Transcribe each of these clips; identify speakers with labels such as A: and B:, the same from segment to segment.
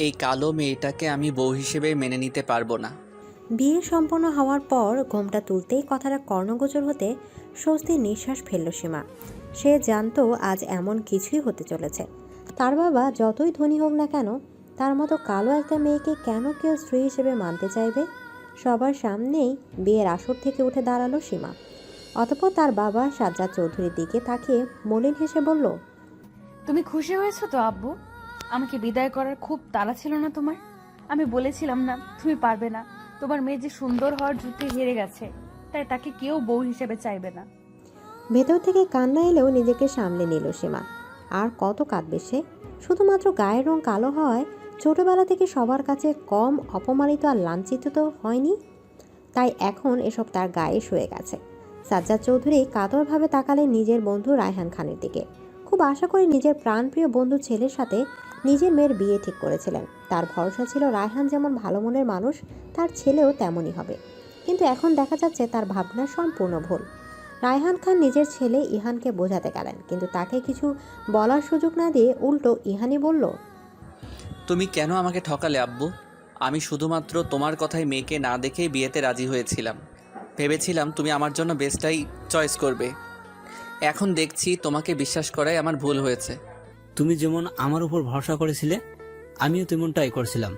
A: এই কালো মেয়েটাকে আমি বউ হিসেবে মেনে নিতে পারবো না।
B: বিয়ে সম্পন্ন হওয়ার পর ঘোমটা তুলতেই কথাটা কর্ণগোচর হতে স্বস্তির নিঃশ্বাস ফেলল সীমা। সে জানতো আজ এমন কিছুই হতে চলেছে। তার বাবা যতই ধনী হোক না কেন, তার মতো কালো একটা মেয়েকে কেন কেউ স্ত্রী হিসেবে মানতে চাইবে? সবার সামনেই বিয়ের আসর থেকে উঠে দাঁড়ালো সীমা। অতঃপর তার বাবা সাজ্জাদ চৌধুরীর দিকে তাকিয়ে মলিন হেসে বলল,
C: তুমি খুশি হয়েছো তো আব্বু? আমাকে বিদায় করার খুব তাড়া ছিল না তোমার? আমি বলেছিলাম না তুমি পারবে না? তোমার মেয়ে যে সুন্দর হওয়ার যুদ্ধে হেরে গেছে, তাই তাকে কেউ বউ হিসেবে চাইবে না।
B: ভেতর থেকে কান্না এলেও নিজেকে সামলে নিল সীমা। আর কত কাঁদবে সে? শুধুমাত্র গায়ের রং কালো হওয়ায় ছোটবেলা থেকে সবার কাছে কম অপমানিত আর লাঞ্ছিত তো হয়নি, তাই এখন এসব তার গায়ে শুয়ে গেছে। সাজ্জাদ চৌধুরী কাতরভাবে তাকালেন নিজের বন্ধু রায়হান খানের দিকে। খুব আশা করে নিজের প্রাণপ্রিয় বন্ধু ছেলের সাথে নিজের মেয়ের বিয়ে ঠিক করেছিলেন। তার ভরসা ছিল রায়হান যেমন ভালো মনের মানুষ, তার ছেলেও তেমনই হবে। কিন্তু এখন দেখা যাচ্ছে তার ভাবনা সম্পূর্ণ ভুল। রায়হান খান নিজের ছেলে ইহানকে বোঝাতে গেলেন, কিন্তু তাকে কিছু বলার সুযোগ না দিয়ে উল্টো ইহানই বলল,
A: তুমি কেন আমাকে ঠকালে আব্বু? আমি শুধুমাত্র তোমার কথায় মেয়েকে না দেখেই বিয়েতে রাজি হয়েছিলাম। ভেবেছিলাম তুমি আমার জন্য বেস্টটাই চয়েস করবে। এখন দেখছি তোমাকে বিশ্বাস করাই আমার ভুল হয়েছে।
D: তুমি যেমন আমার উপর ভরসা করেছিলে, আমিও তেমনটাই করছিলাম।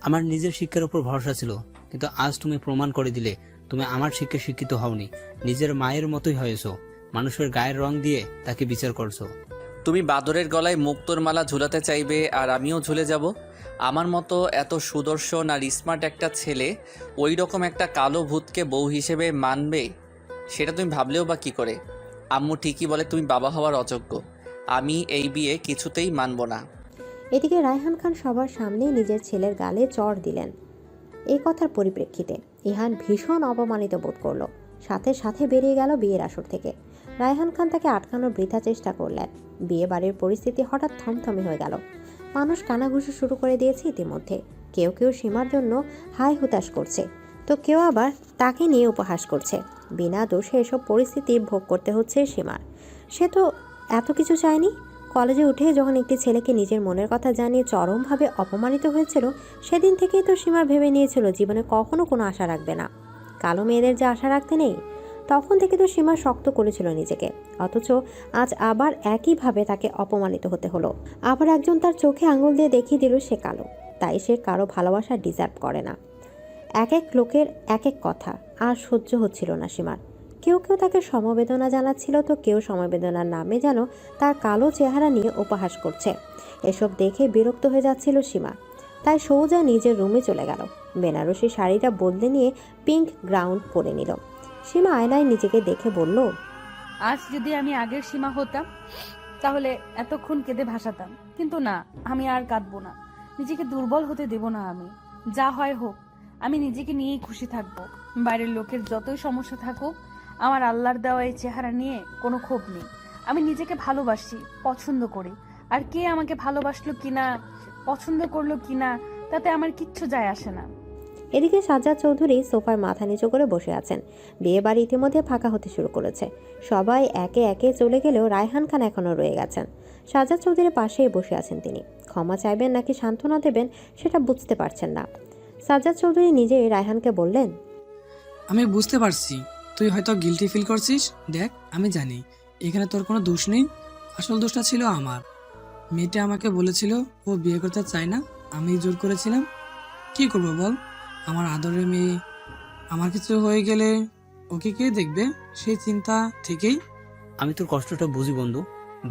D: আমার নিজের শিক্ষার উপর ভরসা ছিল, কিন্তু আজ তুমি প্রমাণ করে দিলে তুমি আমার শিক্ষায় শিক্ষিত হওনি। নিজের মায়ের মতোই হয়েছো। মানুষের গায়ের রং দিয়ে তাকে বিচার করছো।
A: তুমি বাদরের গলায় মুক্তোর মালা ঝুলাতে চাইবে আর আমিও ঝুলে যাব? আমার মতো এত সুদর্শন আর স্মার্ট একটা ছেলে ওই রকম একটা কালো ভূতকে বউ হিসেবে মানবে? সেটা তুমি ভাবলেও বা কী করে? আম্মু ঠিকই বলে তুমি বাবা হওয়ার অযোগ্য। আমি এই বিয়ে কিছুতেই মানব না।
B: এদিকে রায়হান খান সবার সামনেই নিজের ছেলের গালে চড় দিলেন। এই কথার পরিপ্রেক্ষিতে ইহান ভীষণ অপমানিত বোধ করল। সাথে সাথে বেরিয়ে গেল বিয়ের আসর থেকে। রায়হান খান তাকে আটকানোর বৃথা চেষ্টা করলেন। বিয়ে বাড়ির পরিস্থিতি হঠাৎ থমথমে হয়ে গেল। মানুষ কানাঘুষো শুরু করে দিয়েছে ইতিমধ্যে। কেউ কেউ সীমার জন্য হাই হুতাশ করছে, তো কেউ আবার তাকে নিয়ে উপহাস করছে। বিনা দোষে এসব পরিস্থিতি ভোগ করতে হচ্ছে সীমার। সে তো এত কিছু চায়নি। কলেজে উঠে যখন একটি ছেলেকে নিজের মনের কথা জানিয়ে চরমভাবে অপমানিত হয়েছিল, সেদিন থেকেই তো সীমা ভেবে নিয়েছিল জীবনে কখনো কোনো আশা রাখবে না। কালো মেয়েদের যে আশা রাখতে নেই, তখন থেকে তো সীমা শক্ত করেছিল নিজেকে। অথচ আজ আবার একইভাবে তাকে অপমানিত হতে হলো। আবার একজন তার চোখে আঙুল দিয়ে দেখিয়ে দিল সে কালো, তাই সে কারো ভালোবাসা ডিজার্ভ করে না। এক এক লোকের এক এক কথা আর সহ্য হচ্ছিল না সীমার। কেউ কেউ তাকে সমবেদনা জানাচ্ছিল, তো কেউ সমবেদনার নামে যেন তার কালো চেহারা নিয়ে উপহাস করছে। এসব দেখে বিরক্ত হয়ে যাচ্ছিল সীমা, তাই সোজা নিজের রুমে চলে গেল। বেনারসি শাড়িটা বদলে নিয়ে পিঙ্ক গ্রাউন্ড পরে নিল। সীমা আয়নায় নিজেকে দেখে বলল,
C: আজ যদি আমি আগের সীমা হতাম, তাহলে এতক্ষণ কেঁদে ভাসাতাম। কিন্তু না, আমি আর কাঁদবো না। নিজেকে দুর্বল হতে দেব না আমি। যা হয় হোক, আমি নিজেকে নিয়েই খুশি থাকবো। বাইরের লোকের যতই সমস্যা থাকুক, আমার আল্লাহর দেওয়া এই চেহারা নিয়ে কোনো ক্ষোভ নেই। আমি নিজেকে ভালোবাসি, পছন্দ করি। আর কে আমাকে ভালোবাসলো কিনা, পছন্দ করলো কিনা, তাতে আমার কিচ্ছু যায় আসে না।
B: এদিকে সাজ্জাদ চৌধুরী সোফায় মাথা নিচু করে বসে আছেন। বিয়ে বাড়ি ইতিমধ্যে ফাঁকা হতে শুরু করেছে। সবাই একে একে চলে গেলেও রায়হান খান এখনও রয়ে গেছেন। সাজ্জাদ চৌধুরীর পাশেই বসে আছেন তিনি। ক্ষমা চাইবেন নাকি সান্ত্বনা দেবেন সেটা বুঝতে পারছেন না। সাজ্জাদ চৌধুরী নিজেই রায়হানকে বললেন,
E: আমি বুঝতে পারছি তুই হয়তো গিলটি ফিল করছিস। দেখ, আমি জানি এখানে তোর কোনো দোষ নেই। আসল দোষটা ছিল আমার। মেয়েটা আমাকে বলেছিল ও বিয়ে করতে চায় না, আমি জোর করেছিলাম। কি করব বল? আমার আদরের মেয়ে, আমার কিছু হয়ে গেলে ওকে কে দেখবে, সেই চিন্তা থেকেই।
D: আমি তোর কষ্টটা বুঝি বন্ধু।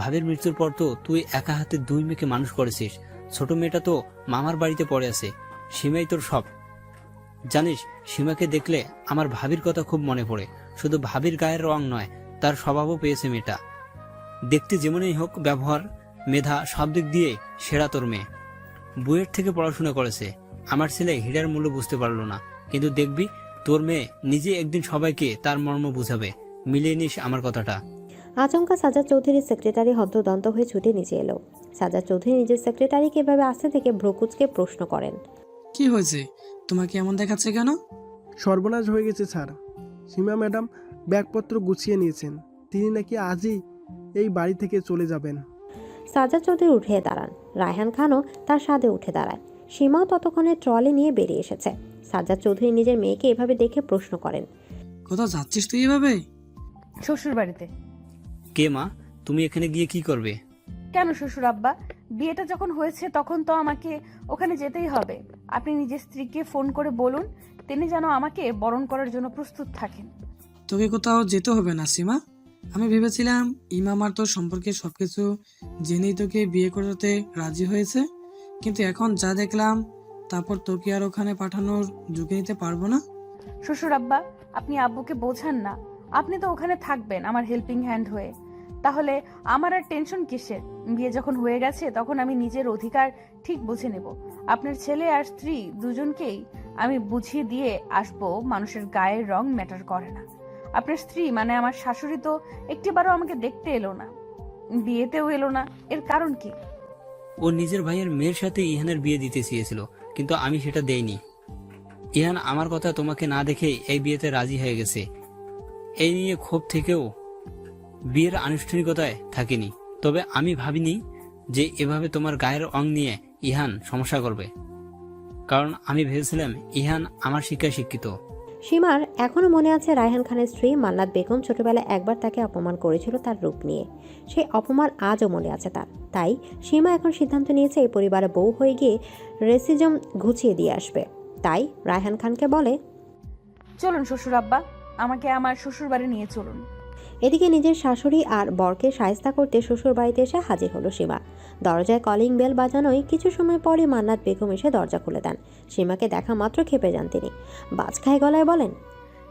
D: ভাবির মৃত্যুর পর তো তুই একা হাতে দুই মেয়েকে মানুষ করেছিস। ছোট মেয়েটা তো মামার বাড়িতে পড়ে আছে। সীমাই তোর সব। জানিস, সীমাকে দেখলে আমার ভাবির কথা খুব মনে পড়ে। শুধু ভাবির গায়ের রং নয়, তার স্বভাবও পেয়েছে মেয়েটা। দেখতে যেমনই হোক, ব্যবহার, মেধা সব দিক দিয়ে সেরা তোর মেয়ে। বুয়েট থেকে পড়াশোনা করেছে। আমার ছেলে হীরার মূল্য বুঝতে পারলো না, কিন্তু দেখবি তোর মেয়ে নিজে একদিন সবাইকে তার মর্ম বুঝাবে। মিলিয়ে নিস আমার কথাটা।
B: আচমকা সাজ্জাদ চৌধুরীর সেক্রেটারি হন্তদন্ত হয়ে ছুটে নিচে এলো। সাজ্জাদ চৌধুরী নিজের সেক্রেটারিকে এভাবে আসতে থেকে ভ্রুকুচকে প্রশ্ন করেন,
E: কি হয়েছে? তোমাকে এমন দেখাচ্ছে কেন?
F: সর্বনাশ হয়ে গেছে স্যার। সীমা ম্যাডাম ব্যাগপত্র গুছিয়ে নিয়েছেন। তিনি নাকি আজই এই বাড়ি থেকে চলে যাবেন।
B: সাজ্জাদ চৌধুরী উঠে দাঁড়ান। রায়হান খানও তার সাথে উঠে দাঁড়ায়। সীমাও ততক্ষণে ট্রলি নিয়ে বেরিয়ে এসেছে। সাজ্জাদ চৌধুরী নিজের মেয়েকে এভাবে দেখে প্রশ্ন করেন,
E: কোথাও যাচ্ছিস তুই এভাবে?
C: শ্বশুর বাড়িতে।
D: কে মা, তুমি এখানে গিয়ে কি করবে?
C: কেন শ্বশুর আব্বা, বিয়েটা যখন হয়েছে তখন তো আমাকে ওখানে যেতেই হবে। আপনি নিজের স্ত্রীকে ফোন করে বলুন তিনি যেন আমাকে বরণ করার জন্য প্রস্তুত থাকেন।
E: তোকে কোথাও যেতে হবে না সীমা। আমি ভেবেছিলাম ইমাম আর তোর সম্পর্কে সবকিছু জেনেই তোকে বিয়ে করতে রাজি হয়েছে, কিন্তু এখন যা দেখলাম তারপর তোকে আর ওখানে পাঠানোর ঝুঁকি নিতে পারবো না।
C: শ্বশুর আব্বা, আপনি আব্বুকে বোঝান না। আপনি তো ওখানে থাকবেন আমার হেল্পিং হ্যান্ড হয়ে, তাহলে আমার আর টেনশন কিসের? বিয়ে যখন হয়ে গেছে তখন আমি নিজের অধিকার ঠিক বুঝে নেব। আপনার ছেলে আর স্ত্রী দুজনকেই আমি বুঝিয়ে দিয়ে আসবো মানুষের গায়ের রং ম্যাটার করে না। আপনার স্ত্রী মানে আমার শাশুড়ি তো একটিবারও আমাকে দেখতে এলো না, বিয়েতেও এলো না, এর কারণ কি?
D: ও নিজের ভাইয়ের মেয়ের সাথে ইহানের বিয়ে দিতে চেয়েছিল, কিন্তু আমি সেটা দেইনি। ইহান আমার কথা তোমাকে না দেখে এই বিয়েতে রাজি হয়ে গেছে। এই নিয়ে ক্ষোভ থেকেও বিয়ের আনুষ্ঠানিকতায় থাকিনি। তবে আমি ভাবিনি যে এভাবে তোমার গায়ের রং নিয়ে ইহান সমস্যা করবে, কারণ আমি ভেবেছিলাম ইহান আমার শিক্ষায় শিক্ষিত।
B: সীমার এখনো মনে আছে রায়হান খানের স্ত্রী মান্নাত বেগম ছোটবেলায় একবার তাকে অপমান করেছিল তার রূপ নিয়ে। সেই অপমান আজও মনে আছে তার। তাই সীমা এখন সিদ্ধান্ত নিয়েছে এই পরিবারে বউ হয়ে গিয়ে রেসিজম ঘুচিয়ে দিয়ে আসবে। তাই রায়হান খানকে বলে,
C: চলুন শ্বশুর আব্বা, আমাকে আমার শ্বশুর বাড়ি নিয়ে চলুন।
B: এদিকে নিজের শাশুড়ি আর বরকে শায়েস্তা করতে শ্বশুর বাড়িতে এসে হাজির হলো সীমা। দরজায় কলিং বেল বাজানোয় কিছু সময় পরে মান্নাত বেগম এসে দরজা খুলে দেন। সীমাকে দেখা মাত্র খেপে যান তিনি। বাজখাই গলায় বলেন,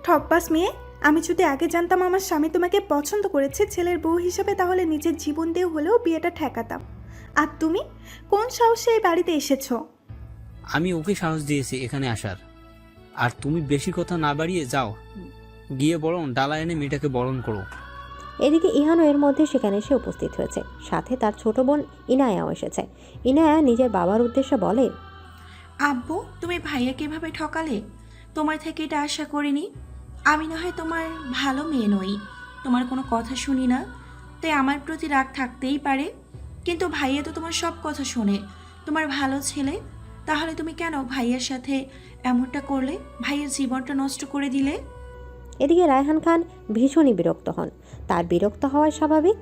G: ঠকবাস মেয়ে, আমি যদি আগে জানতাম আমার স্বামী তোমাকে পছন্দ করেছে ছেলের বউ হিসাবে, তাহলে নিজের জীবন দিয়ে হলেও বিয়েটা ঠেকাতাম। আর তুমি কোন সাহসে এই বাড়িতে এসেছো?
D: আমি ওকে সাহস দিয়েছি এখানে আসার। আর তুমি বেশি কথা না বাড়িয়ে যাও, গিয়ে বরং ডালা এনে মেয়েটাকে বরণ করো।
B: এদিকে ইহানও এর মধ্যে সেখানে এসে উপস্থিত হয়েছে। সাথে তার ছোট বোন ইনায়াও এসেছে। ইনায়া নিজের বাবার উদ্দেশ্যে বলে,
H: আব্বু, তুমি ভাইয়াকে এভাবে ঠকালে? তোমার থেকে এটা আশা করিনি। আমি না হয় তোমার ভালো মেয়ে নই, তোমার কোনো কথা শুনি না, তাই আমার প্রতি রাগ থাকতেই পারে, কিন্তু ভাইয়া তো তোমার সব কথা শোনে, তোমার ভালো ছেলে। তাহলে তুমি কেন ভাইয়ার সাথে এমনটা করলে? ভাইয়ের জীবনটা নষ্ট করে দিলে।
B: এদিকে রায়হান খান ভীষণই বিরক্ত হন। তার বিরক্ত হওয়াই স্বাভাবিক।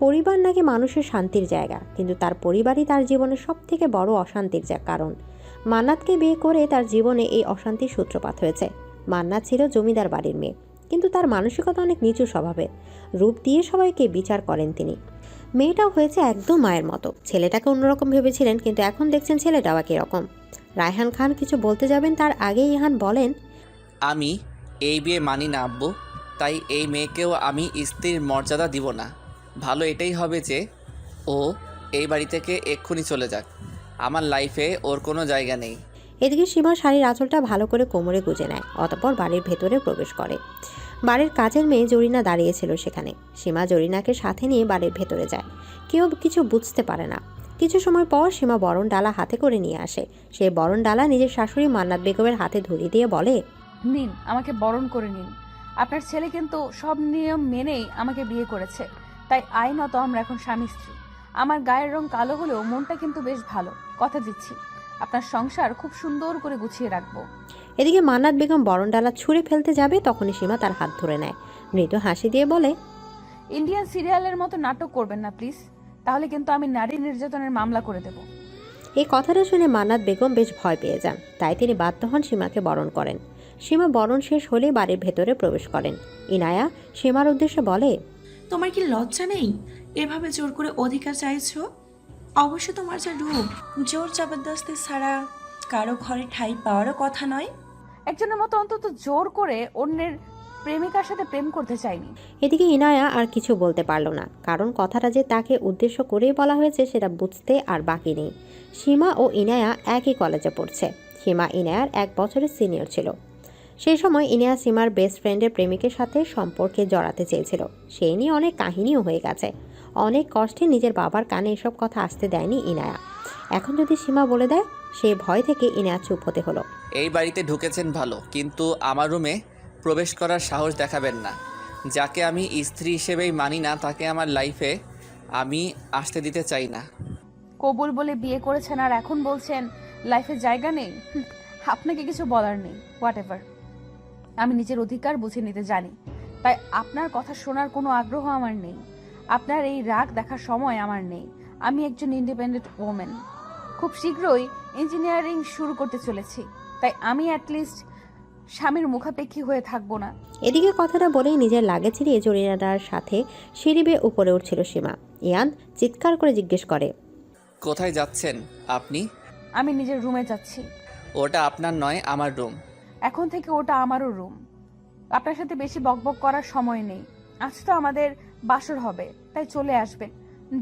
B: পরিবার নাকি মানুষের শান্তির জায়গা, কিন্তু তার পরিবারই তার জীবনের সব থেকে বড় অশান্তির কারণ। মান্নাতকে বিয়ে করে তার জীবনে এই অশান্তির সূত্রপাত হয়েছে। মান্নাত ছিল জমিদার বাড়ির মেয়ে, কিন্তু তার মানসিকতা অনেক নিচু স্বভাবের। রূপ দিয়ে সবাইকে বিচার করেন তিনি। মেয়েটাও হয়েছে একদম মায়ের মতো। ছেলেটাকে অন্যরকম ভেবেছিলেন, কিন্তু এখন দেখছেন ছেলেটাও একই রকম। রায়হান খান কিছু বলতে যাবেন তার আগেই ইহান বলেন,
A: আমি এই বিয়ে মানি না আব্বু, তাই এই মেয়েকেও আমি স্ত্রীর মর্যাদা দিব না। ভালো এটাই হবে যে ও এই বাড়ি থেকে এক্ষুনি চলে যাক। আমার লাইফে ওর কোনো জায়গা নেই।
B: এদিকে সীমা শাড়ির আঁচলটা ভালো করে কোমরে গুজে নেয়, অতঃপর বাড়ির ভেতরে প্রবেশ করে। বাড়ির কাজের মেয়ে জরিনা দাঁড়িয়েছিল সেখানে। সীমা জরিনাকে সাথে নিয়ে বাড়ির ভেতরে যায়। কেউ কিছু বুঝতে পারে না। কিছু সময় পর সীমা বরণ ডালা হাতে করে নিয়ে আসে। সেই বরণ ডালা নিজের শাশুড়ি মান্নাত বেগমের হাতে ধরিয়ে দিয়ে বলে,
C: নিন, আমাকে বরণ করে নিন। আপনার ছেলে কিন্তু সব নিয়ম মেনেই আমাকে বিয়ে করেছে, তাই আইনত আমরা এখন স্বামী স্ত্রী। আমার গায়ের রং কালো হলেও মনটা কিন্তু বেশ ভালো। কথা দিচ্ছি আপনার সংসার খুব সুন্দর করে গুছিয়ে রাখবো।
B: এদিকে মান্নাত বেগম বরণ ডালা ছুঁড়ে ফেলতে যাবে, তখনই সীমা তার হাত ধরে নেয়। মৃদু হাসি দিয়ে বলে,
C: ইন্ডিয়ান সিরিয়ালের মতো নাটক করবেন না প্লিজ, তাহলে কিন্তু আমি নারী নির্যাতনের মামলা করে দেব।
B: এই কথাটা শুনে মান্নাত বেগম বেশ ভয় পেয়ে যান। তাই তিনি বাধ্য হন সীমাকে বরণ করেন। সীমা বরণ শেষ হলে বাড়ির ভেতরে প্রবেশ করেন। ইনায়া সীমার উদ্দেশ্যে বলে,
H: তোমার কি লজ্জা নেই? এভাবে জোর করে অধিকার চাইছো? অবশ্য তোমার যা রূপ, জোর জবরদস্তি ছাড়া কারো ঘরে ঠাঁই পাওয়ারও কথা নয়।
C: একজনের মতো অন্তত জোর করে অন্যের প্রেমিকার সাথে প্রেম করতে চাইনি।
B: এদিকে ইনায়া আর কিছু বলতে পারল না, কারণ কথাটা যে তাকে উদ্দেশ্য করেই বলা হয়েছে সেটা বুঝতে আর বাকি নেই। সীমা ও ইনায়া একই কলেজে পড়ছে। সীমা ইনায়ার 1 বছরের সিনিয়র ছিল। সেই সময় ইনায়া সীমার বেস্ট ফ্রেন্ডের প্রেমিকের সাথে সম্পর্কে জড়াতে চেয়েছিল। সেই নিয়ে অনেক কাহিনীও হয়ে গেছে। অনেক কষ্টে নিজের বাবার কানে এসব কথা আসতে দেয়নি ইনায়া। এখন যদি সীমা বলে দেয়, সেই ভয় থেকে ইনায়া চুপ হতে হলো।
A: এই বাড়িতে ঢুকেছেন ভালো, কিন্তু আমার রুমে প্রবেশ করার সাহস দেখাবেন না। যাকে আমি স্ত্রী হিসেবেই মানি না তাকে আমার লাইফে আমি আসতে দিতে চাই না।
C: কবুল বলে বিয়ে করেছেন আর এখন বলছেন লাইফে জায়গা নেই, আপনাকে কিছু বলার নেই। হোয়াট এভার, আমি নিজের অধিকার বুঝে নিতে জানি, তাই আপনার কথা শোনার কোনো আগ্রহ আমার নেই। আপনার এই রাগ দেখার সময় আমার নেই। আমি একজন ইন্ডিপেন্ডেন্ট ওমেন, খুব শীঘ্রই ইঞ্জিনিয়ারিং শুরু করতে চলেছি, তাই আমি অ্যাটলিস্ট স্বামীর মুখাপেক্ষী হয়ে থাকবো না।
B: এদিকে কথাটা বলেই নিজের লাগেজ ছিঁড়িয়ে জরিনার সাথে সিঁড়ি বেয়ে উপরে উঠছিল সীমা। ইয়ান চিৎকার করে জিজ্ঞেস করে,
A: কোথায় যাচ্ছেন আপনি?
C: আমি নিজের রুমে যাচ্ছি।
A: ওটা আপনার নয়, আমার রুম।
C: এখন থেকে ওটা আমারও রুম। আপনার সাথে বেশি বকবক করার সময় নেই। আজ তো আমাদের বাসর হবে, তাই চলে আসবেন।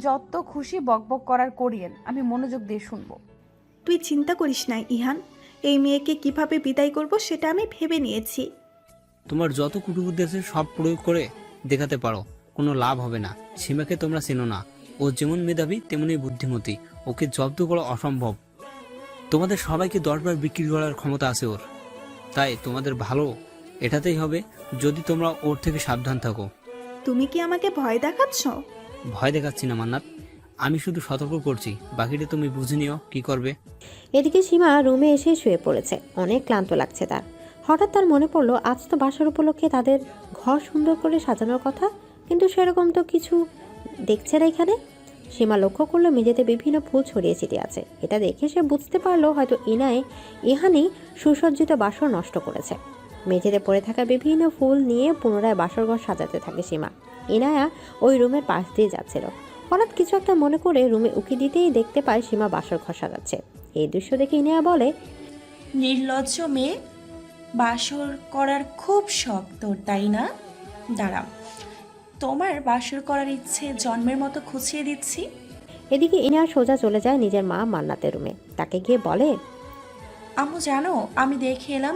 C: যত খুশি বকবক করার করিয়েন, আমি মনোযোগ দিয়ে শুনবো।
G: তুই চিন্তা করিস না ইহান, এই মেয়েকে কিভাবে বিদায় করব সেটা আমি ভেবে নিয়েছি।
D: তোমার যত কুটুবুদ্ধি আছে সব প্রয়োগ করে দেখাতে পারো, কোনো লাভ হবে না। সীমাকে তোমরা চেনো না, ও যেমন মেধাবী তেমনি বুদ্ধিমতী, ওকে জব্দ করা অসম্ভব। তোমাদের সবাইকে 10 বার বিক্রি করার ক্ষমতা আছে ওর, তাই তোমাদের ভালো এটাতেই হবে যদি তোমরা ওর থেকে সাবধান থাকো।
G: তুমি কি আমাকে ভয় দেখাচ্ছ?
D: ভয় দেখাচ্ছি না মান্নাত, আমি শুধু সতর্ক করছি, বাকিটা তুমি বুঝে নিও কি করবে।
B: এদিকে সীমা রুমে এসে শুয়ে পড়েছে। অনেক ক্লান্ত লাগছে তার। হঠাৎ তার মনে পড়লো আজ তো বাসার উপলক্ষে তাদের ঘর সুন্দর করে সাজানোর কথা, কিন্তু সেরকম তো কিছু দেখছে না এখানে। সীমা লক্ষ্য করলো মেঝেতে বিভিন্ন ফুল ছড়িয়ে ছিটিয়ে আছে। এটা দেখে সে বুঝতে পারলো হয়তো ইহানি সুসজ্জিত বাসর নষ্ট করেছে। মেঝেতে পড়ে থাকা বিভিন্ন ফুল নিয়ে পুনরায় বাসর ঘর সাজাতে থাকে সীমা। ইনায়া ওই রুমের পাশ দিয়ে যাচ্ছিল। হঠাৎ কিছু একটা মনে করে রুমে উকি দিতেই দেখতে পায় সীমা বাসর ঘর সাজাচ্ছে। এই দৃশ্য দেখে ইনায়া বলে,
H: নির্লজ্জ মেয়ে, বাসর করার খুব শখ তোর, তাই না? দাঁড়াও, তোমার বাসর করার ইচ্ছে জন্মের মতো খুঁচিয়ে দিচ্ছি।
B: এদিকে ইনায়া সোজা চলে যায় নিজের মা মান্নাতের রুমে। তাকে গিয়ে বলে,
H: আম্মু জানো, আমি দেখে এলাম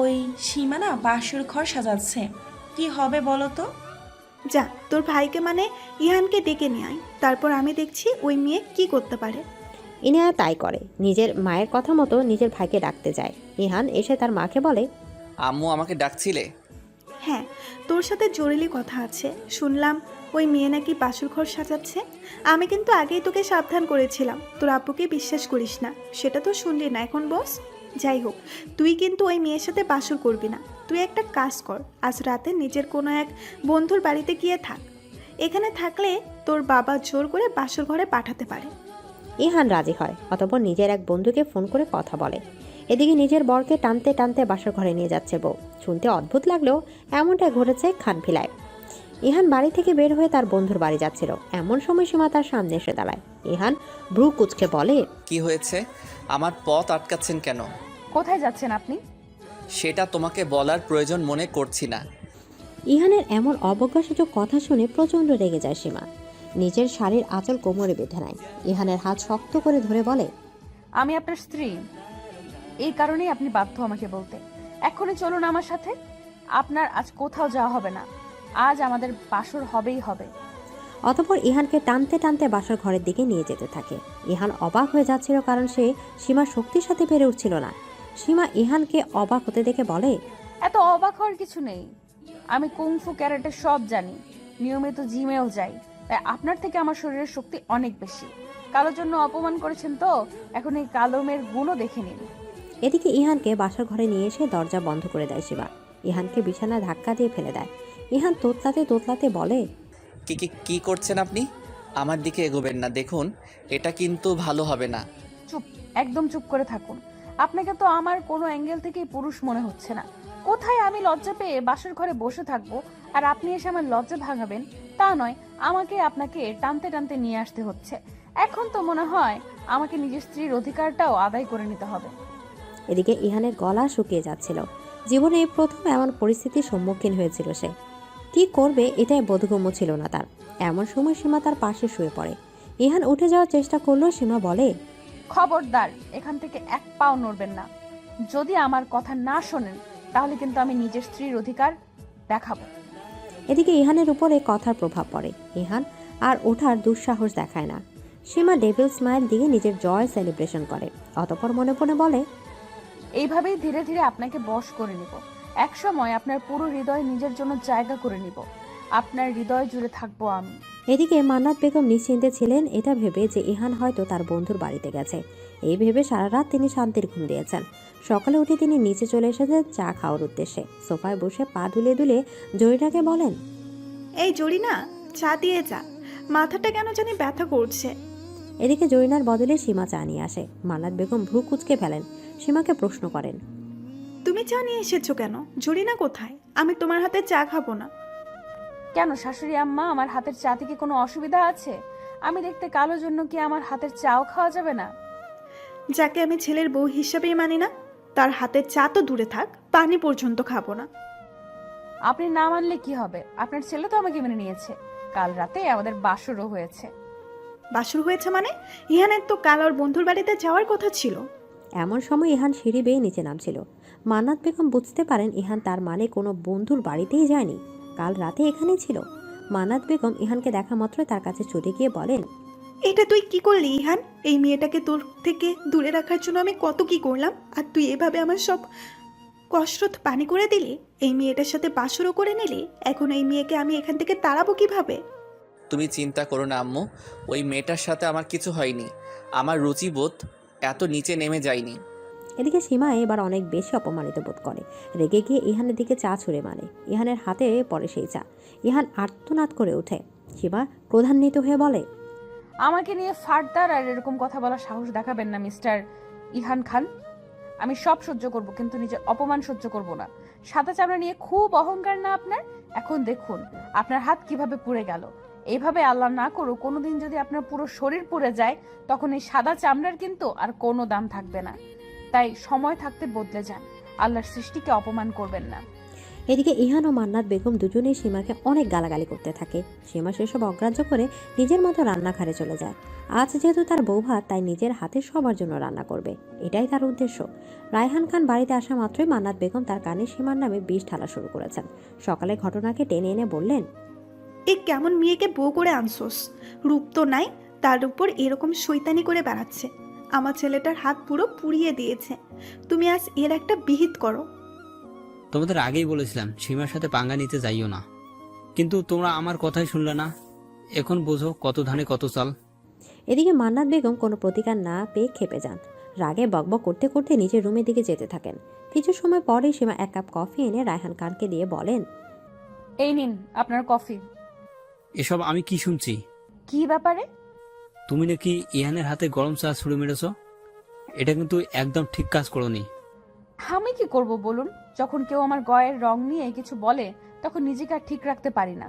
H: ওই সীমানা বাসর ঘর সাজাচ্ছে। কি হবে বলো তো?
G: যা, তোর ভাইকে মানে ইহানকে ডেকে নিয়ে আয়, তারপর আমি দেখছি ওই মেয়ে কি করতে পারে।
B: ইনায়া তাই করে। নিজের মায়ের কথা মতো নিজের ভাইকে ডাকতে যায়। ইহান এসে তার মাকে বলে,
A: আম্মু আমাকে ডাকছিলে?
G: হ্যাঁ, তোর সাথে জরুরি কথা আছে। শুনলাম ওই মেয়ে নাকি বাসর ঘর সাজাচ্ছে। আমি কিন্তু আগেই তোকে সাবধান করেছিলাম তোর আব্বুকে বিশ্বাস করিস না, সেটা তো শুনলি না এখন বস। যাই হোক, তুই কিন্তু ওই মেয়ের সাথে বাসর করবি না। তুই একটা কাজ কর, আজ রাতে নিজের কোনো এক বন্ধুর বাড়িতে গিয়ে থাক। এখানে থাকলে তোর বাবা জোর করে বাসর ঘরে পাঠাতে পারে।
B: ইহান রাজি হয়। অতঃপর নিজের এক বন্ধুকে ফোন করে কথা বলে। এদিকে নিজের বরকে টানতে টানতে বাসর ঘরে নিয়ে যাচ্ছে বউ। শুনতে অদ্ভুত লাগলেও এমনটাই ঘটেছে খানফিলায়। ইহান বাড়ি থেকে বের হয়ে তার বন্ধুর বাড়ি যাচ্ছিল। এমন সময় সীমা তার সামনে এসে দাঁড়ায়। ইহান ভ্রু কুঁচকে বলে,
A: কি হয়েছে? আমার পথ আটকাচ্ছেন কেন?
C: কোথায় যাচ্ছেন আপনি?
A: সেটা তোমাকে বলার প্রয়োজন মনে করছি না।
B: ইহানের এমন অবজ্ঞাসূচক কথা শুনে প্রচণ্ড রেগে যায় সীমা। নিজের শাড়ির আঁচল কোমরে বেঁধে নেয়। ইহানের হাত শক্ত করে ধরে বলে,
C: আমি আপনার স্ত্রী, এই কারণেই আপনি বাধ্য আমাকে বলতে। এখনই চলুন আমার সাথে। আপনার আজ কোথাও যাওয়া হবে না, আজ আমাদের বাসর হবেই হবে।
B: অতঃপর ইহানকে টানতে টানতে বাসার ঘরের দিকে নিয়ে যেতে থাকে। ইহান অবাক হয়ে যাচ্ছিল, কারণ সে সীমার শক্তির সাথে পেরে উঠছিল না। সীমা ইহানকে অবাক হতে দেখে বলে,
C: এত অবাক হওয়ার কিছু নেই। আমি কুংফু ক্যারেটে সব জানি, নিয়মিত জিমেও যাই, তাই আপনার থেকে আমার শরীরের শক্তি অনেক বেশি। কালোর জন্য অপমান করেছেন তো, এখন এই কালো মেয়ের গুণও দেখে নিন।
B: এদিকে ইহানকে বাসার ঘরে নিয়ে এসে দরজা বন্ধ করে দেয় সীমা। ইহানকে বিছানা ধাক্কা দিয়ে ফেলে দেয়। ইহান তোতলাতে তোতলাতে বলে,
A: কি কি কি করছেন আপনি? আমার দিকে এগোবেন না, দেখুন এটা কিন্তু ভালো হবে না।
C: চুপ, একদম চুপ করে থাকুন। আপনাকে তো আমার কোনো অ্যাঙ্গেল থেকেই পুরুষ মনে হচ্ছে না। কোথায় আমি লজ্জা পেয়ে বাসর ঘরে বসে থাকবো আর আপনি এসে আমার লজ্জা ভাঙাবেন? তা নয়, আমাকে আপনাকে টানতে টানতে নিয়ে আসতে হচ্ছে। এখন তো মনে হয় আমাকে নিজের স্ত্রীর অধিকারটাও আদায় করে নিতে হবে।
B: এদিকে ইহানের গলা শুকিয়ে যাচ্ছিল। জীবনে এই প্রথম এমন পরিস্থিতির সম্মুখীন হয়েছিল সে। কি করবে এটাই বোধগম্য ছিল না তার। এমন সময় সীমা তার পাশে শুয়ে পড়ে। ইহান উঠে যাওয়ার চেষ্টা করলো। সীমা বলে,
C: খবরদার, এখান থেকে এক পাও নড়বেন না। যদি আমার কথা না শোনেন তাহলে কিন্তু আমি নিজের স্ত্রীর অধিকার দেখাবো।
B: এদিকে ইহানের উপরে কথার প্রভাব পড়ে। ইহান আর ওঠার দুঃসাহস দেখায় না। সীমা ডেভিল স্মাইল দিয়ে নিজের জয় সেলিব্রেশন করে। অতঃপর মনে মনে বলে,
C: এইভাবেই ধীরে ধীরে আপনাকে বশ করে নিব। একসময় আপনার পুরো হৃদয় নিজের জন্য জায়গা করে নিব। আপনার হৃদয় জুড়ে থাকবো আমি।
B: এদিকে মান্নাত বেগম নিশ্চিন্তে ছিলেন এটা ভেবে যে ইহান হয়তো তার বন্ধুর বাড়িতে গেছে। এই ভেবে সারা রাত তিনি শান্তির ঘুম দিয়েছেন। সকালে উঠে তিনি নিচে চলে এসেছেন চা খাওয়ার উদ্দেশ্যে। সোফায় বসে পা দুলে দুলে জরিনাকে বলেন,
G: এই জরিনা, চা দিয়ে যা, মাথাটা কেন জানি ব্যথা করছে।
B: এদিকে জরিনার বদলে সীমা চা নিয়ে আসে। মান্নাত বেগম ভ্রু কুঁচকে ফেলেন। সীমাকে প্রশ্ন করেন,
G: তুমি চা নিয়ে এসেছো কেন? জরিনা কোথায়? আমি তোমার হাতে চা খাবো না।
C: কেন শাশুড়ি আম্মা, আমার হাতের চা থেকে কোনো অসুবিধা আছে? আমি দেখতে কালো জন্য কি আমার হাতের চাও খাওয়া যাবে না?
G: যাকে আমি ছেলের বউ হিসাবেই মানি না, তার হাতের চা তো দূরে থাক, পানি পর্যন্ত খাবো না।
C: আপনি না মানলে কি হবে? আপনার ছেলে তো আমাকে মেনে নিয়েছে। কাল রাতে আমাদের বাসরও হয়েছে।
G: বাসর হয়েছে মানে? ইহানের তো কাল ওর বন্ধুর বাড়িতে যাওয়ার কথা ছিল।
B: এমন সময় ইহান সিঁড়ি বেয়ে নিচে নামছিল। মান্নাত বেগম বুঝতে পারেন ইহান তার মানে কোনো বন্ধুর বাড়িতেই যায়নি, কাল রাতে এখানেই ছিল। মান্নাত বেগম ইহানকে দেখা মাত্র তার কাছে ছুটে গিয়ে বলেন,
G: এটা তুই কি করলি ইহান? এই মেয়েটাকে তোর থেকে দূরে রাখার জন্য আমি কত কি করলাম, আর তুই এভাবে আমার সব কষ্ট পানি করে দিলি। এই মেয়েটার সাথে বাসরও করে নিলি। এখন এই মেয়েকে আমি এখান থেকে তাড়াবো কিভাবে?
A: তুমি চিন্তা করো না আম্মু, ওই মেয়েটার সাথে আমার কিছু হয়নি। আমার রুচিবোধ এত নিচে নেমে যায়নি।
B: এদিকে সীমা এবার অনেক বেশি অপমানিত বোধ করে। রেগে গিয়ে ইহানের দিকে চা ছুঁড়ে মারে। ইহানের হাতে পড়ে সেই চা। ইহান আর্তনাদ করে ওঠে। সীমা ক্রোধান্বিত হয়ে বলে,
C: আমাকে নিয়ে ফার্দার আর এরকম কথা বলার সাহস দেখাবেন না মিস্টার ইহান খান। আমি সব সহ্য করব, কিন্তু নিজের অপমান সহ্য করব না। সাদা চামড়া নিয়ে খুব অহংকার না আপনার? এখন দেখুন আপনার হাত কিভাবে পুড়ে গেল। এইভাবে আল্লাহ না করুক কোনোদিন যদি আপনার পুরো শরীর পুড়ে যায়, তখন এই সাদা চামড়ার কিন্তু আর কোনো দাম থাকবে না। তাই সময় থাকতে বদলে যান। আল্লাহর সৃষ্টিকে অপমান করবেন না।
B: এদিকে ইহান ও মান্নাত বেগম দুজনেই সীমাকে অনেক গালাগালি করতে থাকে। সীমা সেসব অগ্রাহ্য করে নিজের মতো রান্নাঘরে চলে যায়। আজ যেহেতু তার বউ ভাত, তাই নিজের হাতে সবার জন্য রান্না করবে, এটাই তার উদ্দেশ্য। রায়হান খান বাড়িতে আসা মাত্রই মান্নাত বেগম তার কানে সীমার নামে বিষ ঢালা শুরু করেছেন। সকালে ঘটনাকে টেনে এনে বললেন,
G: এই কেমন মেয়েকে বউ করে আনছোস? রূপ তো নাই, তার উপর এরকম শৈতানি করে বেড়াচ্ছে। আমার ছেলেটার হাত পুরো পুড়িয়ে দিয়েছে। তুমি আজ এর একটা বিহিত করো।
D: তোমাদের আগেই বলেছিলাম সীমার সাথে পাঙ্গা নিতে যাইও না, কিন্তু তোমরা আমার কথাই শুনলে না। এখন বোঝো কত ধানে কত চাল।
B: এদিকে মান্নাত বেগম কোনো প্রতিকার না পেয়ে খেপে যান। রাগে বকবক করতে করতে নিজের রুমের দিকে যেতে থাকেন। কিছু সময় পরে সীমা এক কাপ কফি এনে রায়হান খানকে দিয়ে বলেন,
C: এই নিন আপনার কফি।
D: এসব আমি কি শুনছি?
C: কি ব্যাপারে?
D: তুমি নাকি ইহানের হাতে গরম চা ছুড়ে মেরেছ। এটা কিন্তু একদম ঠিক কাজ করোনি।
C: আমি কি করব বলুন? যখন কেউ আমার গায়ের রং নিয়ে কিছু বলে, তখন নিজেকে আর ঠিক রাখতে পারি না।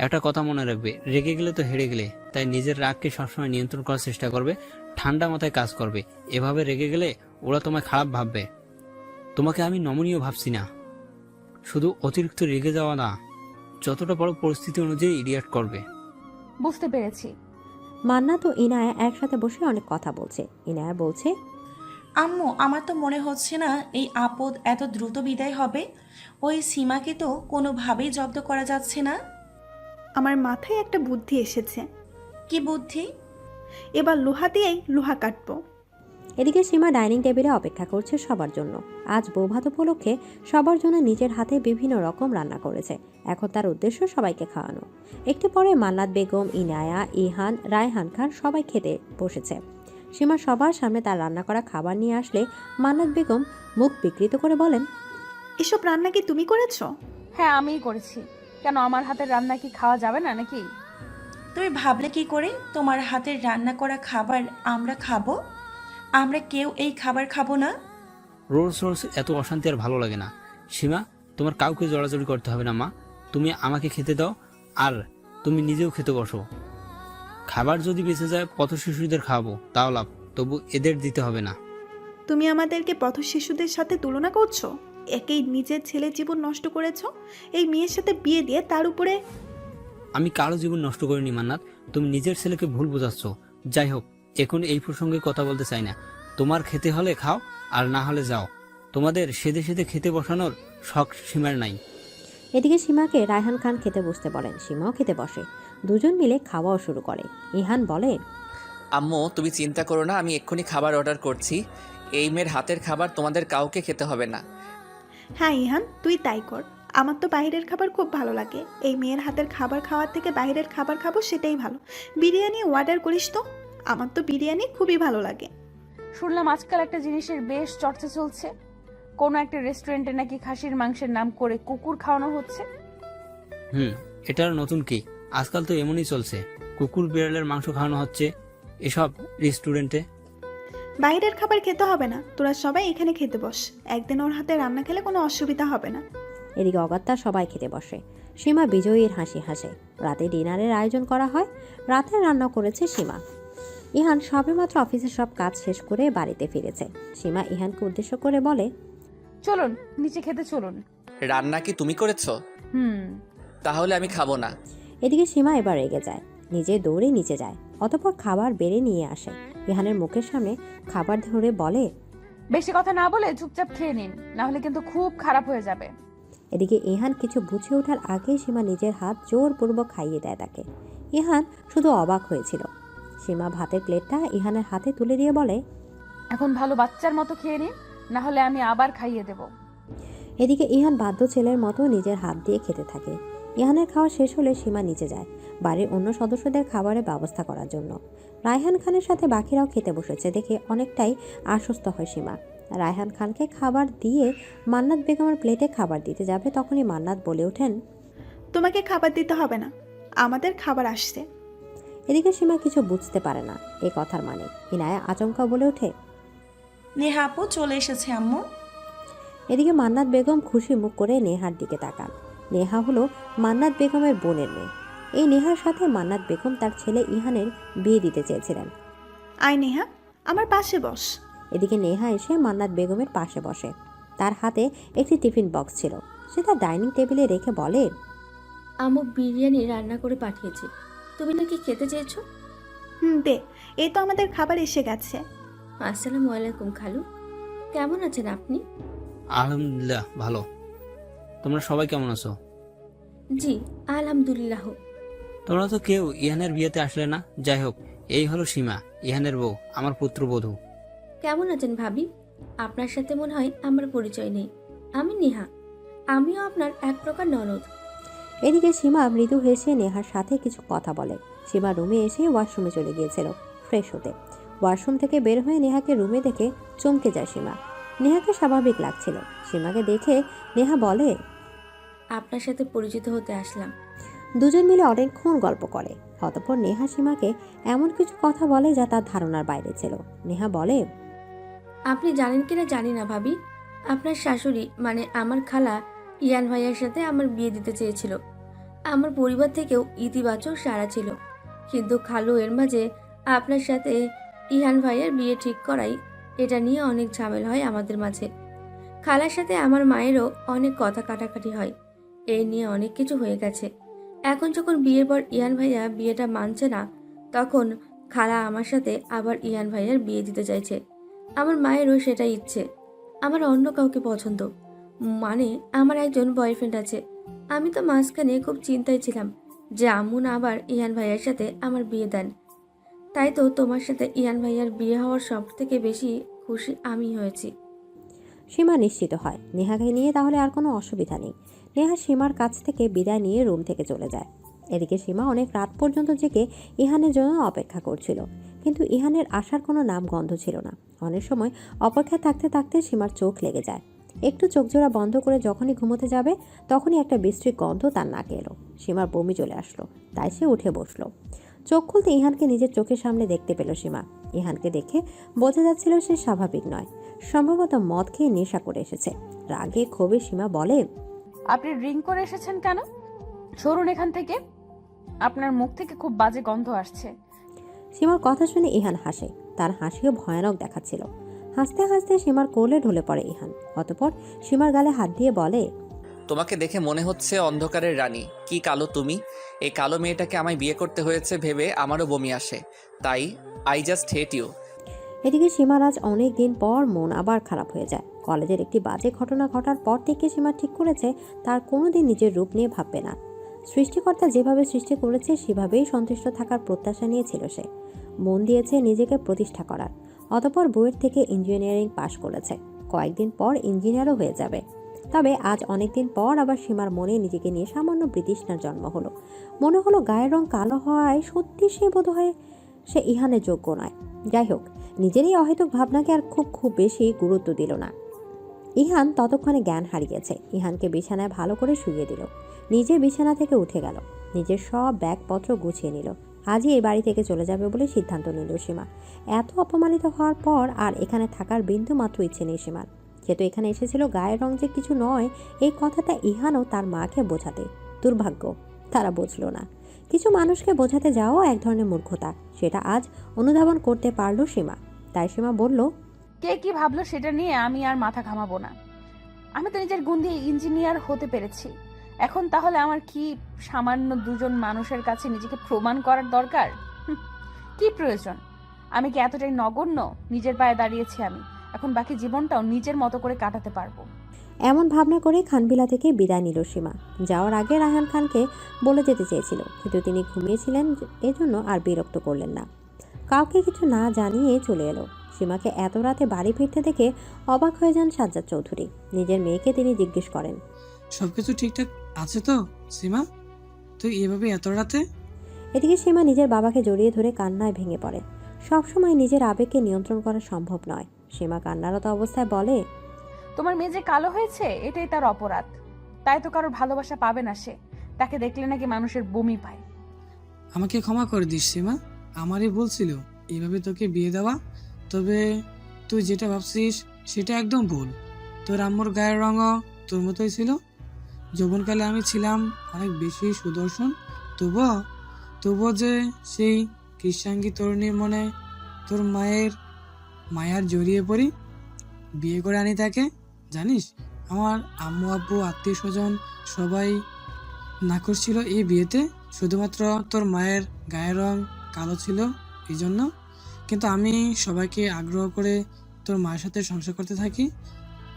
D: একটা কথা মনে রাখবে, রেগে গেলে তো হেরে গেলে। তাই নিজের রাগকে সবসময় নিয়ন্ত্রণ করার চেষ্টা করবে, ঠান্ডা মাথায় কাজ করবে। এভাবে রেগে গেলে ওরা তোমায় খারাপ ভাববে। তোমাকে আমি নমনীয় ভাবছি না, শুধু অতিরিক্ত রেগে যাওয়া না, যতটা বড় পরিস্থিতি অনুযায়ী রিয়াক্ট করবে।
C: বুঝতে পেরেছি।
B: মান্নাত ও ইনায়া একসাথে বসে অনেক কথা বলছে। ইনায়া বলছে,
H: আম্মু, আমার তো মনে হচ্ছে না এই আপদ এত দ্রুত বিদায় হবে। ওই সীমাকে তো কোনোভাবেই জব্দ করা যাচ্ছে না।
G: আমার মাথায় একটা বুদ্ধি এসেছে।
H: কি বুদ্ধি?
G: এবার লোহা দিয়েই লোহা কাটবো।
B: এদিকে সীমা ডাইনিং টেবিলে অপেক্ষা করছে সবার জন্য। আজ বৌভাত উপলক্ষে সবার জন্য নিজের হাতে বিভিন্ন রকম রান্না করেছে। এখন তার উদ্দেশ্য সবাইকে খাওয়ানো। একটু পরে মান্নাত বেগম, ইনায়া, ইহান, রায়হান খান সবাই খেতে বসেছে। সীমা সবার সামনে তার রান্না করা খাবার নিয়ে আসলে মান্নাত বেগম মুখ বিকৃত করে বলেন,
G: এসব রান্না কি তুমি করেছো?
C: হ্যাঁ, আমিই করেছি। কেন, আমার হাতের রান্না কি খাওয়া যাবে না নাকি?
H: তুমি ভাবলে কি করে তোমার হাতের রান্না করা খাবার আমরা খাবো? আমরা কেউ এই খাবার খাবো না।
D: রোজ রোজ এত অশান্তি আর ভালো লাগে না। সীমা, তোমার কাউকে জড়াজড়ি করতে হবে না মা। তুমি আমাকে খেতে দাও, আর তুমি নিজেও খেতে বসো। খাবার যদি বেঁচে যায় পথ শিশুদের খাওয়াবো, তাও লাভ, তবু এদের দিতে হবে না।
G: তুমি আমাদেরকে পথ শিশুদের সাথে তুলনা করছো? একেই নিজের ছেলের জীবন নষ্ট করেছো এই মেয়ের সাথে বিয়ে দিয়ে। তার উপরে
D: আমি কারো জীবন নষ্ট করিনি মান্নাত, তুমি নিজের ছেলেকে ভুল বোঝাচ্ছ। যাই হোক, এখন এই প্রসঙ্গে কথা বলতে চাই না। তোমার খেতে হলে খাও, আর না হলে যাও। তোমাদের সেদে সেদে খেতে বসানোর শখ সীমার নাই।
B: এদিকে সীমাকে রায়হান খান খেতে বসতে বলেন। সীমাও খেতে বসে। দুজন মিলে খাওয়াও শুরু করে। ইহান বলে,
A: আম্মু তুমি চিন্তা করো না, আমি এক্ষুনি খাবার অর্ডার করছি। এই মেয়ের হাতের খাবার তোমাদের কাউকে খেতে হবে না।
G: হ্যাঁ ইহান, তুই তাই কর। আমার তো বাইরের খাবার খুব ভালো লাগে। এই মেয়ের হাতের খাবার খাওয়ার থেকে বাইরের খাবার খাবো সেটাই ভালো। বিরিয়ানি অর্ডার করিস তো, আমার তো বিরিয়ানি খুবই ভালো লাগে।
C: শুনলাম আজকাল একটা জিনিসের বেশ চর্চা চলছে, কোনো একটা রেস্টুরেন্টে নাকি খাসির মাংসের নাম করে কুকুর খাওয়ানো হচ্ছে।
D: এটার নতুন কি? আজকাল তো এমনই চলছে, কুকুর বিড়ালের মাংস খাওয়ানো হচ্ছে এসব রেস্টুরেন্টে।
G: বাইরের খাবার খেতে হবে না, তোরা সবাই এখানে খেতে বস। একদিন ওর হাতে রান্না খেলে কোনো অসুবিধা হবে না।
B: এদিকে অগত্যা সবাই খেতে বসে। সীমা বিজয়ীর হাসি হাসে। রাতে ডিনারের আয়োজন করা হয়। রাতে রান্না করেছে সীমা। ইহান সবেমাত্র অফিসের সব কাজ শেষ করে বাড়িতে ফিরেছে। সীমা ইহানকে উদ্দেশ্য করে বলে,
C: চলুন নিচে খেতে চলুন।
A: রান্না কি তুমি করেছো? তাহলে আমি খাবো না।
B: এদিকে সীমা এবার রেগে যায়, নিজে দৌড়ে নিচে যায়। অতঃপর খাবার বেড়ে নিয়ে আসে। ইহানের মুখের সামনে খাবার ধরে বলে,
C: বেশি কথা না বলে চুপচাপ খেয়ে নিন, না হলে কিন্তু খুব খারাপ হয়ে যাবে।
B: এদিকে ইহান কিছু বুঝে ওঠার আগেই সীমা নিজের হাত জোরপূর্বক খাইয়ে দেয় তাকে। ইহান শুধু অবাক হয়েছিল। সীমা ভাতের প্লেটটা ইহানের হাতে তুলে দিয়ে বলে,
C: এখন ভালো বাচ্চার মতো খেয়ে নিন, না হলে আমি আবার খাইয়ে দেব।
B: এদিকে ইহান বাধ্য ছেলের মতো নিজের হাত দিয়ে খেতে থাকে। ইহানের খাওয়া শেষ হলে সীমা নিচে যায় বাড়ির অন্য সদস্যদের খাবারের ব্যবস্থা করার জন্য। রায়হান খানের সাথে বাকিরাও খেতে বসেছে দেখে অনেকটাই আশ্বস্ত হয় সীমা। রায়হান খানকে খাবার দিয়ে মান্নাত বেগমের প্লেটে খাবার দিতে যাবে, তখনই মান্নাত বলে ওঠেন,
G: তোমাকে খাবার দিতে হবে না, আমাদের খাবার আসছে।
B: এদিকে সীমা কিছু বুঝতে পারে না এই কথার মানে। ইনায়া আচমকা বলে ওঠে,
H: নেহা আপু চলে এসেছে আম্মু।
B: এদিকে মান্নাত বেগম খুশি মুখ করে নেহার দিকে তাকান। নেহা হলো মান্নাত বেগমের বোনের মেয়ে। এই নেহার সাথে মান্নাত বেগম তার ছেলে ইহানের বিয়ে দিতে চেয়েছিলেন।
G: আয় নেহা, আমার পাশে বস।
B: এদিকে নেহা এসে মান্নাত বেগমের পাশে বসে। তার হাতে একটি টিফিন বক্স ছিল। সে তার ডাইনিং টেবিলে রেখে বলে,
I: আম্মু বিরিয়ানি রান্না করে পাঠিয়েছে, তুমি নাকি খেতে চেয়েছো?
G: দে, এই তো আমাদের খাবার এসে গেছে।
I: আসসালামু আলাইকুম খালু, কেমন আছেন আপনি?
D: আলহামদুলিল্লাহ ভালো। তোমরা সবাই কেমন আছো?
I: জি আলহামদুলিল্লাহ।
D: তোমরা তো কেউ ইহানের বিয়েতে আসলে না। যাই হোক, এই হলো সীমা, ইহানের বউ, আমার পুত্রবধূ।
I: কেমন আছেন ভাবি? আপনার সাথে মনে হয় আমার পরিচয় নেই। আমি নেহা, আমিও আপনার এক প্রকার ননদ।
B: এদিকে সীমা মৃদু হেসে নেহার সাথে কিছু কথা বলে। সীমা রুমে এসে ওয়াশরুমে চলে গিয়েছিল ফ্রেশ হতে। ওয়াশরুম থেকে বের হয়ে নেহাকে রুমে দেখে চমকে যায় সীমা। নেহাকে স্বাভাবিক লাগছিল। সীমাকে দেখে নেহা বলে,
I: আপনার সাথে পরিচিত হতে আসলাম।
B: দুজন মিলে অনেকক্ষণ গল্প করে। অতঃপর নেহা সীমাকে এমন কিছু কথা বলে যা তার ধারণার বাইরে ছিল। নেহা বলে,
I: আপনি জানেন কিনা জানি না ভাবি, আপনার শাশুড়ি মানে আমার খালা ইয়ান ভাইয়ার সাথে আমার বিয়ে দিতে চেয়েছিল। আমার পরিবার থেকেও ইতিবাচক সাড়া ছিল, কিন্তু খালু এর মাঝে আপনার সাথে ইহান ভাইয়ার বিয়ে ঠিক করাই, এটা নিয়ে অনেক ঝামেলা হয় আমাদের মাঝে। খালার সাথে আমার মায়েরও অনেক কথা কাটাকাটি হয়, এই নিয়ে অনেক কিছু হয়ে গেছে। এখন যখন বিয়ের পর ইয়ান ভাইয়া বিয়েটা মানছে না, তখন খালা আমার সাথে আবার ইয়ান ভাইয়ার বিয়ে দিতে চাইছে। আমার মায়েরও সেটাই ইচ্ছে। আমার অন্য কাউকে পছন্দ, মানে আমার একজন বয়ফ্রেন্ড আছে। আমি তো মাঝখানে খুব চিন্তায় ছিলাম যে আম্মু না আবার ইয়ান ভাইয়ার সাথে আমার বিয়ে দেন। তাই তো তোমার সাথে ইয়ান ভাইয়ার বিয়ে হওয়ার সব থেকে বেশি খুশি আমি হয়েছি।
B: সীমা নিশ্চিত হয় নেহাকে নিয়ে তাহলে আর কোনো অসুবিধা নেই। নেহা সীমার কাছ থেকে বিদায় নিয়ে রুম থেকে চলে যায়। এদিকে সীমা অনেক রাত পর্যন্ত জেগে ইহানের জন্য অপেক্ষা করছিল, কিন্তু ইহানের আসার কোনো নাম গন্ধ ছিল না। অনেক সময় অপেক্ষা থাকতে থাকতে সীমার চোখ লেগে যায়। একটু চোখজোড়া বন্ধ করে যখনই ঘুমোতে যাবে, তখনই একটা বিশ্রী গন্ধ তার নাকে এলো। সীমার বমি চলে আসলো, তাই সে উঠে বসলো। চোখ খুলতে ইহানকে নিজের চোখের সামনে দেখতে পেল সীমা। ইহানকে দেখে বোঝা যাচ্ছিল সে স্বাভাবিক নয়, সম্ভবত মদ খেয়ে নেশা করে এসেছে। রাগে ক্ষোভে সীমা বলে,
C: আপনি ড্রিঙ্ক করে এসেছেন কেন? সরুন এখান থেকে, আপনার মুখ থেকে খুব বাজে গন্ধ আসছে।
B: সীমার কথা শুনে ইহান হাসে। তার হাসিও ভয়ানক দেখাচ্ছিল। হাসতে হাসতে সীমার কোলে ঢলে পড়ে ইহান। অতঃপর সীমার গালে হাত দিয়ে বলে,
A: তোমাকে দেখে মনে হচ্ছে অন্ধকারের রানী। কি কালো তুমি! এই কালো মেয়েটাকে আমায় বিয়ে করতে হয়েছে ভেবে আমারও বমি আসে। তাই আই জাস্ট হেট ইউ।
B: এদিকে সীমার আজ অনেক দিন পর মন আবার খারাপ হয়ে যায়। কলেজের একটি বাজে ঘটনা ঘটার পর থেকে সীমা ঠিক করেছে তার কোনোদিন নিজের রূপ নিয়ে ভাববে না। সৃষ্টিকর্তা যেভাবে সৃষ্টি করেছে সেভাবেই সন্তুষ্ট থাকার প্রত্যাশা নিয়েছিল সে। মন দিয়েছে নিজেকে প্রতিষ্ঠা করার। অতঃপর বইয়ের থেকে ইঞ্জিনিয়ারিং পাশ করেছে। কয়েকদিন পর ইঞ্জিনিয়ারও হয়ে যাবে। তবে আজ অনেকদিন পর আবার সীমার মনে নিজেকে নিয়ে সামান্য বিতৃষ্ণার জন্ম হলো। মনে হলো গায়ের রং কালো হওয়ায় সত্যি সে বোধহয় সে ইহানের যোগ্য নয়। যাই হোক, নিজের এই অহেতুক ভাবনাকে আর খুব বেশি গুরুত্ব দিল না। ইহান ততক্ষণে জ্ঞান হারিয়েছে। ইহানকে বিছানায় ভালো করে শুইয়ে দিল, নিজে বিছানা থেকে উঠে গেল, নিজের সব ব্যাগপত্র গুছিয়ে নিল। আজই এই বাড়ি থেকে চলে যাবে বলে সিদ্ধান্ত নিল সীমা। এত অপমানিত হওয়ার পর আর এখানে থাকার বিন্দু মাত্র ইচ্ছে নেই সীমার। যেহেতু এখানে এসেছিল গায়ের রং যে কিছু নয়, এই কথাটা ইহানও তার মাকে বোঝাতে, দুর্ভাগ্য তারা বুঝল না। কিছু মানুষকে বোঝাতে যাওয়া এক ধরনের মূর্খতা, সেটা আজ অনুধাবন করতে পারল সীমা। তাই সীমা বলল,
C: কে কি ভাবলো সেটা নিয়ে আমি আর মাথা ঘামাবো না। আমি তো নিজের গুণ দিয়ে ইঞ্জিনিয়ার হতে পেরেছি। এখন তাহলে আমার কি সামান্য দুজন মানুষের কাছে নিজেকে প্রমাণ করার দরকার? কি প্রয়োজন? আমি কি এতটাই নগণ্য? নিজের পায়ে দাঁড়িয়েছি আমি, এখন বাকি জীবনটাও নিজের মতো করে কাটাতে পারবো।
B: এমন ভাবনা করে খানবিলা থেকে বিদায় নিল সীমা। যাওয়ার আগে রায়হান খানকে বলে যেতে চেয়েছিল, কিন্তু তিনি ঘুমিয়েছিলেন, এজন্য আর বিরক্ত করলেন না। কাউকে কিছু না জানিয়ে চলে এলো। সীমাকে এত রাতে বাড়ি ফিরতে দেখে অবাক হয়ে যান সাজ্জাদ চৌধুরী। নিজের মেয়েকে তিনি জিজ্ঞেস করেন,
E: সবকিছু ঠিকঠাক আছে তো সীমা? তুই এভাবে এত রাতে?
B: এদিকে সীমা নিজের বাবাকে জড়িয়ে ধরে কান্নায় ভেঙে পড়ে। সবসময় নিজের আবেগকে নিয়ন্ত্রণ করা সম্ভব নয়। সীমা কান্নারত অবস্থায় বলে,
C: তোমার মেয়ে যে কালো হয়েছে এটাই তার অপরাধ, তাই তো কারোর ভালোবাসা পাবে না সে। তাকে দেখলে নাকি মানুষের বমি পায়।
E: আমাকে ক্ষমা করে দিস সীমা, আমারই ভুল ছিল এইভাবে তোকে বিয়ে দেওয়া। তবে তুই যেটা ভাবছিস সেটা একদম ভুল। তোর আম্মুর গায়ের রঙও তোর মতোই ছিল। যৌবনকালে আমি ছিলাম অনেক বেশি সুদর্শন, তবুও যে সেই কৃষ্ণাঙ্গী তরুণীর মনে তোর মায়ার জড়িয়ে পড়ি, বিয়ে করে আনি তাকে। জানিস, আমার আম্মু আব্বু আত্মীয় স্বজন সবাই নাখোশ ছিল এই বিয়েতে, শুধুমাত্র তোর মায়ের গায়ের রং কালো ছিল এই জন্য। কিন্তু আমি সবাইকে আগ্রহ করে তোর মায়ের সাথে সংসার করতে থাকি।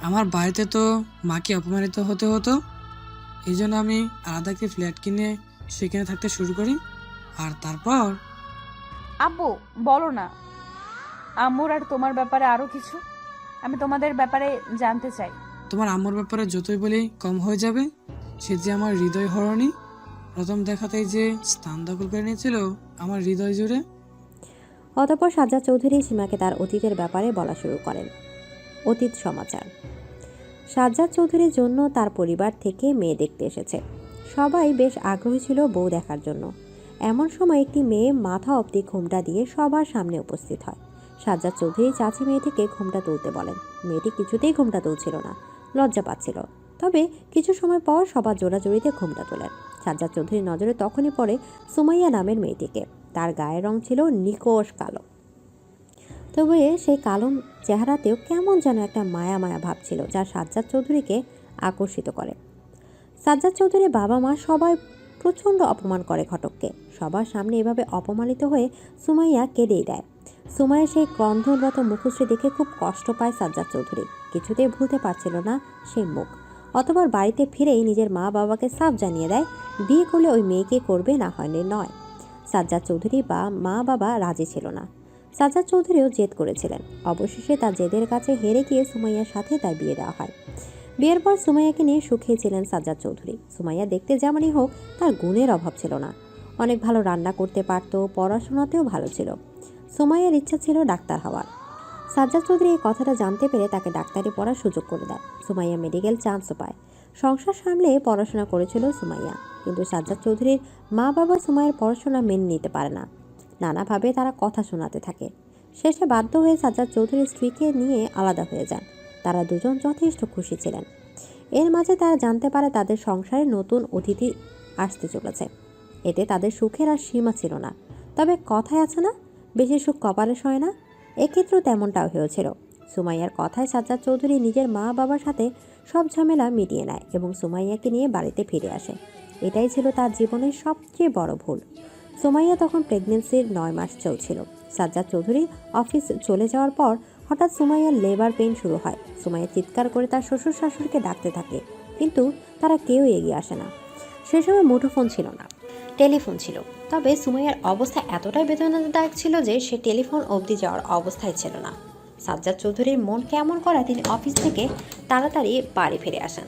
E: আমার বাড়িতে তো মাকে অপমানিত হতে হতো, এই জন্য আমি আলাদা একটি ফ্ল্যাট কিনে সেখানে থাকতে শুরু করি। আর তারপর
C: আব্বু বলো না আম্মুর আর তোমার ব্যাপারে আরো কিছু। আমি তোমাদের ব্যাপারে জানতে চাই।
E: তোমার আম্মুর ব্যাপারে যতই বলি কম হয়ে যাবে। সে যে আমার হৃদয় হরণী, প্রথম দেখাতেই যে স্থান দখল করে নিয়েছিল আমার হৃদয় জুড়ে।
B: অতঃপর সাজ্জাদ চৌধুরী সীমাকে তার অতীতের ব্যাপারে বলা শুরু করেন। অতীত সমাচার। সাজ্জাদ চৌধুরীর জন্য তার পরিবার থেকে মেয়ে দেখতে এসেছে। সবাই বেশ আগ্রহী ছিল বউ দেখার জন্য। এমন সময় একটি মেয়ে মাথা অবধি ঘোমটা দিয়ে সবার সামনে উপস্থিত হয়। সাজ্জাদ চৌধুরী চাচি মেয়েটিকে ঘোমটা তুলতে বলেন। মেয়েটি কিছুতেই ঘোমটা তুলছিল না, লজ্জা পাচ্ছিল। তবে কিছু সময় পর সবার জোড়াজোড়িতে ঘোমটা তোলেন। সাজ্জাদ চৌধুরীর নজরে তখনই পড়ে সুমাইয়া নামের মেয়েটিকে। তার গায়ের রং ছিল নিকোষ কালো, তবে সেই কালো চেহারাতেও কেমন যেন একটা মায়া মায়া ভাব ছিল, যা সাজ্জাদ চৌধুরীকে আকর্ষিত করে। সাজ্জাদ চৌধুরীর বাবা মা সবাই প্রচণ্ড অপমান করে ঘটককে। সবার সামনে এভাবে অপমানিত হয়ে সুমাইয়া কেঁদেই দেয়। সুমাইয়া সেই ক্রন্ধনরত মুখশ্রী দেখে খুব কষ্ট পায় সাজ্জাদ চৌধুরী। কিছুতেই ভুলতে পারছিল না সেই মুখ। অতঃপর বাড়িতে ফিরেই নিজের মা বাবাকে সাফ জানিয়ে দেয়, বিয়ে করলে ওই মেয়েকে করবে, না হয় নয়। সাজ্জাদ চৌধুরী বা মা বাবা রাজি ছিল না। সাজ্জাদ চৌধুরীও জেদ করেছিলেন। অবশেষে তার জেদের কাছে হেরে গিয়ে সুমাইয়ার সাথে তার বিয়ে দেওয়া হয়। বিয়ের পর সুমাইয়াকে নিয়ে সুখে ছিলেন সাজ্জাদ চৌধুরী। সুমাইয়া দেখতে যেমনই হোক, তার গুণের অভাব ছিল না। অনেক ভালো রান্না করতে পারত, পড়াশোনাতেও ভালো ছিল। সুমাইয়ার ইচ্ছা ছিল ডাক্তার হওয়ার। সাজ্জাদ চৌধুরী এই কথাটা জানতে পেরে তাকে ডাক্তারি পড়ার সুযোগ করে দেয়। সুমাইয়া মেডিকেল চান্সও পায়। সংসার সামলে পড়াশোনা করেছিল সুমাইয়া, কিন্তু সাজ্জাদ চৌধুরীর মা বাবা সুমাইয়ার পড়াশোনা মেনে নিতে পারে না। নানাভাবে তারা কথা শোনাতে থাকে। শেষে বাধ্য হয়ে সাজ্জাদ চৌধুরীর স্ত্রীকে নিয়ে আলাদা হয়ে যান। তারা দুজন যথেষ্ট খুশি ছিলেন। এর মাঝে তারা জানতে পারে তাদের সংসারে নতুন অতিথি আসতে চলেছে। এতে তাদের সুখের আর সীমা ছিল না। তবে কথায় আছে না, বেশি সুখ কপালে সয় না, এক্ষেত্রেও তেমনটাও হয়েছিল। সুমাইয়ার কথায় সাজ্জাদ চৌধুরী নিজের মা বাবার সাথে সব ঝামেলা মিটিয়ে নেয় এবং সুমাইয়াকে নিয়ে বাড়িতে ফিরে আসে। এটাই ছিল তার জীবনের সবচেয়ে বড় ভুল। সুমাইয়া তখন প্রেগনেন্সির 9 মাস চলছিল। সাজ্জাদ চৌধুরী অফিস চলে যাওয়ার পর হঠাৎ সুমাইয়ার লেবার পেইন শুরু হয়। সুমাইয়া চিৎকার করে তার শ্বশুর শাশুড়িকে ডাকতে থাকে, কিন্তু তারা কেউ এগিয়ে আসে না। সে সময় মুঠোফোন ছিল না, টেলিফোন ছিল। তবে সুমাইয়ার অবস্থা এতটাই বেদনাদায়ক ছিল যে সে টেলিফোন অবধি যাওয়ার অবস্থায় ছিল না। সাজ্জাদ চৌধুরীর মন কেমন করা তিনি অফিস থেকে তাড়াতাড়ি বাড়ি ফিরে আসেন।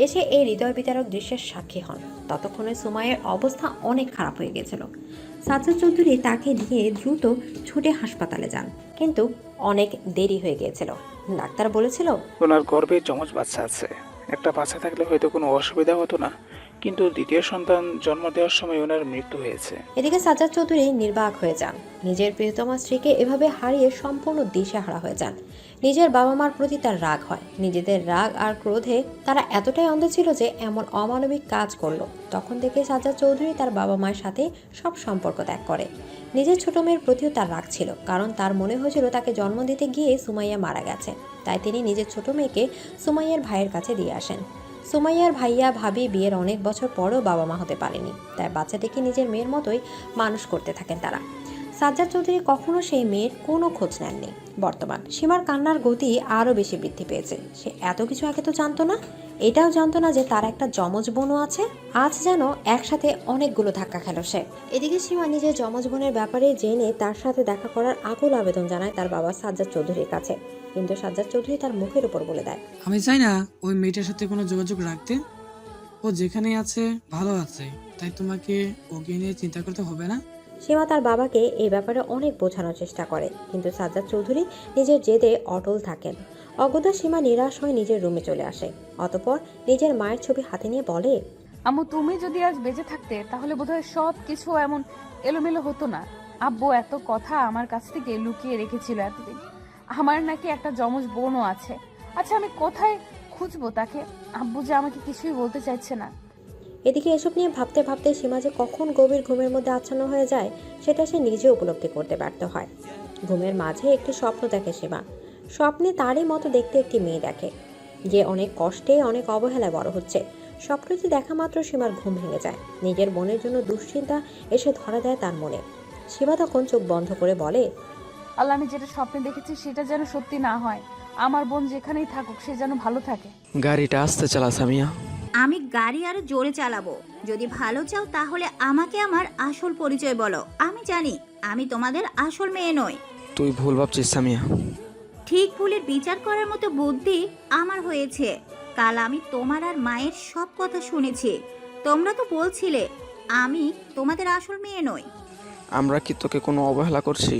B: এসে এই হৃদয় বিতারক দৃশ্যের সাক্ষী হন। ততক্ষণে সুমাইয়ের অবস্থা অনেক খারাপ হয়ে গেছিল। সাজ্জাদ চৌধুরী তাকে নিয়ে দ্রুত ছুটে হাসপাতালে যান, কিন্তু অনেক দেরি হয়ে গিয়েছিল। ডাক্তার বলেছিল
J: ওনার গর্ভে যমজ বাচ্চা আছে। একটা বাচ্চা থাকলে হয়তো কোনো অসুবিধা হতো না, কিন্তু দ্বিতীয় সন্তান জন্ম দেওয়ার সময় ওনার মৃত্যু হয়েছে।
B: এদিকে সাজ্জাদ চৌধুরী নির্বাক হয়ে যান। নিজের প্রিয়তমা স্ত্রীকে এভাবে হারিয়ে সম্পূর্ণ দিশেহারা হয়ে যান। নিজের বাবা মার প্রতি তার রাগ হয়। নিজেদের রাগ আর ক্রোধে তারা এতটাই অন্ধ ছিল যে এমন অমানবিক কাজ করলো। তখন থেকে সাজ্জাদ চৌধুরী তার বাবা মায়ের সাথে সব সম্পর্ক ত্যাগ করে। নিজের ছোট মেয়ের প্রতিও তার রাগ ছিল, কারণ তার মনে হয়েছিল তাকে জন্ম দিতে গিয়ে সুমাইয়া মারা গেছে। তাই তিনি নিজের ছোট মেয়েকে সুমাইয়ার ভাইয়ের কাছে দিয়ে আসেন। সুমাইয়ার ভাইয়া ভাবি বিয়ের অনেক বছর পরেও বাবা মা হতে পারেনি, তাই বাচ্চাটিকে নিজের মেয়ের মতোই মানুষ করতে থাকেন তারা। সাজ্জাদ চৌধুরী কখনো সেই মেয়ের কোনো খোঁজ নেননি। বর্তমান সীমার কান্নার গতি আরও বেশি বৃদ্ধি পেয়েছে। সে এত কিছু আগে তো জানতো না। এটাও জানতো না যে তার একটা যমজ বোনও আছে। আজ যেন একসাথে অনেকগুলো ধাক্কা খেল সে। এদিকে সীমা নিজের যমজ বোনের ব্যাপারে জেনে তার সাথে দেখা করার আকুল আবেদন জানায় তার বাবা সাজ্জাদ চৌধুরীর কাছে, কিন্তু সাজ্জাদ চৌধুরী তার মুখের উপর বলে দেয়,
E: আমি চাই না ওই মেয়েটার সাথে কোনো যোগাযোগ রাখতে। ও যেখানেই আছে ভালো আছে, তাই তোমাকে ওকে নিয়ে চিন্তা করতে হবে না।
B: সীমা তার বাবাকে এই ব্যাপারে অনেক বোঝানোর চেষ্টা করে, কিন্তু সাজ্জাদ চৌধুরী নিজের জেদে অটল থাকেন। অগত্যা সীমা নিরাশ হয়ে নিজের রুমে চলে আসে। অতঃপর নিজের মায়ের ছবি হাতে নিয়ে বলে,
C: আম্মু, তুমি যদি আজ বেঁচে থাকতে তাহলে বোধহয় সব কিছু এমন এলোমেলো হতো না। আব্বু এত কথা আমার কাছ থেকে লুকিয়ে রেখেছিল এতদিন। আমার নাকি একটা যমজ বোনও আছে। আচ্ছা, আমি কোথায় খুঁজবো তাকে? আব্বু যে আমাকে কিছুই বলতে চাইছে না।
B: এদিকে এসব নিয়ে ভাবতে ভাবতে সীমা যে কখন গভীর ঘুমের মধ্যে আচ্ছন্ন হয়ে যায় সেটা সে নিজে উপলব্ধি করতে ব্যর্থ হয়। ঘুমের মাঝে একটি স্বপ্ন দেখে সীমা। স্বপ্নে তারই মতো দেখতে একটি মেয়ে দেখে, যে অনেক কষ্টে অনেক অবহেলায় বড় হচ্ছে। স্বপ্নটি দেখা মাত্র সীমার ঘুম ভেঙে যায়। নিজের বোনের জন্য দুশ্চিন্তা এসে ধরা দেয় তার মনে। সীমা তখন চোখ বন্ধ করে বলে,
C: আল্লাহ, আমি যেটা স্বপ্নে দেখেছি সেটা যেন সত্যি না হয়। আমার বোন যেখানেই থাকুক সে যেন ভালো থাকে।
J: গাড়িটা আস্তে চালা সামিয়া।
K: আমি গাড়ি আরো জোরে চালাবো। যদি ভালো চাও তাহলে আমাকে আমার আসল পরিচয় বলো। আমি জানি আমি তোমাদের আসল মেয়ে নই।
J: তুই ভুল ভাবছিস সামিয়া।
K: ঠিক ভুলের বিচার করার মতো বুদ্ধি আমার হয়েছে। কাল আমি তোমার আর মায়ের সব কথা শুনেছি। তোমরা তো বলছিলে আমি তোমাদের আসল মেয়ে নই।
J: আমরা কি তোকে কোনো অবহেলা করছি?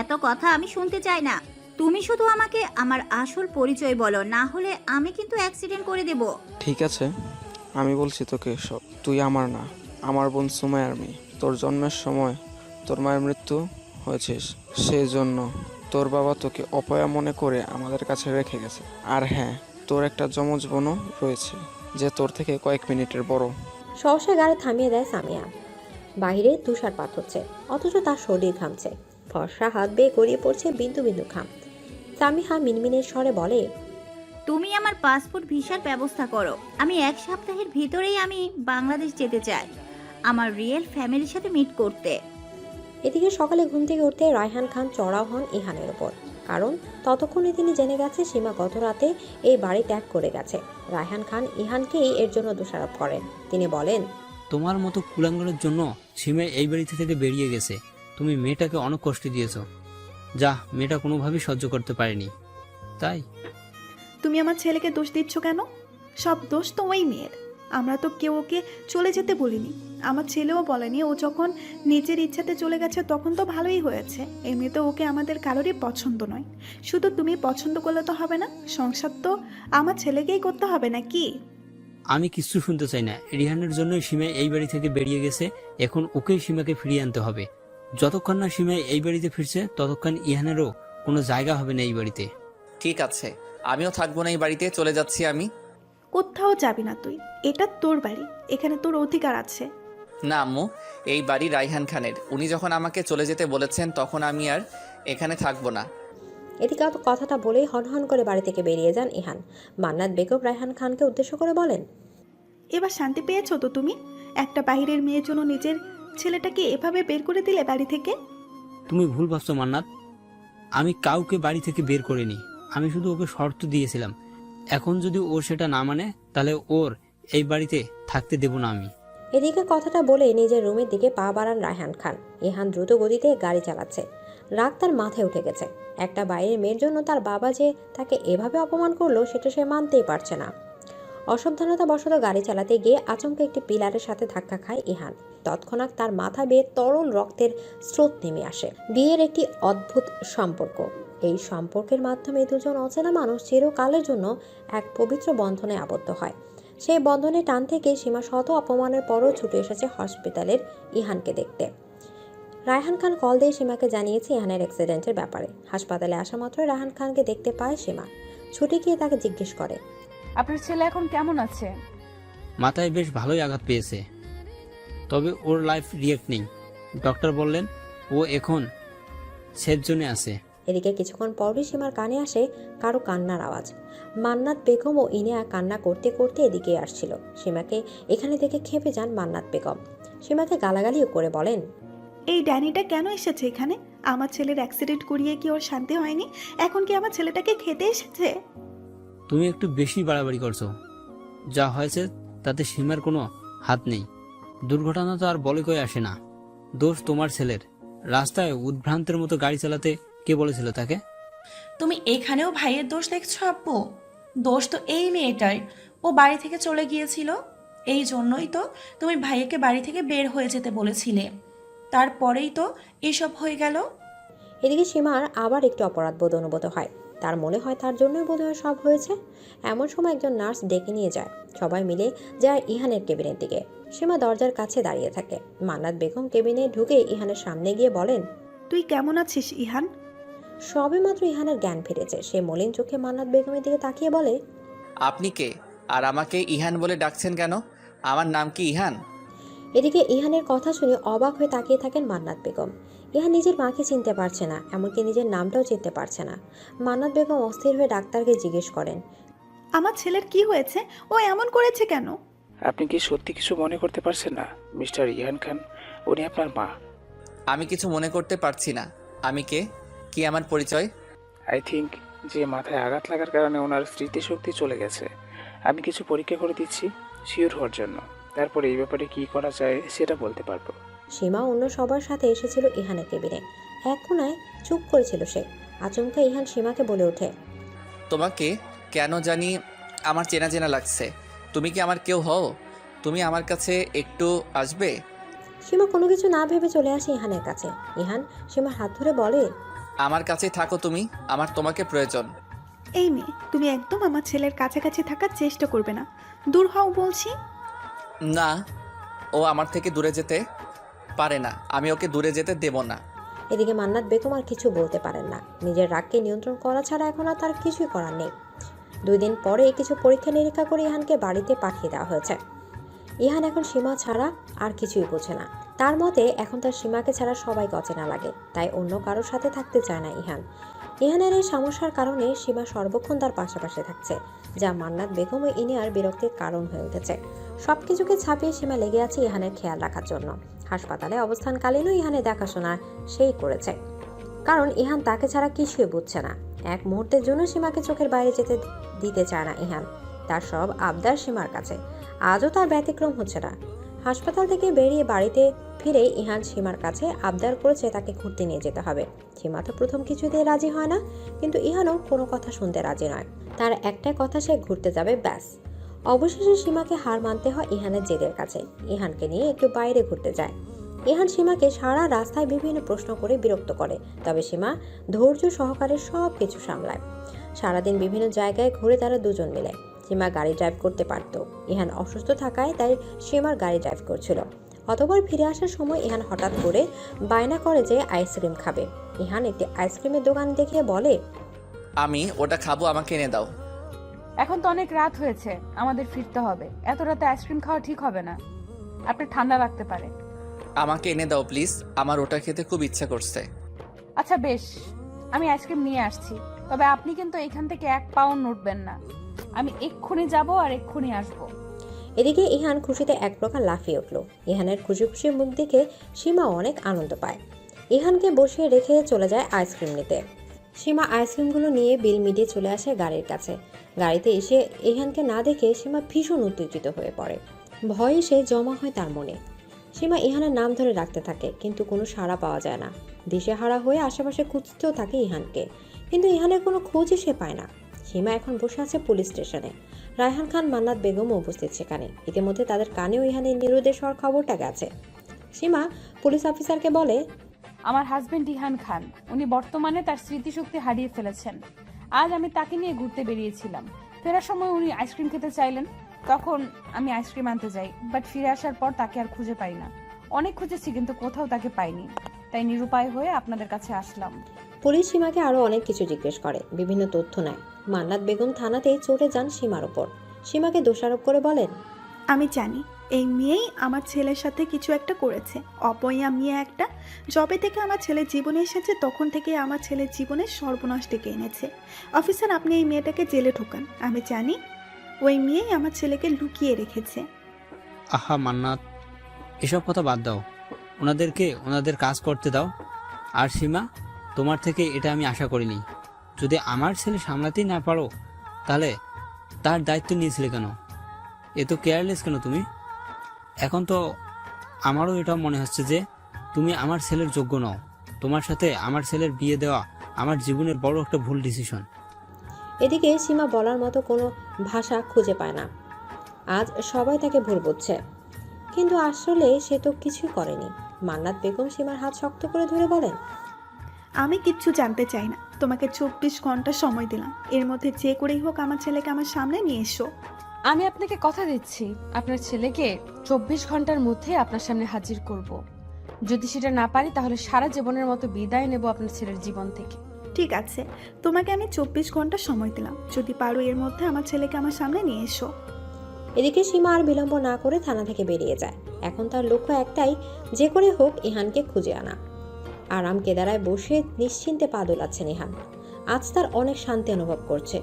K: এত কথা আমি শুনতে চাই না। তুমি শুধু আমাকে আমার আসল পরিচয় বলো, না হলে আমি কিন্তু অ্যাক্সিডেন্ট করে দেব।
J: ঠিক আছে, আমি বলছি তোকে সব। তুই আমার না, আমার বোন সুমাইয়ার মেয়ে। তোর জন্মের সময় তোর মায়ের মৃত্যু হয়েছিস, সেই জন্য তোর বাবা তোকে অপয়া মনে করে আমাদের কাছে রেখে গেছে। আর হ্যাঁ, তোর একটা যমজ বোনও রয়েছে, যে তোর থেকে কয়েক মিনিটের বড়।
B: সহসা গাড়ি থামিয়ে দেয় সামিয়া। বাইরে তুষারপাত হচ্ছে, অথচ তার শরীর ঘামছে। ফর্সা হাত বেয়ে গড়িয়ে পড়ছে বিন্দু বিন্দু ঘাম। সামিহা মিনমিনের স্বরে বলে,
K: তুমি আমার পাসপোর্ট ভিসার ব্যবস্থা করো। আমি 1 সপ্তাহের ভিতরেই আমি বাংলাদেশ যেতে চাই আমার রিয়েল ফ্যামিলির সাথে মিট করতে।
B: এদিকে সকালে ঘুম থেকে উঠতে রায়হান খান চড়াও হন ইহানের ওপর, কারণ ততক্ষণে তিনি জেনে গেছে সীমা গত রাতে এই বাড়ি ত্যাগ করে গেছে। রায়হান খান ইহানকেই এর জন্য দোষারোপ করেন। তিনি বলেন,
D: তোমার মতো কুলাঙ্গারের জন্য সীমা এই বাড়িতে থেকে বেরিয়ে গেছে। তুমি মেয়েটাকে অনেক কষ্ট দিয়েছো, যা মেয়েটা কোনোভাবেই সহ্য করতে পারেনি। তাই
G: তুমি আমার ছেলেকে দোষ দিচ্ছ কেন? সব দোষ তো ওই মেয়ের। আমরা তো কেউ ওকে চলে যেতে বলিনি। আমার ছেলেও বলেনি। ও যখন নিজের ইচ্ছাতে চলে গেছে তখন তো ভালোই হয়েছে। এমনিতে ওকে আমাদের কারোরই পছন্দ নয়। শুধু তুমি পছন্দ করলে তো হবে না, সংসার তো আমার ছেলেকেই করতে হবে না কি?
D: আমি কিচ্ছু শুনতে চাই না। রিহানের জন্যই সীমা এই বাড়ি থেকে বেরিয়ে গেছে। এখন ওকেই সীমাকে ফিরিয়ে আনতে হবে। যতক্ষণ না সীমা এই বাড়িতে ফিরছে ততক্ষণ ইহানেরও কোনো জায়গা হবে না এই বাড়িতে।
A: ঠিক আছে, আমিও থাকবো না এই বাড়িতে, চলে যাচ্ছি আমি।
G: কোথাও যাবি না তুই। এটা তোর বাড়ি, এখানে তোর অধিকার আছে।
A: না আম্মু, এই বাড়ি রায়হান খানের। উনি যখন আমাকে চলে যেতে বলেছেন তখন আমি আর এখানে থাকবো না।
B: এদিকে কথাটা বলেই হনহন করে বাড়ি থেকে বেরিয়ে যান ইহান। মান্নাত বেগম রায়হান খানকে উদ্দেশ্য করে বলেন,
G: এবার শান্তি পেয়েছো তো তুমি? একটা বাইরের মেয়ের জন্য নিজের ছেলেটাকে এভাবে বের করে দিলে বাড়ি থেকে।
D: তুমি ভুল ভাবছো মান্নাত। আমি কাউকে বাড়ি থেকে বের করিনি। আমি শুধু ওকে শর্ত দিয়েছিলাম। এখন যদি ও সেটা না মানে তাহলে ওর এই বাড়িতে থাকতে দেব না আমি।
B: এদিকে কথাটা বলে নিজের রুমের দিকে পা বাড়ান রায়হান খান। ইহান দ্রুত গতিতে গাড়ি চালাচ্ছে। রাগ তার মাথায় উঠে গেছে। একটা বাইরের মেয়ের জন্য তার বাবা যে তাকে এভাবে অপমান করলো সেটা সে মানতেই পারছে না। অসাবধানতাবশত গাড়ি চালাতে গিয়ে আচমকা একটি পিলারের সাথে ধাক্কা খায় ইহান। তৎক্ষণাৎ তার মাথা বেয়ে তরল রক্তের স্রোত নেমে আসে। বিয়ের একটি অদ্ভুত সম্পর্ক, এই সম্পর্কের মাধ্যমে দুজন অচেনা মানুষ চিরকালের জন্য এক পবিত্র বন্ধনে আবদ্ধ হয়। সেই বন্ধনে টান থেকে সীমা শত অপমানের পরও ছুটে এসেছে হসপিটালের ইহানকে দেখতে। রায়হান খান কল দিয়ে সীমাকে জানিয়েছে ইহানের অ্যাক্সিডেন্টের ব্যাপারে। হাসপাতালে আসা মাত্র রায়হান খানকে দেখতে পায় সীমা। ছুটে গিয়ে তাকে জিজ্ঞেস করে,
C: আপনার ছেলে এখন কেমন আছে?
D: মাথায় বেশ ভালোই আঘাত পেয়েছে, তবে ওর লাইফ রিয়েক্ট নেই। ডক্টর বললেন ও এখন সেফ জোনে আছে।
B: এদিকে কিছুক্ষণ পরই সীমার কানে আসে কারো কান্নার আওয়াজ। মান্নাত বেগম ও ইনিয়া কান্না করতে করতে এদিকে আসছিল। সীমাকে এখানে দেখে ক্ষেপে যান মান্নাত বেগম। সীমাকে গালাগালিও করে বলেন,
G: এই ড্যানিটা কেন এসেছে এখানে? আমার ছেলের অ্যাক্সিডেন্ট করিয়ে কি ওর শান্তি হয়নি? এখন কি আমার ছেলেটাকে খেতে এসেছে?
D: তুমি একটু বেশি বাড়াবাড়ি করছো। যা হয়েছে তাতে সীমার কোনো হাত নেই। দুর্ঘটনা তো আর বলে কয়ে আসে না, দোষ তোমার ছেলের। রাস্তায় উদ্ভ্রান্তের মতো গাড়ি চালাতে কে বলেছিল তাকে?
H: তুমি এখানেও ভাইয়ের দোষ দেখছো আব্বু? দোষ তো এই মেয়েটার। ও বাড়ি থেকে চলে গিয়েছিল, এই জন্যই তো তুমি ভাইয়াকে বাড়ি থেকে বের হয়ে যেতে বলেছিলে। তারপরেই তো এসব হয়ে গেল।
B: এদিকে সীমার আবার একটু অপরাধবোধ অনুভূত হয়। তার মনে হয় তার জন্যই বোধহয় সব হয়েছে। এমন সময় একজন নার্স ডেকে নিয়ে যায়। সবাই মিলে যায় ইহানের কেবিনের দিকে। সীমা দরজার কাছে দাঁড়িয়ে থাকে। মান্নাত বেগম কেবিনে ঢুকে ইহানের সামনে গিয়ে বলেন,
G: তুই কেমন আছিস ইহান?
B: সবেমাত্র ইহানের জ্ঞান ফিরেছে। সে মলিন চোখে মান্নাত বেগমের দিকে তাকিয়ে বলে,
A: আপনি কে? আর আমাকে ইহান বলে ডাকছেন কেন? আমার নাম কি ইহান?
B: এদিকে ইহানের কথা শুনে অবাক হয়ে তাকিয়ে থাকেন মান্নাত বেগম। ইহান নিজের মাকে চিনতে পারছে না, এমনকি নিজের নামটাও চিনতে পারছে না। মান্নাত বেগম অস্থির হয়ে ডাক্তারকে জিজ্ঞেস করেন,
G: আমার ছেলের কি হয়েছে? ও এমন করেছে কেন?
L: আপনি কি সত্যি কিছু মনে করতে পারছেন না মিস্টার ইহান খান? উনি আপনার মা।
A: আমি কিছু মনে করতে পারছি না। আমি কে? কি আমার পরিচয়?
L: আই থিঙ্ক যে মাথায় আঘাত লাগার কারণে ওনার স্মৃতিশক্তি চলে গেছে। আমি কিছু পরীক্ষা করে দিচ্ছি শিওর হওয়ার জন্য, তারপরে এই ব্যাপারে কি করা যায় সেটা বলতে পারবো।
B: সীমা অন্য সবার সাথে এসেছিল ইহানের কেবিনে। এক কোনায় চুপ করেছিল সে। আচমকা ইহান সীমাকে বলে ওঠে,
A: তোমাকে কেন জানি আমার চেনা চেনা লাগছে। তুমি কি আমার কেউ হও? তুমি আমার কাছে একটু আসবে?
B: সীমা কোনো কিছু না ভেবে চলে আসে ইহানের কাছে। ইহান সীমার হাত ধরে বলে,
A: আমার কাছে থাকো তুমি, আমার তোমাকে প্রয়োজন।
G: এই মেয়ে, তুমি একদম আমার ছেলের কাছাকাছি থাকার চেষ্টা করবে না। দূর হও বলছি।
A: না, ও আমার থেকে দূরে যেতে পারে না। আমি ওকে দূরে যেতে দেব না।
B: এদিকে মান্নাত বেগম আর কিছু বলতে পারেন না। নিজের রাগকে নিয়ন্ত্রণ করা ছাড়া এখন আর তার কিছুই করার নেই। 2 দিন পরে কিছু পরীক্ষা নিরীক্ষা করে ইহানকে বাড়িতে পাঠিয়ে দেওয়া হয়েছে। ইহান এখন সীমা ছাড়া আর কিছুই বোঝে না। তার মতে এখন তার সীমাকে ছাড়া সবাইকে অচেনা লাগে, তাই অন্য কারোর সাথে থাকতে চায় না ইহান। ইহানের এই সমস্যার কারণে সীমা সর্বক্ষণ তার পাশাপাশি থাকছে, যা মান্নাত বেগম ও ইনিয়ার বিরক্তির কারণ হয়ে উঠেছে। সবকিছুকে ছাপিয়ে সীমা লেগে আছে ইহানের খেয়াল রাখার জন্য। হাসপাতালে অবস্থানকালীনও ইহানের দেখাশোনা সেই করেছে, কারণ ইহান তাকে ছাড়া কিছুই বুঝছে না। এক মুহূর্তের জন্য সীমাকে চোখের বাইরে যেতে দিতে চায় না ইহান। তার সব আবদার সীমার কাছে। আজও তার ব্যতিক্রম হচ্ছে না। হাসপাতাল থেকে বেরিয়ে বাড়িতে ফিরে ইহান সীমার কাছে আবদার করেছে তাকে ঘুরতে নিয়ে যেতে হবে। সীমা তো প্রথম কিছুতেই রাজি হয় না, কিন্তু ইহানও কোনো কথা শুনতে রাজি নয়। তার একটা কথা, সে ঘুরতে যাবে ব্যাস। অবশেষে সীমাকে হার মানতে হয় ইহানের জেদের কাছে। ইহানকে নিয়ে একটু বাইরে ঘুরতে যায়। ইহান সীমাকে সারা রাস্তায় বিভিন্ন প্রশ্ন করে বিরক্ত করে, তবে সীমা ধৈর্য সহকারে সব কিছু সামলায়। সারাদিন বিভিন্ন জায়গায় ঘুরে তারা দুজন মিলে। সীমা গাড়ি ড্রাইভ করতে পারত। ইহান অসুস্থ থাকায় তাই সীমার গাড়ি ড্রাইভ করছিল। অতঃপর ফিরে আসার সময় ইহান হঠাৎ করে বায়না করে যে আইসক্রিম খাবে। ইহান একটি আইসক্রিমের দোকান দেখে বলে,
A: আমি ওটা খাবো, আমাকে এনে দাও।
C: এখন তো অনেক রাত হয়েছে, আমাদের ফিরতে হবে। এত রাতে আইসক্রিম খাওয়া ঠিক হবে না, আপনার ঠান্ডা লাগতে পারে।
A: আমাকে এনে দাও প্লিজ, আমার ওটা খেতে খুব ইচ্ছা করছে।
C: আচ্ছা বেশ, আমি আইসক্রিম নিয়ে আসছি, তবে আপনি কিন্তু এখান থেকে 1 পাও নড়বেন না। আমি এক্ষুনি যাব আর এক্ষুনি আসবো।
B: এদিকে ইহান খুশিতে এক প্রকার লাফিয়ে উঠল। ইহানের খুশি খুশি মুখ দেখে সীমা অনেক আনন্দ পায়। ইহানকে বসিয়ে রেখে চলে যায় আইসক্রিম নিতে। সীমা আইসক্রিমগুলো নিয়ে বিল মিটিয়ে চলে আসে গাড়ির কাছে। গাড়িতে এসে ইহানকে না দেখে সীমা ভীষণ উত্তেজিত হয়ে পড়ে। ভয় এসে জমা হয় তার মনে। সীমা ইহানের নাম ধরে ডাকতে থাকে, কিন্তু কোনো সাড়া পাওয়া যায় না। দিশেহারা হয়ে আশেপাশে খুঁজতেও থাকে ইহানকে, কিন্তু ইহানের কোনো খোঁজই সে পায় না। সীমা এখন বসে আছে পুলিশ স্টেশনে। রায়হান খান, মান্নাত বেগমও উপস্থিত সেখানে। ইতিমধ্যে তাদের কানেও ইহানের নিরুদ্দেশ হওয়ার খবরটা গেছে। সীমা পুলিশ অফিসারকে বলে,
C: আমার হাজবেন্ড ইহান খান, উনি বর্তমানে তার স্মৃতিশক্তি হারিয়ে ফেলেছেন। আজ আমি তাকে নিয়ে ঘুরতে বেরিয়েছিলাম। ফেরার সময় উনি আইসক্রিম খেতে চাইলেন, তখন আমি আইসক্রিম আনতে যাই, বাট ফিরে আসার পর তাকে আর খুঁজে পাই না। অনেক খুঁজেছি কিন্তু কোথাও তাকে পাইনি, তাই নিরুপায় হয়ে আপনাদের কাছে আসলাম।
B: পুলিশ সীমাকে আরও অনেক কিছু জিজ্ঞেস করে, বিভিন্ন তথ্য নেয়। মান্নাত বেগম থানাতেই চড়ে যান সীমার ওপর। সীমাকে দোষারোপ করে বলেন,
G: আমি জানি এই মেয়েই আমার ছেলের সাথে কিছু একটা করেছে। অপয়া মেয়ে একটা। যবে থেকে আমার ছেলের জীবনে এসেছে তখন থেকে আমার ছেলের জীবনে সর্বনাশ ডেকে এনেছে। অফিসার, আপনি এই মেয়েটাকে জেলে ঢোকান। আমি জানি ওই মেয়েই আমার ছেলেকে লুকিয়ে রেখেছে।
D: আহা মান্নাত, এসব কথা বাদ দাও, ওনাদেরকে ওনাদের কাজ করতে দাও। আর সীমা, তোমার থেকে এটা আমি আশা করিনি। যদি আমার ছেলে সামলাতেই না পারো, তাহলে তার দায়িত্ব নিয়েছিলে কেন? এ তো কেয়ারলেস কেন তুমি? এখন তো আমারও এটা মনে হচ্ছে যে তুমি আমার ছেলের যোগ্য নও। তোমার সাথে আমার ছেলের বিয়ে দেওয়া আমার জীবনের বড় একটা ভুল ডিসিশন।
B: এদিকে সীমা বলার মতো কোনো ভাষা খুঁজে পায় না। আজ সবাই তাকে ভুল বুঝছে, কিন্তু আসলে সে তো কিছুই করেনি। মান্নাত বেগম সীমার হাত শক্ত করে ধরে বলেন,
G: আমি কিচ্ছু জানতে চাই না। তোমাকে 24 ঘন্টা সময় দিলাম, এর মধ্যে যে করেই হোক আমার ছেলেকে আমার সামনে নিয়ে এসো।
C: আমি আপনাকে কথা দিচ্ছি, আপনার ছেলেকে 24 ঘন্টার মধ্যে আপনার সামনে হাজির করব। যদি সেটা না পারি তাহলে সারা জীবনের মতো বিদায় নেব আপনার ছেলের জীবন থেকে।
G: ঠিক আছে, তোমাকে আমি 24 ঘন্টা সময় দিলাম, যদি পারো এর মধ্যে আমার ছেলেকে আমার সামনে নিয়ে এসো।
B: এদিকে সীমা আর বিলম্ব না করে থানা থেকে বেরিয়ে যায়। এখন তার লক্ষ্য একটাই, যে করে হোক ইহানকে খুঁজে আনা। আরাম কেদারায় বসে নিশ্চিন্তে পা দোলাচ্ছেন ইহান। আজ তার অনেক শান্তি অনুভব করছে।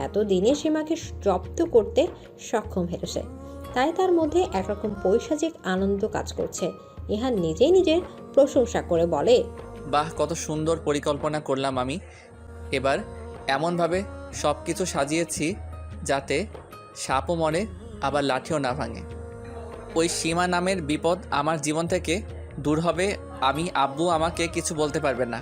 B: এতদিনে সীমাকে জব্দ করতে সক্ষম হয়েছে, তাই তার মধ্যে একরকম পৈশাচিক আনন্দ কাজ করছে। ইহান নিজেই নিজের প্রশংসা করে বলে,
A: বাহ, কত সুন্দর পরিকল্পনা করলাম আমি। এবার এমনভাবে সব কিছু সাজিয়েছি যাতে সাপও মরে আবার লাঠিও না ভাঙে। ওই সীমা নামের বিপদ আমার জীবন থেকে দূর হবে। আব্বু আমাকে কিছু বলতে পারবে না।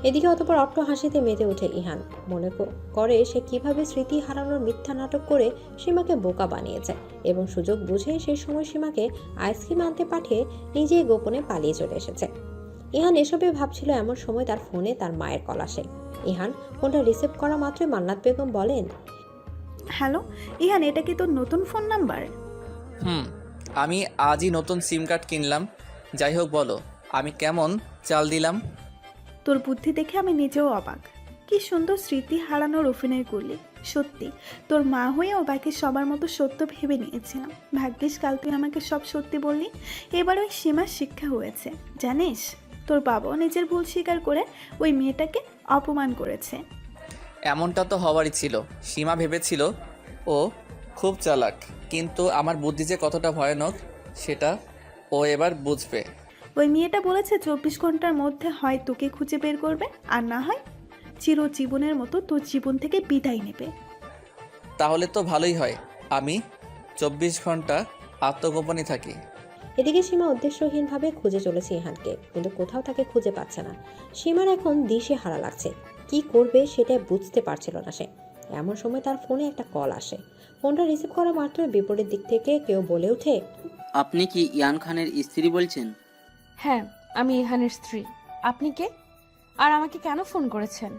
B: এদিকে অতপর অট্ট হাসিতে মেতে ওঠে ইহান। মনে করে সে কিভাবে স্মৃতি হারানোর মিথ্যা নাটক করে সীমাকে বোকা বানিয়েছে, এবং সুযোগ বুঝে সেই সময় সীমাকে আইসক্রিম আনতে পাঠিয়ে নিজেই গোপনে পালিয়ে চলে এসেছে। ইহান এসবে ভাবছিল, এমন সময় তার ফোনে তার মায়ের কল আসে। ইহান ফোনটা রিসিভ করা মাত্রই মান্নাত বেগম বলেন,
G: হ্যালো ইহান, এটা কি তোর নতুন ফোন নাম্বার?
A: আমি আজই নতুন সিম কার্ড কিনলাম। যাই হোক, বলো আমি কেমন চাল দিলাম?
G: তোর বুদ্ধি দেখে আমি নিজেও অবাক। কি সুন্দর স্মৃতি হারানোর অভিনয় করলি। সত্যি তোর মা হয়েও বাকি সবার মতো সত্য ভেবে নিয়েছিলাম। ভাগ্যিস কাল তুই আমাকে সব সত্যি বললি। এবার ওই সীমার শিক্ষা হয়েছে। জানিস, তোর বাবাও নিজের ভুল স্বীকার করে ওই মেয়েটাকে অপমান করেছে।
A: এমনটা তো হওয়ারই ছিল। সীমা ভেবেছিল ও খুব চালাক, কিন্তু আমার বুদ্ধি যে কতটা ভয়ানক সেটা ও এবার বুঝবে।
G: ওই মেয়েটা বলেছে 24 ঘন্টার মধ্যে হয় তোকে খুঁজে বের করবে, আর না হয় চিরজীবনের মতো তোর জীবন থেকে বিদায় নেবে।
A: তাহলে তো ভালোই হয়, আমি 24 ঘন্টা আত্মগোপনে থাকি।
B: এদিকে সীমা উদ্দেশ্যহীনভাবে খুঁজে চলেছে ইহানকে, কিন্তু কোথাও তাকে খুঁজে পাচ্ছে না। সীমার এখন দিশে হারা লাগছে, কি করবে সেটা বুঝতে পারছিল না সে। এমন সময় তার ফোনে একটা কল আসে। ফোনটা রিসিভ করা মাত্র বিপরীত দিক থেকে কেউ বলে ওঠে,
M: আপনি কি ইয়ান খানের স্ত্রী বলছেন?
C: হ্যাঁ, আমি ইহানের স্ত্রী। আপনি কে, আর আমাকে কেন ফোন করেছেন?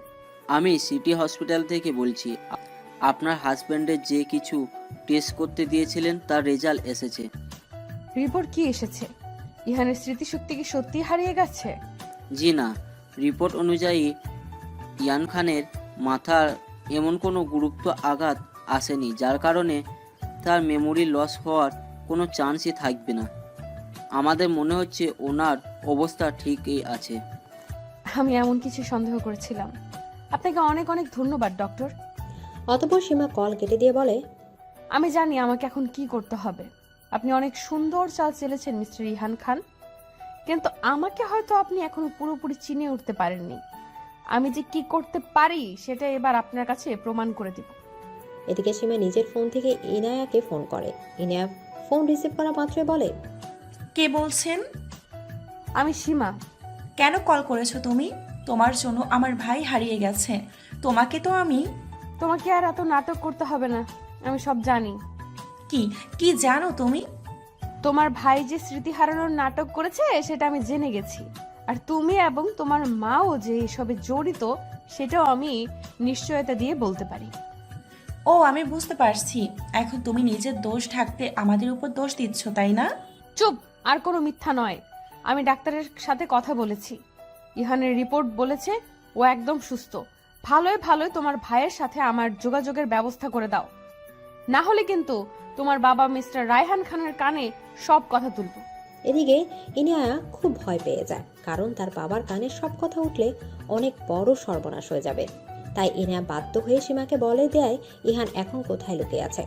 M: আমি সিটি হসপিটাল থেকে বলছি। আপনার হাজব্যান্ডের যে কিছু টেস্ট করতে দিয়েছিলেন তার রেজাল্ট এসেছে।
C: রিপোর্ট কি এসেছে? ইহানের স্মৃতিশক্তি কি সত্যি হারিয়ে গেছে?
M: জি না, রিপোর্ট অনুযায়ী ইয়ান খানের মাথার এমন কোনো গুরুত্ব আঘাত আসেনি যার কারণে তার মেমোরি লস হওয়ার কোনো চান্সই থাকবে না। আমাদের মনে হচ্ছে ওনার অবস্থা ঠিকই আছে।
C: আমি এমন কিছু সন্দেহ করেছিলাম। আপনাকে অনেক অনেক ধন্যবাদ ডক্টর।
B: অতঃপর সীমা কল কেটে দিয়ে বলে,
C: আমি জানি আমাকে এখন কি করতে হবে। আপনি অনেক সুন্দর চাল চেলেছেন মিস্টার ইহান খান, কিন্তু আমাকে হয়তো আপনি এখনো পুরোপুরি চিনে উঠতে পারেননি। আমি যে কি করতে পারি সেটা এবার আপনার কাছে প্রমাণ করে দিব।
B: এদিকে সীমা নিজের ফোন থেকে ইনায়াকে ফোন করে। ইনায়া ফোন রিসিভ করা মাত্রই বলে,
H: কে বলছেন?
C: আমি সীমা।
H: কেন কল করেছো তুমি? তোমার জন্য আমার ভাই হারিয়ে গেছে। তোমাকে তো আমি...
C: তোমাকে আর এত নাটক করতে হবে না, আমি সব জানি।
H: কি কি জানো তুমি?
C: তোমার ভাই যে স্মৃতি হারানোর নাটক করেছে সেটা আমি জেনে গেছি। আর তুমি এবং তোমার মাও যে এসবে জড়িত সেটাও আমি নিশ্চয়তা দিয়ে বলতে পারি।
H: ও, আমি বুঝতে পারছি। এখন তুমি নিজের দোষ ঢাকতে আমাদের উপর দোষ দিচ্ছ, তাই না?
C: চুপ! আর কোনো মিথ্যা নয়। আমি ডাক্তারের সাথে কথা বলেছি। ইহানের রিপোর্ট বলেছে ও একদম সুস্থ। ভালোই ভালোই তোমার ভাইয়ের সাথে আমার যোগাযোগের ব্যবস্থা করে দাও, না হলে কিন্তু তোমার বাবা মিস্টার রায়হান খানের কানে সব কথা তুলব।
B: এদিকে ইনায়া খুব ভয় পেয়ে যায়, কারণ তার বাবার কানে সব কথা উঠলে অনেক বড় সর্বনাশ হয়ে যাবে। তাই ইনায়া বাধ্য হয়ে সীমাকে বলে দেয় ইহান এখন কোথায় লুকিয়ে আছে।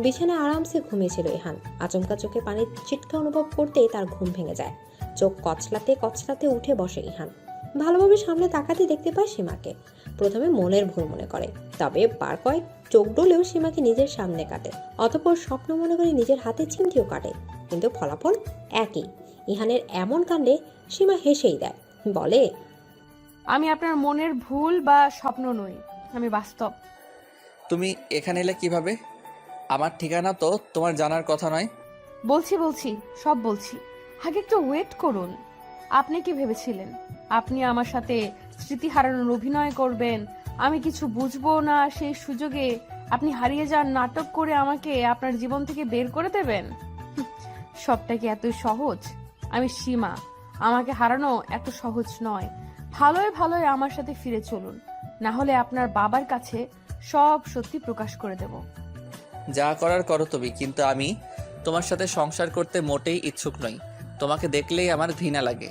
B: বিছানায় আরামসে ঘুমিয়েছিল ইহান। আচমকা চোখে পানির চিটকা অনুভব করতেই তার ঘুম ভেঙে যায়। চোখ কচলাতে কচলাতে উঠে বসে ইহান। ভালোভাবে সামনে তাকাতে দেখতে পায় সীমাকে। প্রথমে মনের ভুল মনে করে, তবে বার কয়েক চোখ ডলেও সীমাকে নিজের সামনে কাটে। অতঃপর স্বপ্ন মনে করে নিজের হাতে চিমটিও কাটে, কিন্তু ফলাফল একই। ইহানের এমন কাণ্ডে সীমা হেসেই দেয়, বলে,
C: আমি আপনার মনের ভুল বা স্বপ্ন নই, আমি বাস্তব।
A: তুমি এখানে এলে কিভাবে? আমার ঠিকানা তো তোমার জানার কথা নয়।
C: বলছি সব বলছি। আগে একটু ওয়েট করুন। আপনি কি ভেবেছিলেন আপনি আমার সাথে স্মৃতি হারানোর অভিনয় করবেন? আমি কিছু বুঝবো না সেই সুযোগে আপনি হারিয়ে যান নাটক করে আমাকে আপনার জীবন থেকে বের করে দেবেন? সবটা কি এত সহজ? আমি সীমা, আমাকে হারানো এত সহজ নয়। ভালোই ভালোই আমার সাথে ফিরে চলুন, না হলে আপনার বাবার কাছে সব সত্যি প্রকাশ করে দেব।
A: যা করার করো তুমি, কিন্তু আমি তোমার সাথে সংসার করতে মোটেই ইচ্ছুক নই। তোমাকে দেখলেই আমার ঘৃণা লাগে।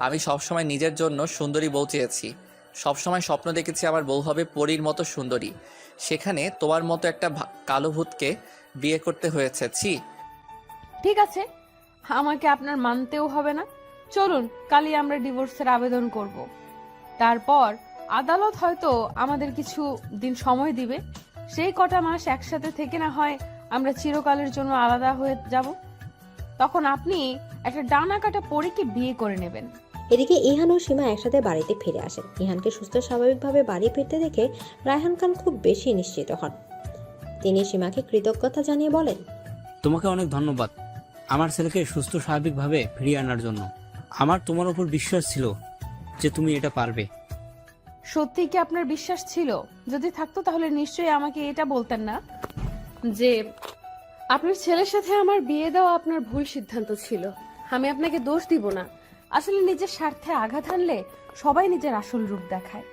A: আমি সবসময় নিজের জন্য সুন্দরী বউ চেয়েছি। সবসময় স্বপ্ন দেখেছি আমার বউ হবে পরীর মতো সুন্দরী। সেখানে তোমার মতো একটা কালো ভূতকে বিয়ে করতে হয়েছে। ছি!
C: ঠিক আছে, আমাকে আপনার মানতেও হবে না। চলুন, কালই আমরা ডিভোর্সের আবেদন করব। তারপর আদালত হয়তো আমাদের কিছু দিন সময় দিবে। সেই কটা মাস একসাথে থেকে না হয় আমরা চিরকালের জন্য আলাদা হয়ে যাব। তখন আপনি একটা ডানা কাটা পরীকে বিয়ে করে নেবেন।
B: এদিকে ইহান ও সীমা একসাথে বাড়িতে ফিরে আসেন। ইহানকে সুস্থ স্বাভাবিকভাবে বাড়ি ফিরতে দেখে রায়হান খান খুব বেশি নিশ্চিত হন। তিনি সীমাকে কৃতজ্ঞতা জানিয়ে বলেন,
D: তোমাকে অনেক ধন্যবাদ আমার ছেলেকে সুস্থ স্বাভাবিকভাবে ফিরিয়ে আনার জন্য। আমার তোমার উপর বিশ্বাস ছিল যে তুমি এটা পারবে।
C: সত্যি কি আপনার বিশ্বাস ছিল? যদি থাকতো তাহলে নিশ্চয়ই আমাকে এটা বলতেন না যে আপনার ছেলের সাথে আমার বিয়ে দেওয়া আপনার ভুল সিদ্ধান্ত ছিল। আমি আপনাকে দোষ দিব না। আসলে নিজের স্বার্থে আঘাত হানলে সবাই নিজের আসল রূপ দেখায়।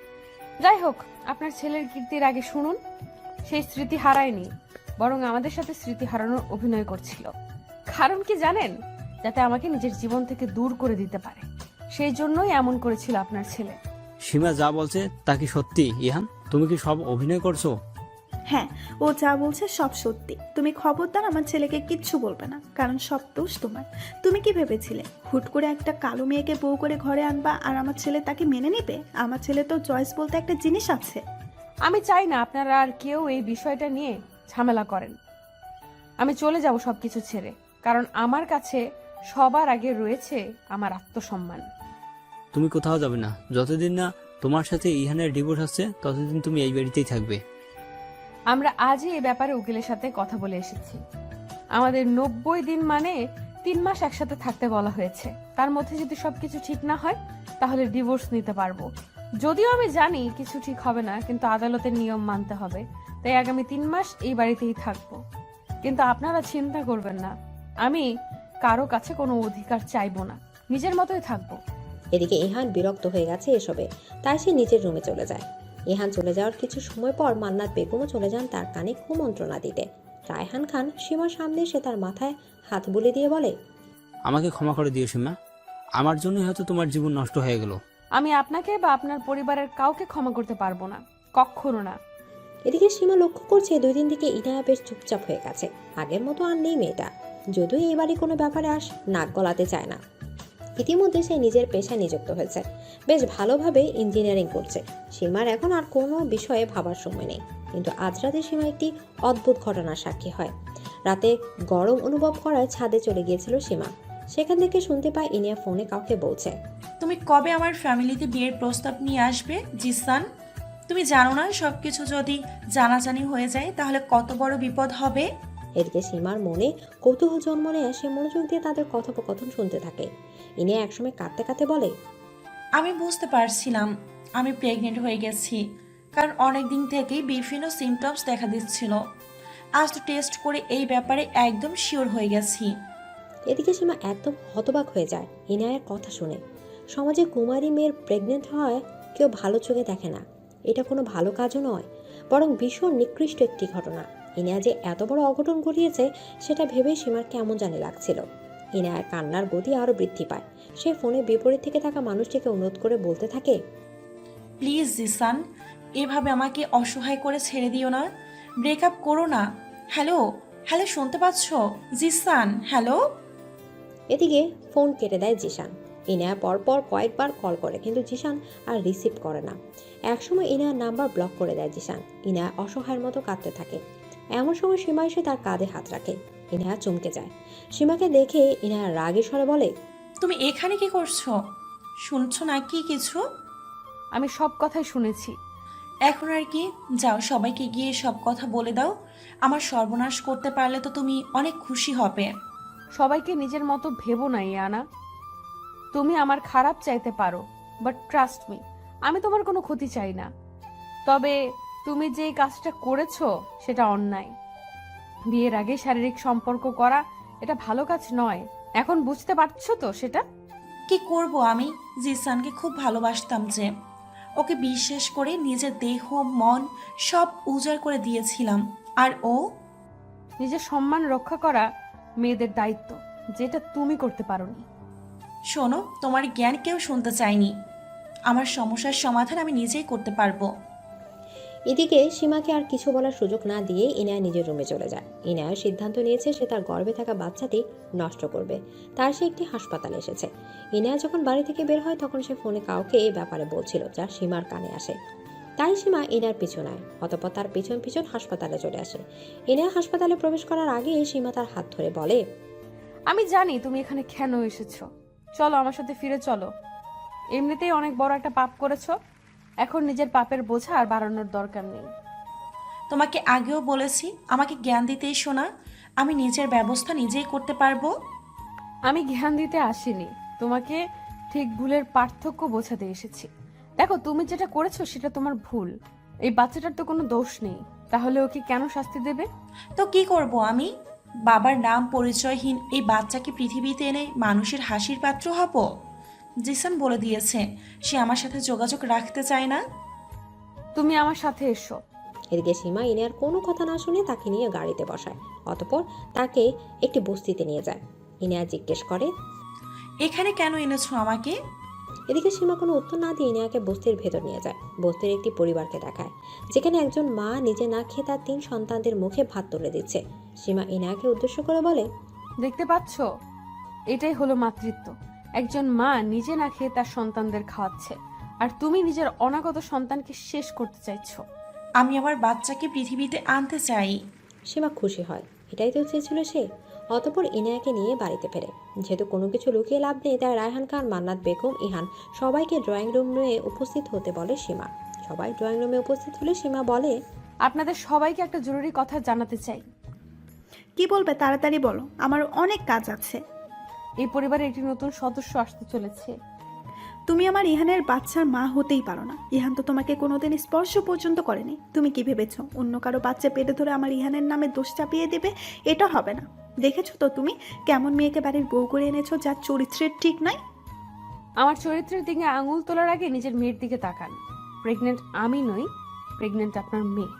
C: যাই হোক, আপনার ছেলের কীর্তির আগে শুনুন, সেই স্মৃতি হারায়নি, বরং আমাদের সাথে স্মৃতি হারানোর অভিনয় করছিল। কারণ কি জানেন? যাতে আমাকে নিজের জীবন থেকে দূর করে দিতে পারে। সেই জন্যই এমন করেছিল আপনার ছেলে।
D: সীমা যা বলছে তা কি সত্যি? ইহান, তুমি কি সব অভিনয় করছো?
G: হ্যাঁ, ও যা বলছে সব সত্যি। তুমি খবরদার আমার ছেলেকে কিচ্ছু বলবে না, কারণ সব দোষ তোমার। তুমি কি ভেবেছিলে হুট করে একটা কালো মেয়েকে বউ করে ঘরে আনবা আর আমার ছেলে তাকে মেনে নেবে? আমার ছেলে তো চয়েস বলতে একটা জিনিস আছে।
C: আমি চাই না আপনারা আর কেউ এই বিষয়টা নিয়ে ঝামেলা করেন। আমি চলে যাব সবকিছু ছেড়ে, কারণ আমার কাছে সবার আগে রয়েছে আমার আত্মসম্মান।
D: তুমি কোথাও যাবে না। যতদিন না তোমার সাথে ইহানের ডিভোর্স আছে ততদিন তুমি এই বাড়িতেই থাকবে।
C: আমরা আজই এই ব্যাপারে উকিলের সাথে কথা বলে এসেছি। আমাদের 90 দিন মানে 3 মাস একসাথে থাকতে বলা হয়েছে। তার মধ্যে যদি সবকিছু ঠিক না হয় তাহলে ডিভোর্স নিতে পারবো। যদিও আমি জানি কিছু ঠিক হবে না, কিন্তু আদালতের নিয়ম মানতে হবে। তাই আগামী 3 মাস এই বাড়িতেই থাকবো। কিন্তু আপনারা চিন্তা করবেন না, আমি কারো কাছে কোনো অধিকার চাইবো না, নিজের মতোই থাকবো।
B: এদিকে ইহান বিরক্ত হয়ে গেছে এসবে, তাই সে নিজের রুমে চলে যায়। ইহান চলে যাওয়ার কিছু সময় পর মান্নাত বেগমও চলে যান তার কানে কুমন্ত্রণা দিতে। রায়হান খান সীমার সামনে এসে তার মাথায় হাত বুলিয়ে দিয়ে বলে,
D: আমাকে ক্ষমা করে দিও সীমা, আমার জন্যই হয়তো তোমার জীবন নষ্ট হয়ে গেল।
C: আমি আপনাকে বা আপনার পরিবারের কাউকে ক্ষমা করতে পারবো না, কখনো না।
B: এদিকে সীমা লক্ষ্য করছে 2 দিন থেকে ইনায়া বেশ চুপচাপ হয়ে গেছে। আগের মতো আর নেই মেয়েটা, যদিও এবারে কোনো ব্যাপারে নাক গলাতে চায় না। ইতিমধ্যে সে নিজের পেশায় নিযুক্ত হয়েছে, বেশ ভালোভাবে ইঞ্জিনিয়ারিং করছে। সীমার এখন আর কোনো বিষয়ে ভাবার সময় নেই। কিন্তু আজ রাতে সীমা একটি অদ্ভুত ঘটনার সাক্ষী হয়। রাতে গরম অনুভব করায় ছাদে চলে গিয়েছিল সীমা। সেখান থেকে শুনতে পায় ইনিয়া ফোনে কাউকে বলছে,
H: তুমি কবে আমার ফ্যামিলিতে বিয়ের প্রস্তাব নিয়ে আসবে জিসান? তুমি জানো না সব কিছু যদি জানাজানি হয়ে যায় তাহলে কত বড় বিপদ হবে?
B: এদিকে সীমার মনে কৌতূহল জন্ম নেয়, সে মনোযোগ দিয়ে তাদের কথোপকথন শুনতে থাকে। ইনিয়া একসময় কাঁদতে কাঁদতে বলে,
H: আমি বুঝতে পারছিলাম আমি প্রেগনেন্ট হয়ে গেছি, কারণ অনেক দিন থেকেই বিভিন্ন সিমটমস দেখা দিচ্ছিল। আজ তো টেস্ট করে এই ব্যাপারে একদম শিওর হয়ে গেছি।
B: এদিকে সীমা একদম হতবাক হয়ে যায় ইনায়ের কথা শুনে। সমাজে কুমারী মেয়ের প্রেগনেন্ট হয় কেউ ভালো চোখে দেখে না। এটা কোনো ভালো কাজও নয়, বরং ভীষণ নিকৃষ্ট একটি ঘটনা। ইনায়া যে এত বড় অঘটন ঘটিয়েছে সেটা ভেবেই সীমার কেমন জানি লাগছিল। ইনায়ার কান্নার গতি আরও বৃদ্ধি পায়। সে ফোনে বিপরীত থেকে থাকা মানুষটিকে অনুরোধ করে বলতে থাকে,
H: প্লিজ জিসান, এভাবে আমাকে অসহায় করে ছেড়ে দিও না, ব্রেকআপ করো না। হ্যালো হ্যালো, শুনতে পাচ্ছ জিসান? হ্যালো।
B: এদিকে ফোন কেটে দেয় জিশান। ইনায়া পরপর কয়েকবার কল করে, কিন্তু জিশান আর রিসিভ করে না। একসময় ইনায়ার নাম্বার ব্লক করে দেয় জিশান। ইনায়া অসহায়ের মতো কাঁদতে থাকে। এমন সময় সীমা এসে তার কাঁধে হাত রাখে। ইনায়া চমকে যায়। সীমাকে দেখে ইনায়া রাগী স্বরে বলে,
H: তুমি এখানে কি করছো? শুনছো নাকি কিছু?
C: আমি সব কথাই শুনেছি।
H: এখন আর কি, যাও সবাইকে গিয়ে সব কথা বলে দাও। আমার সর্বনাশ করতে পারলে তো তুমি অনেক খুশি হবে।
C: সবাইকে নিজের মতো ভেবো না ইয়ানা। তুমি আমার খারাপ চাইতে পারো, বাট ট্রাস্ট মি, আমি তোমার কোনো ক্ষতি চাই না। তবে তুমি যে কাজটা করেছো সেটা অন্যায়। বিয়ের আগে শারীরিক সম্পর্ক করা এটা ভালো কাজ নয়। এখন বুঝতে পারছো তো সেটা?
H: কি করব আমি? জিসানকে খুব ভালোবাসতাম যে, ওকে বিশ্বাস করে নিজের দেহ মন সব উজাড় করে দিয়েছিলাম। আর ও?
C: নিজের সম্মান রক্ষা করা মেয়েদের দায়িত্ব, যেটা তুমি করতে পারোনি।
H: শোনো, তোমার জ্ঞান কেউ শুনতে চায়নি। আমার সমস্যার সমাধান আমি নিজেই করতে পারবো।
B: এদিকে সীমাকে আর কিছু বলার সুযোগ না দিয়ে ইনায়া নিজের রুমে চলে যায়। ইনায়া সিদ্ধান্ত নিয়েছে সে তার গর্ভে থাকা বাচ্চাটি নষ্ট করবে। তার সে একটি হাসপাতালে এসেছে। ইনায়া যখন বাড়ি থেকে বের হয় তখন সে ফোনে কাউকে এই ব্যাপারে বলছিল, যা সীমার কানে আসে। তাই সীমা ইনার পিছু নেয়। অতঃপর তার পিছন পিছন হাসপাতালে চলে আসে। ইনায়া হাসপাতালে প্রবেশ করার আগে সীমা তার হাত ধরে বলে,
C: আমি জানি তুমি এখানে কেন এসেছো। চলো আমার সাথে ফিরে চলো। এমনিতেই অনেক বড় একটা পাপ করেছো, এখন নিজের পাপের বোঝা আর বাড়ানোর দরকার নেই।
H: তোমাকে আগেও বলেছি আমাকে জ্ঞান দিতেই শোনা, আমি নিজের ব্যবস্থা নিজেই করতে পারবো।
C: আমি জ্ঞান দিতে আসিনি, তোমাকে ঠিক ভুলের পার্থক্য বোঝাতে এসেছি। দেখো, তুমি যেটা করেছো সেটা তোমার ভুল। এই বাচ্চাটার তো কোনো দোষ নেই, তাহলে ওকে কেন শাস্তি দেবে?
H: তো কি করব আমি? বাবার নাম পরিচয়হীন এই বাচ্চাকে পৃথিবীতে এনে মানুষের হাসির পাত্র হব? জিসান বলে দিয়েছে সে আমার সাথে যোগাযোগ রাখতে চায় না।
C: তুমি আমার সাথে এসো।
B: এদিকে সীমা ইনায়ার কোনো কথা না শুনে তাকে নিয়ে গাড়িতে বসায়। অতঃপর তাকে একটি বস্তিতে নিয়ে যায়। ইনায়া জিজ্ঞেস করে,
H: এখানে কেন এনেছো আমাকে?
B: এদিকে সীমা কোনো উত্তর না দিয়ে ইনায়াকে বস্তির ভেতর নিয়ে যায়। বস্তির একটি পরিবারকে দেখায়, যেখানে একজন মা নিজে না খেয়ে তার 3 সন্তানদের মুখে ভাত তুলে দিচ্ছে। সীমা ইনায়াকে উদ্দেশ্য করে বলে,
C: দেখতে পাচ্ছো, এটাই হলো মাতৃত্ব। একজন মা নিজে না খেয়ে তার সন্তানদের খাওয়াচ্ছে, আর তুমি নিজের অনাগত সন্তানকে শেষ করতে চাইছো।
H: আমি আমার বাচ্চাকে পৃথিবীতে আনতে চাই।
B: সীমা খুশি হয়, এটাই তো চেয়েছিল সে। অতঃপর ইনায়াকে নিয়ে বাড়িতে ফেরে। যেহেতু কোনো কিছু লুকিয়ে লাভ নেই, তাই রায়হান খান, মান্নাত বেগম, ইহান সবাইকে ড্রয়িং রুমে উপস্থিত হতে বলে সীমা। সবাই ড্রয়িং রুমে উপস্থিত হলে সীমা বলে,
C: আপনাদের সবাইকে একটা জরুরি কথা জানাতে চাই।
G: কি বলবে তাড়াতাড়ি বলো, আমার অনেক কাজ আছে।
C: এই পরিবারে একটি নতুন সদস্য আসতে চলেছে।
G: তুমি আমার ইহানের বাচ্চার মা হতেই পারো না। ইহান তো তোমাকে কোনোদিন স্পর্শ পর্যন্ত করেনি। তুমি কি ভেবেছো অন্য কারো বাচ্চা পেটে ধরে আমার ইহানের নামে দোষ চাপিয়ে দেবে? এটা হবে না। দেখেছো তো তুমি কেমন মেয়েকে বাড়ির বউ করে এনেছো, যার চরিত্রের ঠিক নাই।
C: আমার চরিত্রের দিকে আঙুল তোলার আগে নিজের মেয়ের দিকে তাকান। প্রেগনেন্ট আমি নই, প্রেগনেন্ট আপনার মেয়ে।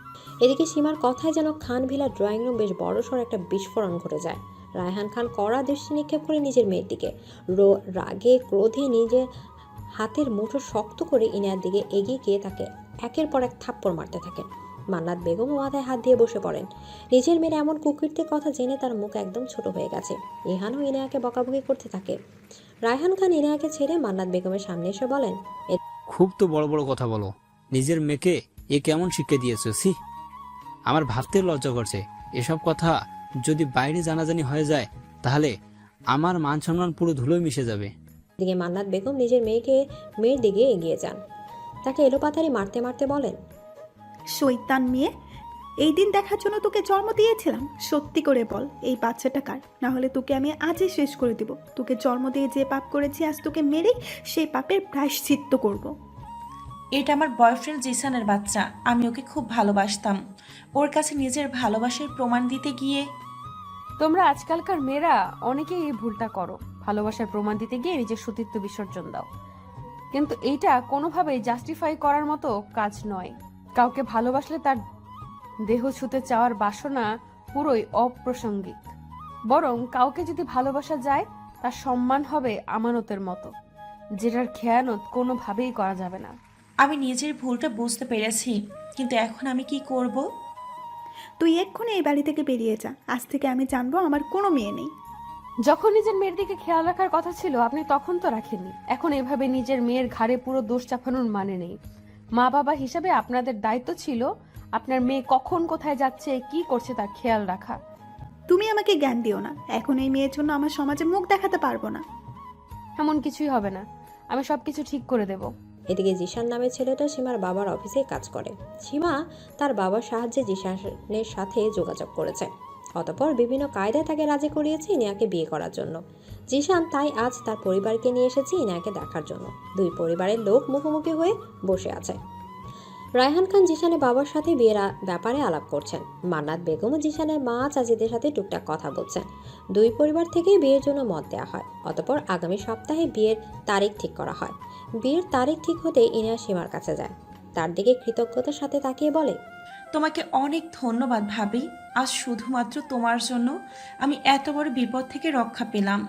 B: এদিকে সীমার কথায় যেন খান ভিলা ড্রয়িং রুম বেশ বড়সড় একটা বিস্ফোরণ ঘটে যায়। রায়হান খান কড়া দৃষ্টি নিক্ষেপ করে নিজের মেয়ের দিকে। রাগে ক্রোধে নিজের হাতের মুঠো শক্ত করে ইনায়ার দিকে এগিয়ে গিয়ে তাকে একের পর এক থাপ্পড় মারতে থাকেন। মান্নাত বেগমও মাথায় হাত দিয়ে বসে পড়েন। নিজের মেয়ের এমন কুকীর্তির কথা জেনে তার মুখ একদম ছোট হয়ে গেছে। ইহানও ইনায়াকে বকাবকি করতে থাকে। রায়হান খান ইনায়াকে ছেড়ে মান্নাত বেগমের সামনে এসে বলেন,
D: খুব তো বড় বড় কথা বলো, নিজের মেয়েকে এ কেমন শিক্ষা দিয়েছো? সি, আমার ভাবতে লজ্জা করছে। এসব কথা যদি বাইরে জানাজানি হয়ে যায় তাহলে আমার মান সম্মান পুরো ধুলোয় মিশে যাবে।
B: এদিকে মান্নাত বেগম নিজের মেয়ের দিকে এগিয়ে যান। তাকে এলোপাথারি মারতে মারতে বলেন,
G: শৈতান মেয়ে, এই দিন দেখার জন্য তোকে জন্ম দিয়েছিলাম। সত্যি করে বল, এই বাচ্চাটা কার? না হলে তোকে আমি আজই শেষ করে দিব। তোকে জন্ম দিয়ে যে পাপ করেছি, আজ তোকে মেরেই সেই পাপের প্রায়শ্চিত্ত করব।
H: এটা আমার বয়ফ্রেন্ড জিসানের বাচ্চা। আমি ওকে খুব ভালোবাসতাম। ওর কাছে নিজের ভালোবাসার প্রমাণ দিতে গিয়ে
C: তোমরা আজকালকার মেয়েরা অনেকেই এই ভুলটা করো, ভালোবাসার প্রমাণ দিতে গিয়ে নিজের সতীত্ব বিসর্জন দাও। কিন্তু এইটা কোনোভাবেই জাস্টিফাই করার মতো কাজ নয়। কাউকে ভালোবাসলে তার দেহ ছুঁতে চাওয়ার বাসনা পুরোই অপ্রাসঙ্গিক। বরং কাউকে যদি ভালোবাসা যায়, তার সম্মান হবে আমানতের মতো, যেটার খেয়ানত কোনোভাবেই করা যাবে না।
H: আমি নিজের ভুলটা বুঝতে পেরেছি, কিন্তু এখন আমি কি করব?
G: তুই এক্ষুনি এই বাড়ি থেকে বেরিয়ে যা। আজ থেকে আমি জানবো আমার কোনো মেয়ে নেই।
C: যখন নিজের মেয়ের দিকে খেয়াল রাখার কথা ছিল, আপনি তখন তো রাখেননি। এখন এভাবে নিজের মেয়ের ঘাড়ে পুরো দোষ চাপানোর মানে নেই। মা বাবা হিসাবে আপনাদের দায়িত্ব ছিল আপনার মেয়ে কখন কোথায় যাচ্ছে, কি করছে তার খেয়াল রাখা।
G: তুমি আমাকে জ্ঞান দিও না। এখন এই মেয়ের জন্য আমার সমাজে মুখ দেখাতে পারবো না।
C: এমন কিছুই হবে না, আমি সবকিছু ঠিক করে দেব।
B: এদিকে জিশান নামের ছেলেটা সীমার বাবার অফিসে কাজ করে। সীমা তার বাবার সাহায্যে জিশানের সাথে যোগাযোগ করেছে। অতঃপর বিভিন্ন কায়দায় তাকে রাজি করিয়েছে ইনিয়াকে বিয়ে করার জন্য। জিশান তাই আজ তার পরিবারকে নিয়ে এসেছে ইনিয়াকে দেখার জন্য। দুই পরিবারের লোক মুখোমুখি হয়ে বসে আছে। রায়হান খান জিশানের বাবার সাথে বিয়ের ব্যাপারে আলাপ করছেন। মান্নাত বেগম ও জিশানের মা চাচিদের সাথে টুকটাক কথা বলছেন। দুই পরিবার থেকেই বিয়ের জন্য মত দেওয়া হয়। অতঃপর আগামী সপ্তাহে বিয়ের তারিখ ঠিক করা হয়। বিয়ের তারিখ ঠিক হতে ইনিয়া সীমার কাছে যায়। তার দিকে কৃতজ্ঞতার সাথে তাকিয়ে বলে,
H: তোমাকে অনেক ধন্যবাদ ভাবি। আজ শুধুমাত্র তোমার জন্য আমি এত বড় বিপদ থেকে রক্ষা পেলাম।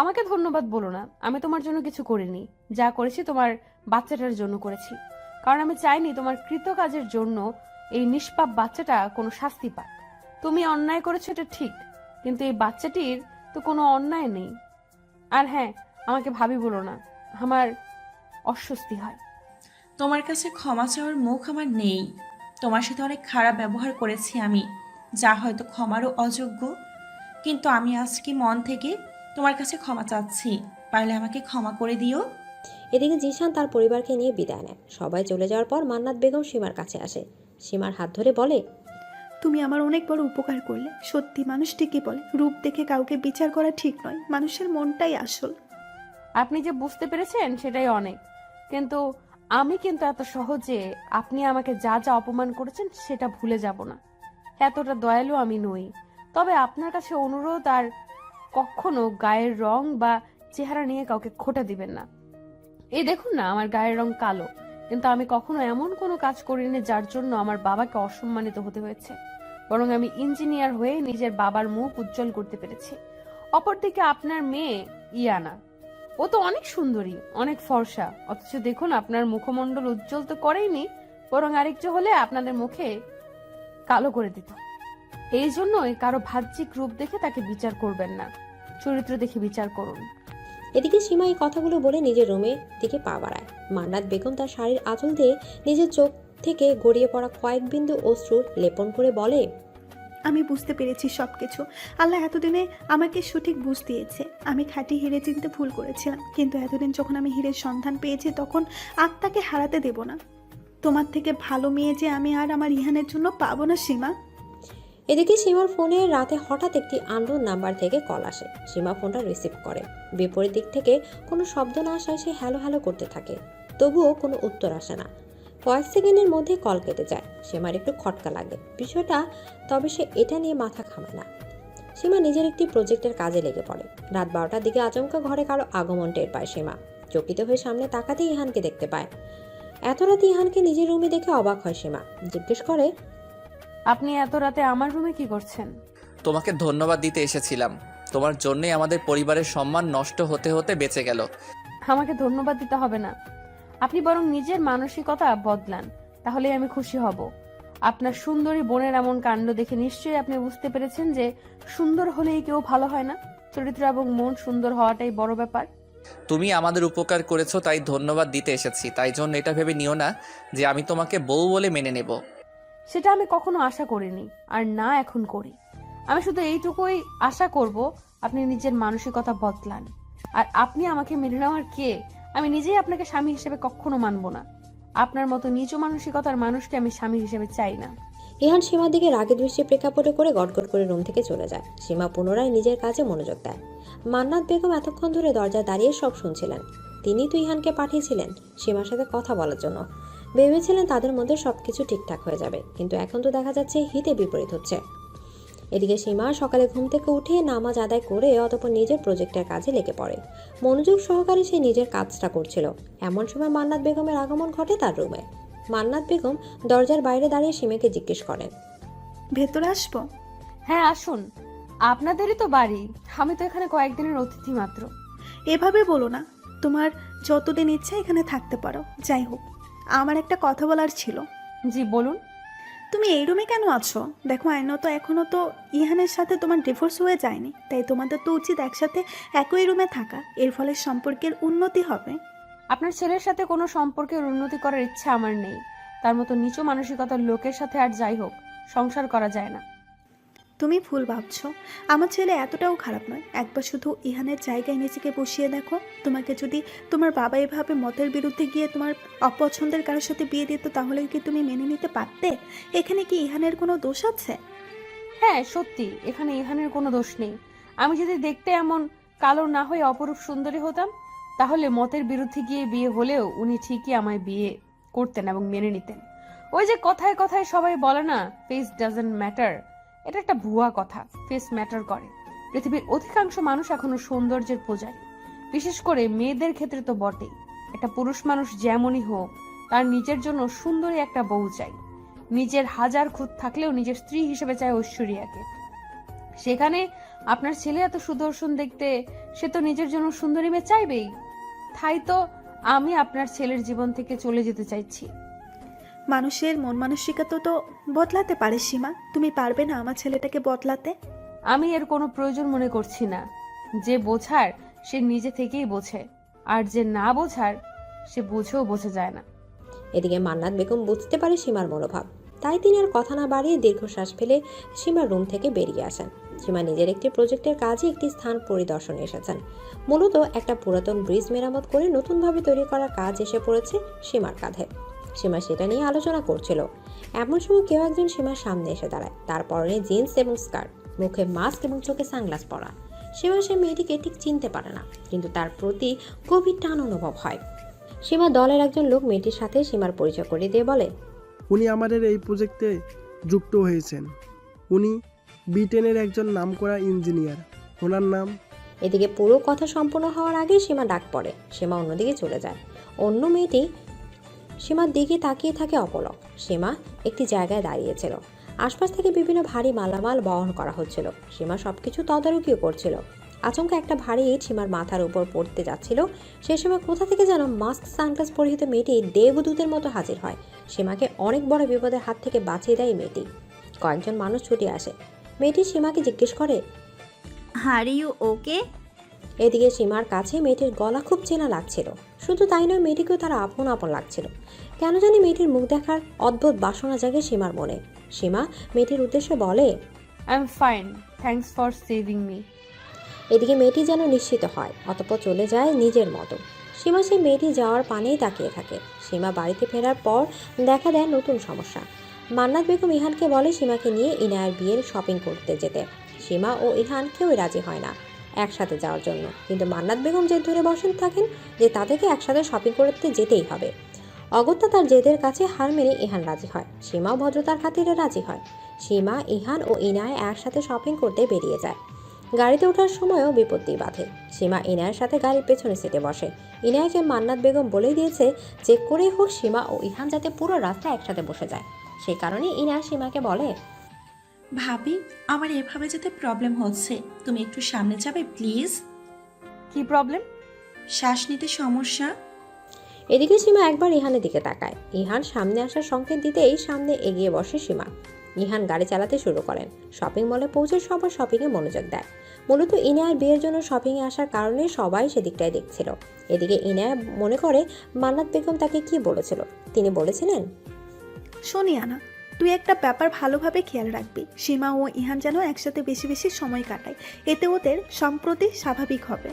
C: আমাকে ধন্যবাদ বলো না, আমি তোমার জন্য কিছু করিনি। যা করেছি তোমার বাচ্চাটার জন্য করেছি, কারণ আমি চাইনি তোমার কৃতকাজের জন্য এই নিষ্পাপ বাচ্চাটা কোনো শাস্তি পাক। তুমি অন্যায় করেছো এটা ঠিক, কিন্তু এই বাচ্চাটির তো কোনো অন্যায় নেই। আর হ্যাঁ, আমাকে ভাবি বলো না, আমার অস্বস্তি হয়।
H: তোমার কাছে ক্ষমা চাওয়ার মুখ আমার নেই। তোমার সাথে অনেক খারাপ ব্যবহার করেছি আমি, যা হয়তো ক্ষমারও অযোগ্য। কিন্তু আমি আজকে মন থেকে তোমার কাছে ক্ষমা চাচ্ছি। পারলে আমাকে ক্ষমা করে দিও।
B: এদিকে জিশান তার পরিবারকে নিয়ে বিদায় নেয়। সবাই চলে যাওয়ার পর মান্নাত বেগম সীমার কাছে আসে। সীমার হাত ধরে বলে,
G: তুমি আমার অনেক বড় উপকার করলে। সত্যি মানুষ ঠিকই বলে, রূপ দেখে কাউকে বিচার করা ঠিক নয়। মানুষের মনটাই আসল।
C: আপনি যে বুঝতে পেরেছেন সেটাই অনেক। কিন্তু আমি এত সহজে আপনি আমাকে যা যা অপমান করেছেন সেটা ভুলে যাব না। এতটা দয়ালু আমি নই। তবে আপনার কাছে অনুরোধ, আর কখনো গায়ের রং বা চেহারা নিয়ে কাউকে খোঁটা দিবেন না। এই দেখুন না, আমার গায়ের রং কালো, কিন্তু আমি কখনো এমন কোনো কাজ করিনি যার জন্য আমার বাবাকে অসম্মানিত হতে হয়েছে। বরং আমি ইঞ্জিনিয়ার হয়ে নিজের বাবার মুখ উজ্জ্বল করতে পেরেছি। অপরদিকে আপনার মেয়ে ইয়ানা, ও তো অনেক সুন্দরী, অনেক ফর্সা, অথচ দেখুন আপনার মুখমণ্ডল উজ্জ্বল তো করেইনি, বরং আরেকটু হলে আপনাদের মুখে কালো করে দিত। এই জন্যই কারো বাহ্যিক রূপ দেখে তাকে বিচার করবেন না, চরিত্র দেখে বিচার করুন।
B: এদিকে সীমা এই কথাগুলো বলে নিজের রুমের দিকে পা বাড়ায়। মান্নাত বেগম তার শাড়ির আঁচল দিয়ে নিজের চোখ থেকে গড়িয়ে পড়া কয়েক বিন্দু অশ্রু লেপন করে বলে,
G: আমি বুঝতে পেরেছি সবকিছু। আল্লাহ এতদিনে আমাকে সঠিক বুঝ দিয়েছে। আমি খাঁটি হিরে চিনতে ভুল করেছিলাম, কিন্তু এতদিন যখন আমি হীরের সন্ধান পেয়েছি, তখন আত্মাকে হারাতে দেব না। তোমার থেকে ভালো মেয়ে যে আমি আর আমার ইহানের জন্য পাবো না সীমা।
B: এদিকে সীমার ফোনে রাতে হঠাৎ একটি আননোন নাম্বার থেকে কল আসে। সীমা ফোনটা রিসিভ করে। বিপরীত দিক থেকে কোনো শব্দ না আসায় সে হ্যালো হ্যালো করতে থাকে, তবুও কোনো উত্তর আসে না। কয়েক সেকেন্ডের মধ্যে কল কেটে যায়। সীমার একটু খটকা লাগে বিষয়টা, তবে সে এটা নিয়ে মাথা ঘামায় না। সীমা নিজের একটি প্রজেক্টের কাজে লেগে পড়ে। রাত 12টার দিকে আচমকা ঘরে কারো আগমন টের পায় সীমা। চকিত হয়ে সামনে তাকাতে ইহানকে দেখতে পায়। এত রাতে ইহানকে নিজের রুমে দেখে অবাক হয় সীমা। জিজ্ঞেস করে,
C: আপনি এত রাতে আমার রুমে কি করছেন?
A: তোমাকে ধন্যবাদ দিতে এসেছিলাম। তোমার জন্যই আমাদের পরিবারের সম্মান নষ্ট হতে হতে বেঁচে গেল।
C: আমাকে ধন্যবাদ দিতে হবে না, আপনি বরং নিজের মানসিকতা বদলান, তাহলে আমি খুশি হব। আপনার সুন্দরী বোনের এমন কাণ্ড দেখে নিশ্চয়ই আপনি বুঝতে পেরেছেন যে সুন্দর হলেই কেউ ভালো হয় না, চরিত্র এবং মন সুন্দর হওয়াটাই বড় ব্যাপার।
A: তুমি আমাদের উপকার করেছো তাই ধন্যবাদ দিতে এসেছি, তাই জন্য এটা ভেবে নিও না যে আমি তোমাকে বউ বলে মেনে নেব।
C: সেটা আমি কখনো আশা করিনি, আর না এখন করি। আমি শুধু এইটুকুই আশা করব আপনি নিজের মানসিকতা বদলান। আর আপনি আমাকে মেনে নেওয়ার কে? আমি নিজেই আপনাকে স্বামী হিসেবে কখনো মানব না। আপনার মতো নিচু মানসিকতার মানুষকে আমি স্বামী হিসেবে চাই না।
B: ইহান সীমার দিকে রাগে দৃষ্টি প্রেক্ষাপটে করে গটগট করে রুম থেকে চলে যায়। সীমা পুনরায় নিজের কাজে মনোযোগ দেয়। মান্নাত বেগম এতক্ষণ ধরে দরজায় দাঁড়িয়ে সব শুনছিলেন। তিনি তো ইহানকে পাঠিয়েছিলেন সীমার সাথে কথা বলার জন্য। ভেবেছিলেন তাদের মধ্যে সবকিছু ঠিকঠাক হয়ে যাবে, কিন্তু এখন তো দেখা যাচ্ছে হিতে বিপরীত হচ্ছে। এদিকে সীমা সকালে ঘুম থেকে উঠে নামাজ আদায় করে অতঃপর নিজের প্রজেক্টের কাজে লেগে পড়ে। মনোযোগ সহকারে সে নিজের কাজটা করছিল। এমন সময় মান্নাত বেগমের আগমন ঘটে তার রুমে। মান্নাত বেগম দরজার বাইরে দাঁড়িয়ে সীমাকে জিজ্ঞেস করেন,
G: ভেতরে আসবো?
C: হ্যাঁ আসুন, আপনাদেরই তো বাড়ি। আমি তো এখানে কয়েকদিনের অতিথি মাত্র।
G: এভাবে বলো না, তোমার যতদিন ইচ্ছা এখানে থাকতে পারো। যাই হোক, আমার একটা কথা বলার ছিল।
C: জি বলুন।
G: তুমি এই রুমে কেন আছো? দেখো আইনত এখনো তো ইহানের সাথে তোমার ডিভোর্স হয়ে যায়নি, তাই তোমাদের তো উচিত একসাথে একই রুমে থাকা। এর ফলে সম্পর্কের উন্নতি হবে।
C: আপনার ছেলের সাথে কোনো সম্পর্কের উন্নতি করার ইচ্ছা আমার নেই। তার মতো নিচু মানসিকতার লোকের সাথে আর যাই হোক সংসার করা যায় না।
G: তুমি ভুল ভাবছো। আমার ছেলে এতটাও খারাপ নয়। একবার শুধু ইহানের জায়গায় নিজেকে বসিয়ে দেখো। তোমাকে যদি তোমার বাবা এভাবে মতের বিরুদ্ধে গিয়ে তোমার অপছন্দের কারোর সাথে বিয়ে দিত, তাহলে কি তুমি মেনে নিতে পারতে? এখানে কি ইহানের কোনো দোষ আছে?
C: হ্যাঁ সত্যি, এখানে ইহানের কোনো দোষ নেই। আমি যদি দেখতে এমন কালো না হয়ে অপরূপ সুন্দরী হতাম, তাহলে মতের বিরুদ্ধে গিয়ে বিয়ে হলেও উনি ঠিকই আমায় বিয়ে করতেন এবং মেনে নিতেন। ওই যে কথায় কথায় সবাই বলে না, ফেস ডাজন্ট ম্যাটার, এটা একটা ভুয়া কথা। ফেস ম্যাটার করে। পৃথিবীর অধিকাংশ মানুষ এখনো সৌন্দর্যের পূজারী, বিশেষ করে মেয়েদের ক্ষেত্রে তো বটেই। একটা পুরুষ মানুষ যেমনই হোক, তার নিজের জন্য সুন্দরী একটা বউ চাই। নিজের হাজার খুঁত থাকলেও নিজের স্ত্রী হিসেবে চায় ঐশ্বরিয়াকে। সেখানে আপনার ছেলে এত সুদর্শন দেখতে, সে তো নিজের জন্য সুন্দরী মেয়ে চাইবেই। তাই তো আমি আপনার ছেলের জীবন থেকে চলে যেতে চাইছি।
G: মানুষের মন মানসিকতা তো বদলাতে পারে সীমা। তুমি পারবে না আমার ছেলেটাকে বদলাতে?
C: আমি এর কোনো প্রয়োজন মনে করছি না। যে বোঝার সে নিজে থেকেই বোঝে, আর যে না বোঝার সে বুঝেও বোঝা যায় না।
B: এদিকে মান্নাত বেগম বুঝতে পারে সীমার মনোভাব, তাই তিনি আর কথা না বাড়িয়ে দীর্ঘশ্বাস ফেলে সীমার রুম থেকে বেরিয়ে আসেন। সীমা নিজের একটি প্রজেক্টের কাজে একটি স্থান পরিদর্শনে এসেছেন। মূলত একটা পুরাতন ব্রিজ মেরামত করে নতুনভাবে তৈরি করার কাজ এসে পড়েছে সীমার কাঁধে। সীমা সেটা নিয়ে আলোচনা করছিল। এমন সময় কেউ একজন সীমার সামনে এসে দাঁড়ায়। তার পরনে জিন্স এবং স্কার্ট, মুখে মাস্ক এবং চোখে সানগ্লাস পরা। সীমা সে মেয়েটিকে ঠিক চিনতে পারে না, কিন্তু তার প্রতি গভীর টান অনুভব হয়। সীমা দলের একজন লোক মেয়েটির সাথে সীমার পরিচয় করে দিয়ে বলে,
F: উনি আমাদের এই প্রজেক্টে যুক্ত হয়েছেন। উনি ব্রিটেনের একজন নামকরা ইঞ্জিনিয়ার। ওনার নাম।
B: এদিকে পুরো কথা সম্পূর্ণ হওয়ার আগেই সীমা ডাক পড়ে। সীমা অন্যদিকে চলে যায়। অন্য মেয়েটি সীমার দিকে তাকিয়ে থাকে অপলক। সীমা একটি জায়গায় দাঁড়িয়েছিল। আশপাশ থেকে বিভিন্ন ভারী মালামাল বহন করা হচ্ছিল। সীমা সবকিছু তদারকিও করছিল। আচমকা একটা ভারী ইট সীমার মাথার উপর পড়তে যাচ্ছিল। সে সময় কোথা থেকে যেন মাস্ক সানগ্লাস পরিহিত মেয়েটি দেবদূতের মতো হাজির হয়। সীমাকে অনেক বড় বিপদের হাত থেকে বাঁচিয়ে দেয় মেয়েটি। কয়েকজন মানুষ ছুটে আসে। মেয়েটি সীমাকে জিজ্ঞেস করে,
K: আর ইউ ওকে?
B: এদিকে সীমার কাছে মেয়েটির গলা খুব চেনা লাগছিল। শুধু তাই নয়, মেয়েটিকেও তারা আপন আপন লাগছিল। কেন জানি মেয়েটির মুখ দেখার অদ্ভুত বাসনা জাগে সীমার মনে। সীমা মেয়েটির উদ্দেশ্যে বলে,
C: I am fine, thanks for saving me.
B: এদিকে মেয়েটি যেন নিশ্চিত হয়, অতঃপর চলে যায় নিজের মতো। সীমা সেই মেয়েটি যাওয়ার পানেই তাকিয়ে থাকে। সীমা বাড়িতে ফেরার পর দেখা দেয় নতুন সমস্যা। মান্নাত বেগম ইহানকে বলে সীমাকে নিয়ে ইনায়ের বিয়ের শপিং করতে যেতে। সীমা ও ইহান কেউই রাজি হয় না একসাথে যাওয়ার জন্য, কিন্তু মান্নাত বেগম জেদ ধরে বসেন থাকেন যে তাদেরকে একসাথে শপিং করতে যেতেই হবে। অগত্যা তার জেদের কাছে হার মেনে ইহান রাজি হয়। সীমাও ভদ্রতার খাতিরে রাজি হয়। সীমা, ইহান ও ইনায় একসাথে শপিং করতে বেরিয়ে যায়। গাড়িতে ওঠার সময়ও বিপত্তি বাধে। সীমা ইনায়ের সাথে গাড়ির পেছনে সিটে বসে। ইনায়কে মান্নাত বেগম বলেই দিয়েছে যে করেই হোক সীমা ও ইহান যাতে পুরো রাস্তা একসাথে বসে যায়। সেই কারণে ইনায় সীমাকে বলে,
H: ভাবি, আমার এভাবে যেতে প্রবলেম হচ্ছে, তুমি একটু সামনে যাবে প্লিজ?
C: কি প্রবলেম?
H: শ্বাস নিতে সমস্যা।
B: এদিকে সীমা একবার ইহানের দিকে তাকায়। ইহান সামনে আসার সংকেত দিতেই সামনে এগিয়ে বসে সীমা। ইহান গাড়ি চালাতে শুরু করেন। শপিং মলে পৌঁছে সবার শপিংয়ে মনোযোগ দেয়। মূলত ইনায়ার বিয়ের জন্য শপিংয়ে আসার কারণে সবাই সেদিকটাই দেখছিল। এদিকে ইনায়া মনে করে মান্নাত বেগম তাকে কি বলেছিল। তিনি বলেছিলেন,
G: শোনিয়া না, তুই একটা ব্যাপার ভালোভাবে খেয়াল রাখবি, সীমা ও ইহান যেন একসাথে বেশি বেশি সময় কাটায়, এতে ওদের সম্প্রতি স্বাভাবিক হবে।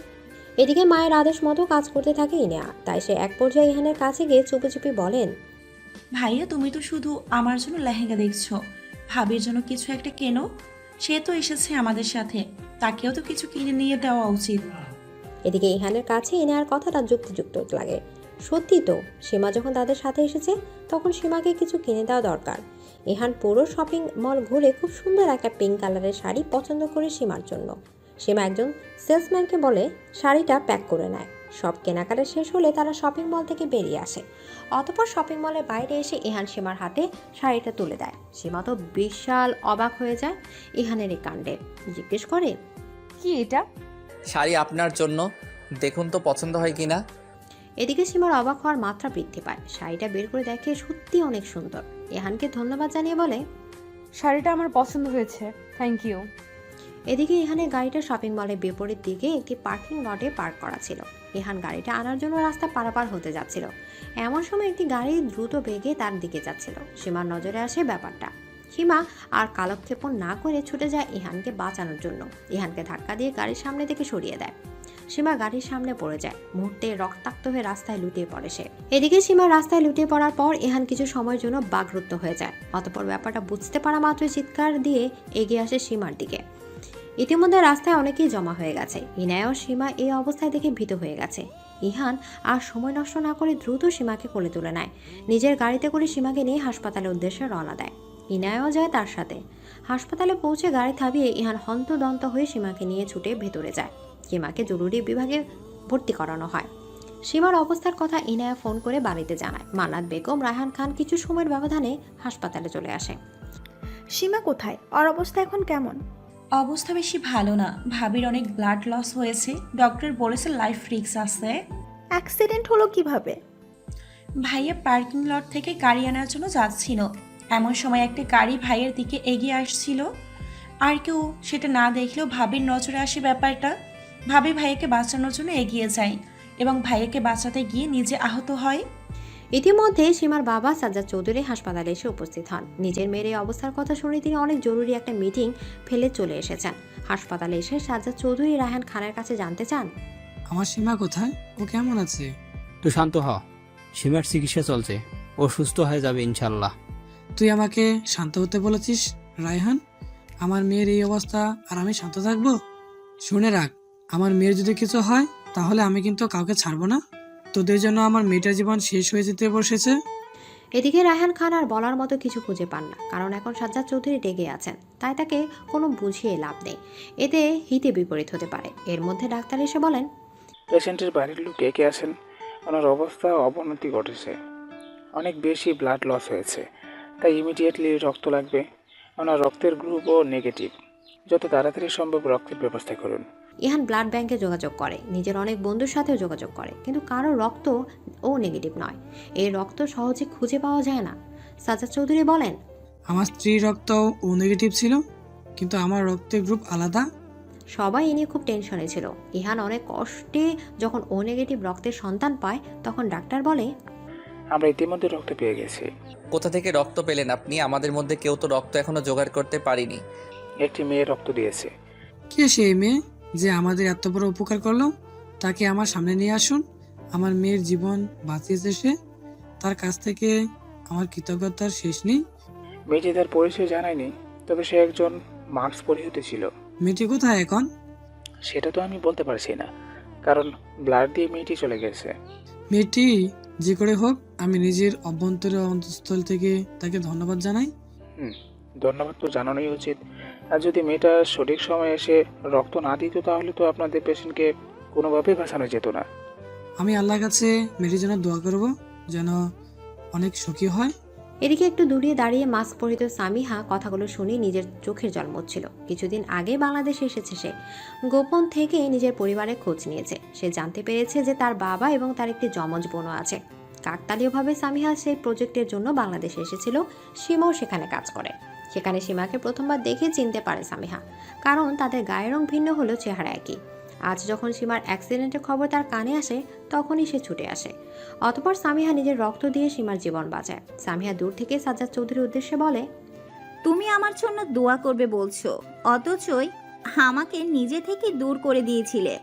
B: এদিকে মায়ের আদেশ মতো কাজ করতে থাকে ইনেয়া, তাই সে এক পর্যায়ে ইহানের কাছে গিয়ে চুপি চুপি বলেন,
H: ভাইয়া তুমি তো শুধু আমার জন্য লেহেঙ্গা দেখছো, ভাবির জন্য কিছু একটা কেনো। সে তো এসেছে আমাদের সাথে, তাকেও তো কিছু কিনে নিয়ে দেওয়া উচিত।
B: এদিকে ইহানের কাছে ইনেয়ার কথাটা যুক্তিযুক্ত লাগে। সত্যি তো, সীমা যখন তাদের সাথে এসেছে তখন সীমাকে কিছু কিনে দেওয়া দরকার। ইহান পুরো শপিং মল ঘুরে খুব সুন্দর একটা পিঙ্ক কালারের শাড়ি পছন্দ করে সীমার জন্য। সীমা একজন সেলসম্যানকে বলে শাড়িটা প্যাক করে নেয়। সব কেনাকাটা শেষ হলে তারা শপিং মল থেকে বেরিয়ে আসে। অতঃপর শপিং মলের বাইরে এসে ইহান সীমার হাতে শাড়িটা তুলে দেয়। সীমা তো বিশাল অবাক হয়ে যায় ইহানের এই কাণ্ডে, জিজ্ঞেস করে,
C: কি এটা?
A: শাড়ি আপনার জন্য, দেখুন তো পছন্দ হয় কিনা।
B: এদিকে সীমার অবাক হওয়ার মাত্রা বৃদ্ধি পায়। শাড়িটা বের করে দেখে সত্যি অনেক সুন্দর। ইহানকে ধন্যবাদ জানিয়ে বলে,
C: শাড়িটা আমার পছন্দ হয়েছে, থ্যাংক ইউ।
B: এদিকে ইহানের গাড়িটা শপিং মলের বিপরীত দিকে একটি পার্কিং লটে পার্ক করা ছিল। ইহান গাড়িটা আনার জন্য রাস্তা পারাপার হতে যাচ্ছিল। এমন সময় একটি গাড়ি দ্রুত বেগে তার দিকে যাচ্ছিল। সীমার নজরে আসে ব্যাপারটা। সীমা আর কালক্ষেপণ না করে ছুটে যায় ইহানকে বাঁচানোর জন্য। ইহানকে ধাক্কা দিয়ে গাড়ির সামনে থেকে সরিয়ে দেয়। সীমা গাড়ির সামনে পড়ে যায়। মুহূর্তে রক্তাক্ত হয়ে রাস্তায় লুটিয়ে পড়ে সে। এদিকে সীমা রাস্তায় লুটিয়ে পড়ার পর ইহান কিছু সময়ের জন্য বাকরুদ্ধ হয়ে যায়। অতঃপর ব্যাপারটা বুঝতে পারা মাত্রই চিৎকার দিয়ে এগিয়ে আসে সীমার দিকে। ইতিমধ্যে রাস্তায় অনেকেই জমা হয়ে গেছে। ইনায়া ও সীমা এই অবস্থায় দেখে ভীত হয়ে গেছে। ইহান আর সময় নষ্ট না করে দ্রুত সীমাকে কোলে তুলে নেয়। নিজের গাড়িতে করে সীমাকে নিয়ে হাসপাতালের উদ্দেশ্যে রওনা দেয়। ইনায়াও যায় তার সাথে। হাসপাতালে পৌঁছে গাড়ি থামিয়ে ইহান হন্তদন্ত হয়ে সীমাকে নিয়ে ছুটে ভেতরে যায়। সীমাকে জরুরি বিভাগে ভর্তি করানো হয়। সীমার অবস্থার কথা ইনায়া ফোন করে বাড়িতে জানায়। মান্নাত বেগম, রায়হান খান কিছু সময়ের ব্যবধানে হাসপাতালে চলে আসে।
G: সীমা কোথায়? ওর অবস্থা এখন কেমন?
H: অবস্থা বেশি ভালো না, ভাবির অনেক ব্লাড লস হয়েছে, ডক্টর বলেছে লাইফ রিস্ক আছে।
G: অ্যাক্সিডেন্ট হলো কিভাবে?
H: ভাইয়া পার্কিং লট থেকে গাড়ি আনার জন্য যাচ্ছিল, এমন সময় একটা গাড়ি ভাইয়ের দিকে এগিয়ে আসছিল। আর কেউ সেটা না দেখলেও ভাবির নজরে আসে ব্যাপারটা। ভাবি ভাইয়াকে বাঁচানোর জন্য এগিয়ে যায় এবং ভাইয়াকে বাঁচাতে গিয়ে নিজে আহত হয়।
B: ইতিমধ্যে সীমার বাবা সাজ্জাদ চৌধুরী হাসপাতালে এসে উপস্থিত হন। নিজের মেয়ের এই অবস্থার কথা শুনে তিনি অনেক জরুরি একটা মিটিং ফেলে চলে এসেছেন। হাসপাতালে এসে সাজ্জাদ চৌধুরী রায়হান খানের কাছে জানতে চান,
E: আমার সীমা কোথায়? ও কেমন আছে?
D: তুই শান্ত হ, সীমার চিকিৎসা চলছে, ও সুস্থ হয়ে যাবে ইনশাল্লাহ।
E: তুই আমাকে শান্ত হতে বলেছিস রায়হান? আমার মেয়ের এই অবস্থা আর আমি শান্ত থাকবো? শুনে রাখ, আমার মেয়ের যদি কিছু হয় তাহলে আমি কিন্তু কাউকে ছাড়বো না। তোদের জন্য আমার মেয়েটার জীবন শেষ হয়ে যেতে বসেছে।
B: এদিকে রায়হান খান আর বলার মতো কিছু খুঁজে পান না, কারণ এখন সাজ্জাদ চৌধুরী ডেকে আছেন। তাই তাকে কোনো বুঝিয়ে লাভ নেই, এতে হিতে বিপরীত হতে পারে। এর মধ্যে ডাক্তার এসে বলেন,
L: পেশেন্টের বাড়ির লোক কে আছেন, ওনার অবস্থা অবনতি ঘটেছে, অনেক বেশি ব্লাড লস হয়েছে, তাই ইমিডিয়েটলি রক্ত লাগবে। ওনার রক্তের গ্রুপও নেগেটিভ, যত তাড়াতাড়ি সম্ভব রক্তের ব্যবস্থা করুন।
B: ইহান ব্লাড ব্যাংকে যোগাযোগ করে, নিজের অনেক বন্ধুর সাথেও যোগাযোগ করে, কিন্তু কারো রক্ত ও নেগেটিভ নয়। এই রক্ত সহজে খুঁজে পাওয়া যায় না। সাজ্জাদ চৌধুরী বলেন,
E: আমার স্ত্রীর রক্ত ও নেগেটিভ ছিল, কিন্তু আমার রক্তের গ্রুপ আলাদা।
B: সবাই এ নিয়ে খুব টেনশনে ছিল। ইহান অনেক কষ্টে যখন ও নেগেটিভ রক্তের সন্তান পায়, তখন ডাক্তার বলে,
L: আমরা ইতিমধ্যে রক্ত পেয়ে গেছি।
A: কোথা থেকে রক্ত পেলেন আপনি? আমাদের মধ্যে কেউ তো রক্ত এখনো জোগাড় করতে পারিনি।
L: একটি মেয়ে রক্ত দিয়েছে।
E: কে সেই মেয়ে যে আমাদের এত বড় উপকার করলো? তাকে আমার সামনে নিয়ে আসুন। আমার মেয়ের জীবন বাঁচিয়েছে সে, তার কাছ থেকে আমার কৃতজ্ঞতার শেষ নেই।
L: মেয়েটি তার পরিচয় জানায়নি, তবে সে একজন মাস্ক পরিহিত ছিল।
E: মেয়েটি কোথায় এখন?
L: সেটা তো আমি বলতে পারছি না, কারণ ব্লাড দিয়ে মেয়েটি চলে গেছে।
E: মেয়েটি যে করে হোক, আমি নিজের অভ্যন্তরে অন্তঃস্থল থেকে তাকে ধন্যবাদ জানাই।
L: ধন্যবাদ তো জানানোই উচিত। আর যদি মেয়েটা সঠিক সময়ে এসে রক্ত না দিত, তাহলে তো আপনাদের পেশেন্টকে কোনোভাবেই বাঁচানো যেত না।
E: আমি আল্লাহর কাছে মেয়েটির জন্য দোয়া করব, যেন অনেক সুখী হয়।
B: এদিকে একটু দূরে দাঁড়িয়ে মাস্ক পরিহিত সামিহা কথাগুলো শুনে নিজের চোখের জল মুছছিল। কিছুদিন আগে বাংলাদেশে এসেছে সে। গোপন থেকে নিজের পরিবারের খোঁজ নিয়েছে। সে জানতে পেরেছে যে তার বাবা এবং তার একটি যমজ বোনও আছে। কাকতালীয়ভাবে সামিহা সেই প্রজেক্টের জন্য বাংলাদেশে এসেছিল। সীমাও সেখানে কাজ করে। সেখানে সীমাকে প্রথমবার দেখে চিনতে পারে সামিহা, কারণ তাদের গায়ের রং ভিন্ন হলেও চেহারা একই। আজ যখন সীমার অ্যাক্সিডেন্টের খবর তার কানে আসে তখনই সে ছুটে আসে। অতঃপর সামিহা নিজের রক্ত দিয়ে সীমার জীবন বাঁচায়। সামিহা দূর থেকে সাজ্জাদ চৌধুরীর উদ্দেশ্যে বলে,
K: তুমি আমার জন্য দোয়া করবে বলছো, অথচই আমাকে নিজে থেকে দূর করে দিয়েছিলে।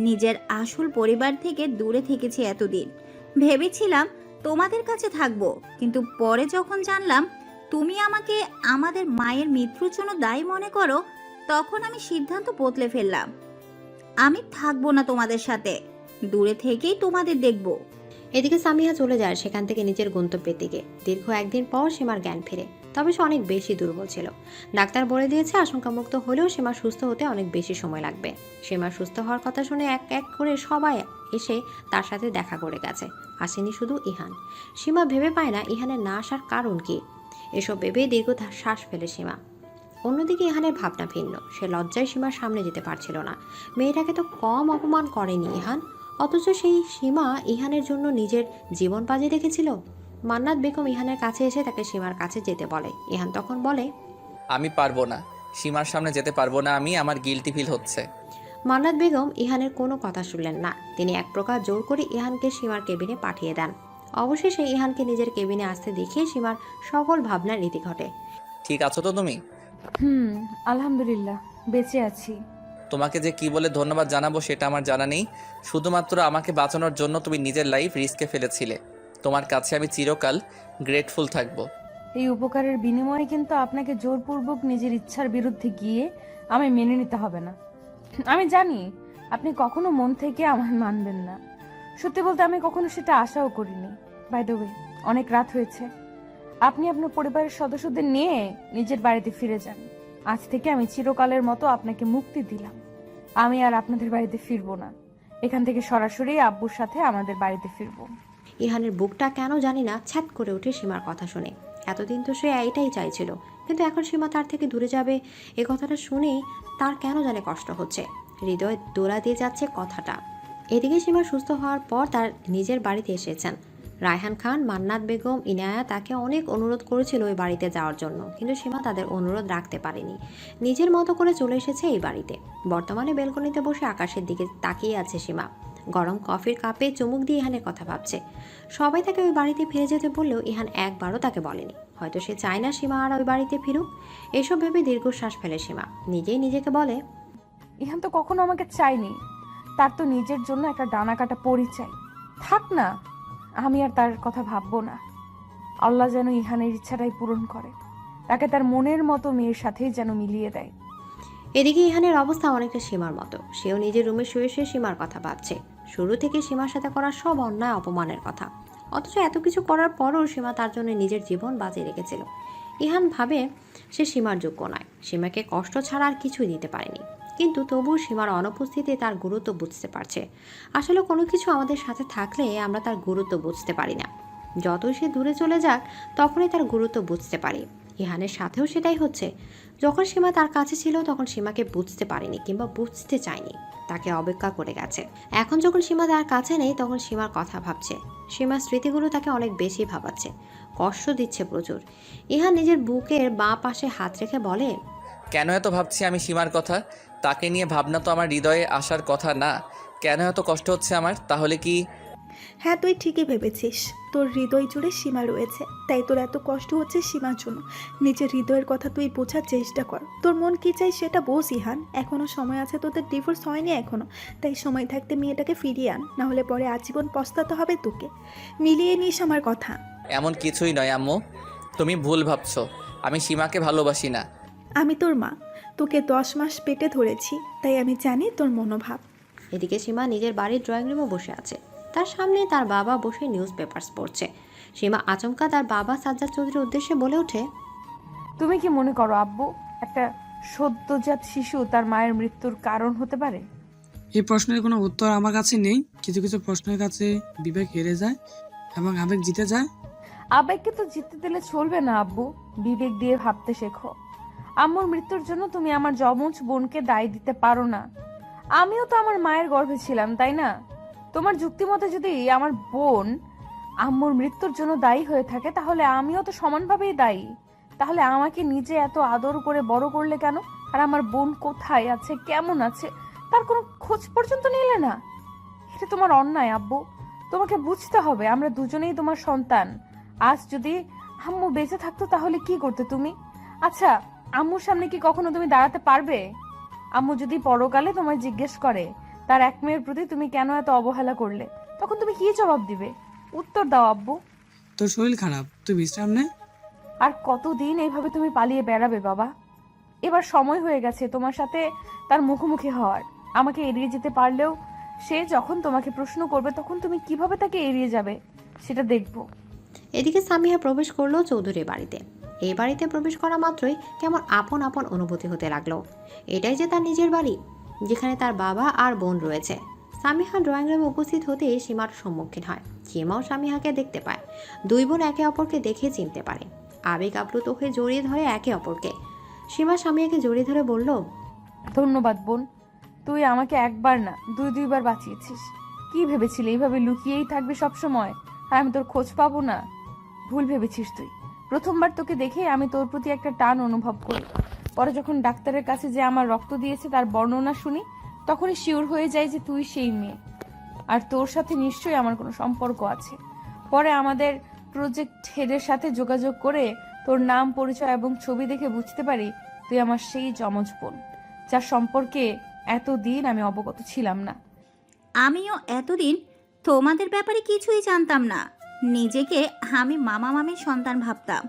K: নিজের আসল পরিবার থেকে দূরে থেকেছি এতদিন, ভেবেছিলাম তোমাদের কাছে থাকবো, কিন্তু পরে যখন জানলাম তুমি আমাকে আমাদের মায়ের মৃত্যুর জন্য দায়ী মনে করো, তখন আমি সিদ্ধান্ত বদলে ফেললাম। আমি থাকবো না তোমাদের সাথে, দূরে থেকেই তোমাদের দেখব।
B: এদিকে সামিহা চলে যায় সেখান থেকে নিজের গন্তব্যের দিকে। দীর্ঘ একদিন পর সীমার জ্ঞান ফিরে, তবে সে অনেক বেশি দুর্বল ছিল। ডাক্তার বলে দিয়েছে আশঙ্কামুক্ত হলেও সীমা সুস্থ হতে অনেক বেশি সময় লাগবে। সীমা সুস্থ হওয়ার কথা শুনে এক এক করে সবাই এসে তার সাথে দেখা করে গেছে, আসেনি শুধু ইহান। সীমা ভেবে পায় না ইহানের না আসার কারণ কি। এসব ভেবে দীর্ঘ শ্বাস ফেলে সীমা। অন্যদিকে ইহানের ভাবনা ভিন্ন। সে লজ্জায় সীমার সামনে যেতে পারছিল না। মেয়েটাকে তো কম অপমান করেনি ইহান, অথচ সেই সীমা ইহানের জন্য নিজের জীবন বাজি রেখেছিল। মান্নাত বেগম ইহানের কাছে এসে তাকে সীমার কাছে যেতে বলে। ইহান তখন বলে,
A: আমি পারবো না, সীমার সামনে যেতে পারবো না, আমার গিলটি ফিল হচ্ছে।
B: মান্নাত বেগম ইহানের কোনো কথা শুনলেন না। তিনি এক প্রকার জোর করে ইহানকে সীমার কেবিনে পাঠিয়ে দেন। অবশেষে ইহানকে নিজের কেবিনে আসতে দেখে সীমার সকল ভাবনার রীতি ঘটে।
A: ঠিক আছো তো তুমি?
C: আলহামদুলিল্লাহ, বেঁচে আছি।
A: তোমাকে যে কি বলে ধন্যবাদ জানাবো সেটা আমার জানা নেই। শুধুমাত্র আমাকে বাঁচানোর জন্য তুমি নিজের লাইফ রিস্কে ফেলেছিলে। তোমার কাছে আমি চিরকাল গ্রেটফুল থাকবো।
C: এই উপকারের বিনিময়ে কিন্তু আপনাকে জোরপূর্বক নিজের ইচ্ছার বিরুদ্ধে গিয়ে আমি মেনে নিতে হবে না। আমি জানি আপনি কখনো মন থেকে আমায় মানবেন না। সত্যি বলতে আমি কখনো সেটা আশাও করিনি। বাই দ্য ওয়ে, অনেক রাত হয়েছে, আপনি আপনার পরিবারের সদস্যদের নিয়ে নিজের বাড়িতে ফিরে যান। আজ থেকে আমি চিরকালের মতো আপনাকে মুক্তি দিলাম। আমি আর আপনাদের বাড়িতে ফিরবো না, এখান থেকে সরাসরি আব্বুর সাথে আমাদের বাড়িতে ফিরবো।
B: ইহানের বুকটা কেন জানি না ছ্যাত করে ওঠে সীমার কথা শুনে। এতদিন তো সে এটাই চাইছিল, কিন্তু এখন সীমা তার থেকে দূরে যাবে এ কথাটা শুনেই তার কেন জানে কষ্ট হচ্ছে। হৃদয়ে দোলা দিয়ে যাচ্ছে কথাটা। এদিকে সীমা সুস্থ হওয়ার পর তার নিজের বাড়িতে এসেছেন। রায়হান খান, মান্নাত বেগম, ইনায়া তাকে অনেক অনুরোধ করেছিল ওই বাড়িতে যাওয়ার জন্য, কিন্তু সীমা তাদের অনুরোধ রাখতে পারেনি। নিজের মতো করে চলে এসেছে এই বাড়িতে। বর্তমানে বেলকনিতে বসে আকাশের দিকে তাকিয়ে আছে সীমা। গরম কফির কাপে চুমুক দিয়ে ইহানের কথা ভাবছে। সবাই তাকে ওই বাড়িতে ফিরে যেতে বললেও ইহান একবারও তাকে বলেনি। হয়তো সে চায় না সীমা আর ওই বাড়িতে ফিরুক। এসব ভেবে দীর্ঘশ্বাস ফেলে সীমা। নিজেই নিজেকে বলে,
C: ইহান তো কখনো আমাকে চাইনি, তার তো নিজের জন্য একটা ডানা কাটা পরিচয় থাক না। আমি আর তার কথা ভাববো না। আল্লাহ যেন ইহানের ইচ্ছাটাই পূরণ করে, তাকে তার মনের মতো মেয়ের সাথেই যেন মিলিয়ে দেয়।
B: এদিকে ইহানের অবস্থা অনেকটা সীমার মতো। সেও নিজের রুমে শুয়ে শুয়ে সীমার কথা ভাবছে। শুরু থেকে সীমার সাথে করা সব অন্যায় অপমানের কথা, অথচ এত কিছু করার পরও সীমা তার জন্য নিজের জীবন বাঁচিয়ে রেখেছিল। ইহান ভাবে সে সীমার যোগ্য নয়, সীমাকে কষ্ট ছাড়া আর কিছুই দিতে পারেনি। কিন্তু তবুও সীমার অনুপস্থিতি তার গুরুত্ব বুঝতে পারছে। আসলে কোনো কিছু আমাদের সাথে থাকলে আমরা তার গুরুত্ব বুঝতে পারি না। যতই সে দূরে চলে যাক তখনই তার গুরুত্ব বুঝতে পারি। ইহানের সাথেও সেটাই হচ্ছে। যখন সীমা তার কাছে ছিল তখন সীমাকে বুঝতে পারেনি কিংবা বুঝতে চায়নি, তাকে অবজ্ঞা করে গেছে। এখন যখন সীমা তার কাছে নেই তখন সীমার কথা ভাবছে। সীমার স্মৃতিগুলো তাকে অনেক বেশি ভাবাচ্ছে, কষ্ট দিচ্ছে প্রচুর। ইহান নিজের বুকের বাঁ পাশে হাত রেখে বলে,
A: কেন এত ভাবছি আমি সীমার কথা? তাকে নিয়ে ভাবনা তো আমার হৃদয়ে আসার কথা না। কেন এত কষ্ট হচ্ছে আমার? তাহলে কি?
G: হ্যাঁ, তুই ঠিকই ভেবেছিস। তোর হৃদয় জুড়ে সীমা রয়েছে, তাই তোর এত কষ্ট হচ্ছে সীমার জন্য। নিজের হৃদয়ের কথা তুই বোঝার চেষ্টা কর। তোর মন কি চাই সেটা বোঝ ইহান। এখনো সময় আছে, তোদের ডিভোর্স হয়নি এখনো। তাই সময় থাকতে মেয়েটাকে ফিরিয়ে আন, না হলে পরে আজীবন পস্তাতে হবে তোকে। মিলিয়ে নিস আমার কথা।
A: এমন কিছুই নয় আম্মু, তুমি ভুল ভাবছো। আমি সীমাকে ভালোবাসি না।
G: আমি তোর মা, তোকে 10 মাস পেটে ধরেছি, তাই আমি জানি তোর মনোভাব।
B: এদিকে সীমা নিজের বাড়ির ড্রয়িং রুমে বসে আছে। তার সামনে তার বাবা বসে নিউজ পেপারস পড়ছে। সীমা আচমকা তার বাবা সাজ্জাদ চৌধুরীর উদ্দেশ্যে বলে ওঠে,
C: তুমি কি মনে করো আব্বু একটা সদ্যজাত শিশু তার মায়ের মৃত্যুর কারণ হতে পারে?
E: এই প্রশ্নের কোনো উত্তর আমার কাছে নেই। কিছু কিছু প্রশ্নের কাছে বিবেক হেরে যায় এবং আবেগ জিতে যায়।
C: আবেগকে তো জিততে দিলে চলবে না আব্বু, বিবেক দিয়ে ভাবতে শেখো। আম্মুর মৃত্যুর জন্য তুমি আমার যমজ বোনকে দায় দিতে পারো না। আমিও তো আমার মায়ের গর্ভে ছিলাম, তাই না? তোমার যুক্তি মতে যদি আমার বোন আম্মুর মৃত্যুর জন্য দায়ী হয়ে থাকে, তাহলে আমিও তো সমানভাবেই দায়ী। তাহলে আমাকে নিজে এত আদর করে বড় করলে কেন? আর আমার বোন কোথায় আছে, কেমন আছে, তার কোনো খোঁজ পর্যন্ত নিলে না? এটা তোমার অন্যায় আব্বু। তোমাকে বুঝতে হবে আমরা দুজনেই তোমার সন্তান। আজ যদি আম্মু বেঁচে থাকতো তাহলে কি করতে তুমি? আচ্ছা, আম্মুর সামনে কি কখনো তুমি দাঁড়াতে পারবে? আম্মু যদি পরকালে তোমায় জিজ্ঞেস করে তার এক মেয়ের প্রতি তুমি কেন এত অবহেলা করলে, তখন তুমি কি জবাব দিবে? উত্তর দাও আব্বু।
E: তোর শরীর খারাপ, তুই বিশ্রাম নে।
C: আর কতদিন এইভাবে তুমি পালিয়ে বেড়াবে বাবা? এবার সময় হয়ে গেছে তোমার সাথে তার মুখোমুখি হওয়ার। আমাকে এড়িয়ে যেতে পারলেও সে যখন তোমাকে প্রশ্ন করবে তখন তুমি কিভাবে তাকে এড়িয়ে যাবে সেটা দেখবো।
B: এদিকে সামিয়া প্রবেশ করলো চৌধুরীর বাড়িতে। এই বাড়িতে প্রবেশ করা মাত্রই কেমন আপন আপন অনুভূতি হতে লাগলো। এটাই যে তার নিজের বাড়ি, যেখানে তার বাবা আর বোন রয়েছে। সামিহা ড্রয়িং রুমে উপস্থিত হতে সীমার সম্মুখীন হয়। সীমাও সামিহাকে দেখতে পায়। দুই বোন একে অপরকে দেখে চিনতে পারে। আবেগ আপ্লুত হয়ে জড়িয়ে ধরে একে অপরকে। সীমা সামিয়াকে জড়িয়ে ধরে বলল,
C: ধন্যবাদ বোন, তুই আমাকে একবার না দুইবার বাঁচিয়েছিস। কি ভেবেছিলি এইভাবে লুকিয়েই থাকবি সব সময় আর আমি তোর খোঁজ পাবো না? ভুল ভেবেছিস তুই। প্রথমবার তোকে দেখে আমি তোর প্রতি একটা টান অনুভব করি। পরে যখন ডাক্তারের কাছে যে আমার রক্ত দিয়েছে তার বর্ণনা শুনি, তখনই শিওর হয়ে যায় যে তুই সেই মেয়ে, আর তোর সাথে নিশ্চয়ই আমার কোনো সম্পর্ক আছে। পরে আমাদের প্রজেক্ট হেডের সাথে যোগাযোগ করে তোর নাম, পরিচয় এবং ছবি দেখে বুঝতে পারি তুই আমার সেই যমজ বোন, যার সম্পর্কে এতদিন আমি অবগত ছিলাম না।
K: আমিও এতদিন তোমাদের ব্যাপারে কিছুই জানতাম না। নিজেকে আমি মামা মামির সন্তান ভাবতাম।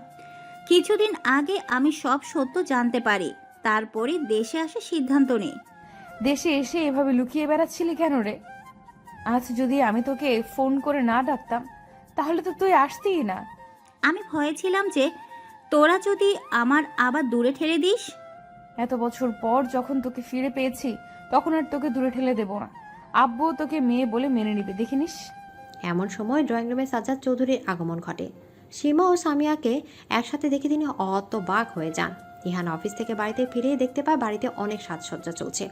K: কিছুদিন আগে আমি সব সত্য জানতে পারি, তারপরে দেশে আসে সিদ্ধান্ত নেই।
C: দেশে এসে এভাবে লুকিয়ে বেড়াচ্ছিলি কেন রে? আজ যদি আমি তোকে ফোন করে না ডাকতাম তাহলে তো তুই আসতিই না।
K: আমি ভয়ে ছিলাম যে তোরা যদি আমার আবার দূরে ঠেলে দিস।
C: এত বছর পর যখন তোকে ফিরে পেয়েছি তখন আর তোকে দূরে ঠেলে দেব না। আব্বু তোকে মেয়ে বলে মেনে নিবে, দেখিনিস।
B: এমন সময় ড্রয়িং রুমে সাজ্জাদ চৌধুরীর আগমন ঘটে। সীমা ও সামিয়াকে একসাথে দেখে তিনি হতবাক হয়ে যান। ইহান অফিস থেকে বাড়িতে ফিরে দেখতে পায় বাড়িতে অনেক সাজসজ্জা চলছে।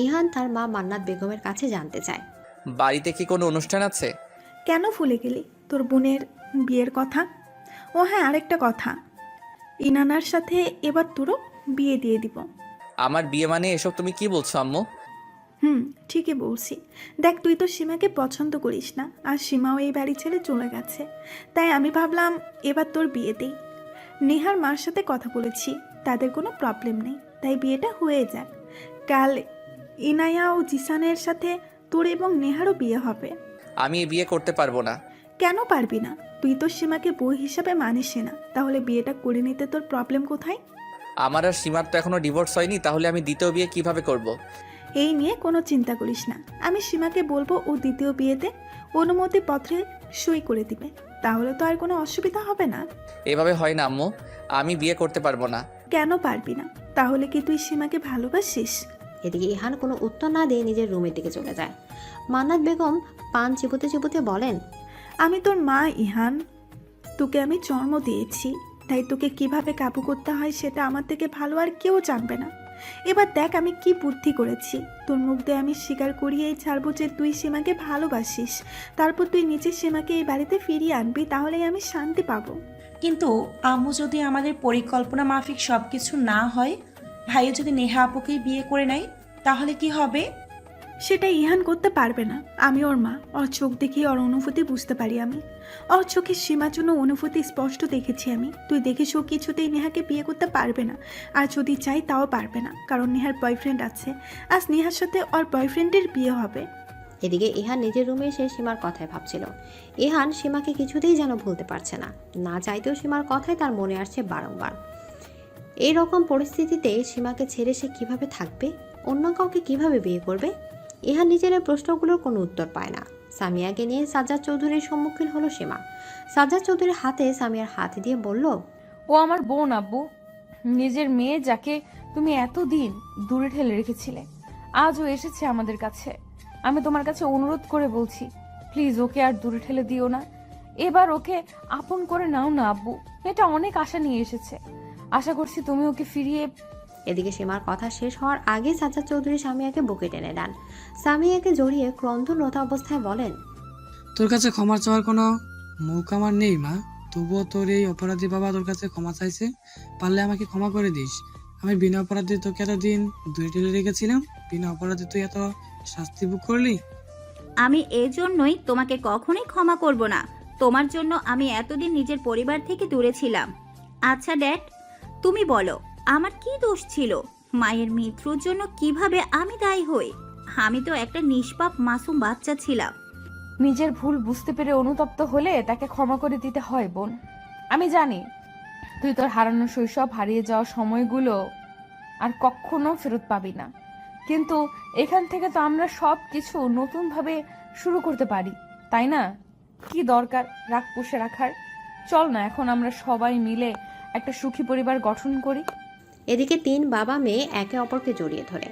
B: ইহান তার মা মান্নাত বেগমের কাছে জানতে চায়,
A: বাড়িতে কি কোনো অনুষ্ঠান আছে?
G: কেন ভুলে গেলি তোর বোনের বিয়ের কথা? ও হ্যাঁ, আরেকটা কথা, ইনানার সাথে এবার তোরও বিয়ে দিয়ে দিব।
A: আমার বিয়ে মানে এসব তুমি কি বলছো আম্মু?
G: ঠিকই বলছি। দেখ, তুই তো সীমাকে পছন্দ করিস না, আর সীমাও এই বাড়ি ছেড়ে চলে গেছে। তাই আমি ভাবলাম এবার তোর বিয়ে দেই। নেহার মার সাথে কথা বলেছি, তাদের কোনো প্রবলেম নেই, তাই বিয়েটা হয়ে যাক। কাল ইনায়া ও জিসানের সাথে তোর এবং নেহারও বিয়ে হবে।
A: আমি এই বিয়ে করতে পারবো না।
G: কেন পারবি না? তুই তো সীমাকে বউ হিসাবে মানিস না, তাহলে বিয়েটা করে নিতে তোর প্রবলেম কোথায়?
A: আমার আর সীমার তো এখনো ডিভোর্স হয়নি, তাহলে আমি দ্বিতীয় বিয়ে কিভাবে করব?
G: এই নিয়ে কোনো চিন্তা করিস না। আমি সীমাকে বলবো ও দ্বিতীয় বিয়েতে অনুমতি পত্রে সই করে দিবে, তাহলে তো আর কোনো অসুবিধা হবে না।
A: এভাবে হয় না আম্মু, আমি বিয়ে করতে পারবো না।
G: কেন পারবি না? তাহলে কি তুই সীমাকে ভালোবাসিস?
B: এদিকে ইহান কোনো উত্তর না দিয়ে নিজের রুমের দিকে চলে যায়। মান্নাত বেগম পান চিবোতে চিবোতে বলেন,
G: আমি তোর মা ইহান, তোকে আমি জন্ম দিয়েছি, তাই তোকে কিভাবে কাবু করতে হয় সেটা আমার থেকে ভালো আর কেউ জানবে না। এবার দেখ আমি কি বুদ্ধি করেছি। তোর মুখ দিয়ে আমি স্বীকার করিয়েই ছাড়বো যে তুই সীমাকে ভালোবাসিস। তারপর তুই নিজে সীমাকে এই বাড়িতে ফিরিয়ে আনবি, তাহলেই আমি শান্তি পাবো।
H: কিন্তু আম্মু, যদি আমাদের পরিকল্পনা মাফিক সব কিছু না হয়, ভাইয়া যদি নেহা আপুকেই বিয়ে করে নেয়, তাহলে কি হবে?
G: সেটা ইহান করতে পারবে না। আমি ওর মা, ওর চোখ দেখে ওর অনুভূতি বুঝতে পারি আমি। ওর চোখে সীমার জন্য অনুভূতি স্পষ্ট দেখেছি আমি। তুই দেখিস ও কিছুতেই নেহাকে বিয়ে করতে পারবে না, আর যদি চাই তাও পারবে না, কারণ নেহার বয়ফ্রেন্ড আছে। আজ নেহার সাথে ওর বয়ফ্রেন্ডের বিয়ে হবে।
B: এদিকে ইহান নিজের রুমে এসে সীমার কথায় ভাবছিল। ইহান সীমাকে কিছুতেই যেন ভুলতে পারছে না, না চাইতেও সীমার কথাই তার মনে আসছে বারংবার। এই রকম পরিস্থিতিতে সীমাকে ছেড়ে সে কিভাবে থাকবে? অন্য কাউকে কিভাবে বিয়ে করবে? ইহান নিজের এই প্রশ্নগুলোর কোনো উত্তর পায় না। সামিয়াকে নিয়ে সাজ্জাদ চৌধুরীর সম্মুখীন হলো সীমা। সাজ্জাদ চৌধুরীর হাতে সামিয়ার হাত দিয়ে বলল,
C: ও আমার বোন আব্বু, নিজের মেয়ে যাকে তুমি এতদিন দূরে ঠেলে রেখেছিলে, আজ ও এসেছে আমাদের কাছে। আমি তোমার কাছে অনুরোধ করে বলছি, প্লিজ ওকে আর দূরে ঠেলে দিও না। এবার ওকে আপন করে নাও না আব্বু। এটা অনেক আশা নিয়ে এসেছে, আশা করছি তুমি ওকে ফিরিয়ে।
B: এদিকে সীমার কথা শেষ হওয়ার আগে সাজ্জাদ চৌধুরী সামিয়াকে বুকে টেনে নেন। সামিয়াকে জড়িয়ে ক্রন্দনরত অবস্থায় বলেন,
E: তোর কাছে ক্ষমা চাওয়ার কোনো মুখ আমার নেই মা, তবুও তোর এই অপরাধী বাবা তোর কাছে ক্ষমা চাইছে, পারলে আমাকে ক্ষমা করে দিস। আমি বিনা অপরাধে তোকে এতদিন দূরে ঠেলে রেখেছিলাম, বিনা অপরাধে তুই এত শাস্তি ভোগ করলি।
K: আমি এজন্যই তোমাকে কখনোই ক্ষমা করব না। তোমার জন্য আমি এতদিন নিজের পরিবার থেকে দূরে ছিলাম। আচ্ছা ড্যাড, তুমি বলো আমার কি দোষ ছিল? মায়ের মৃত্যুর জন্য কিভাবে আমি দায়ী হই? আমি তো একটা নিষ্পাপ মাসুম বাচ্চা ছিলাম।
C: নিজের ভুল বুঝতে পেরে অনুতপ্ত হলে তাকে ক্ষমা করে দিতে হয় বোন। আমি জানি তুই তোর হারানো শৈশব, হারিয়ে যাওয়া সময়গুলো আর কখনো ফেরত পাবি না, কিন্তু এখান থেকে তো আমরা সব কিছু নতুনভাবে শুরু করতে পারি, তাই না? কি দরকার রাগ পুষে রাখার? চল না এখন আমরা সবাই মিলে একটা সুখী পরিবার গঠন করি।
B: এদিকে 3 বাবা মেয়ে একে অপরকে জড়িয়ে ধরে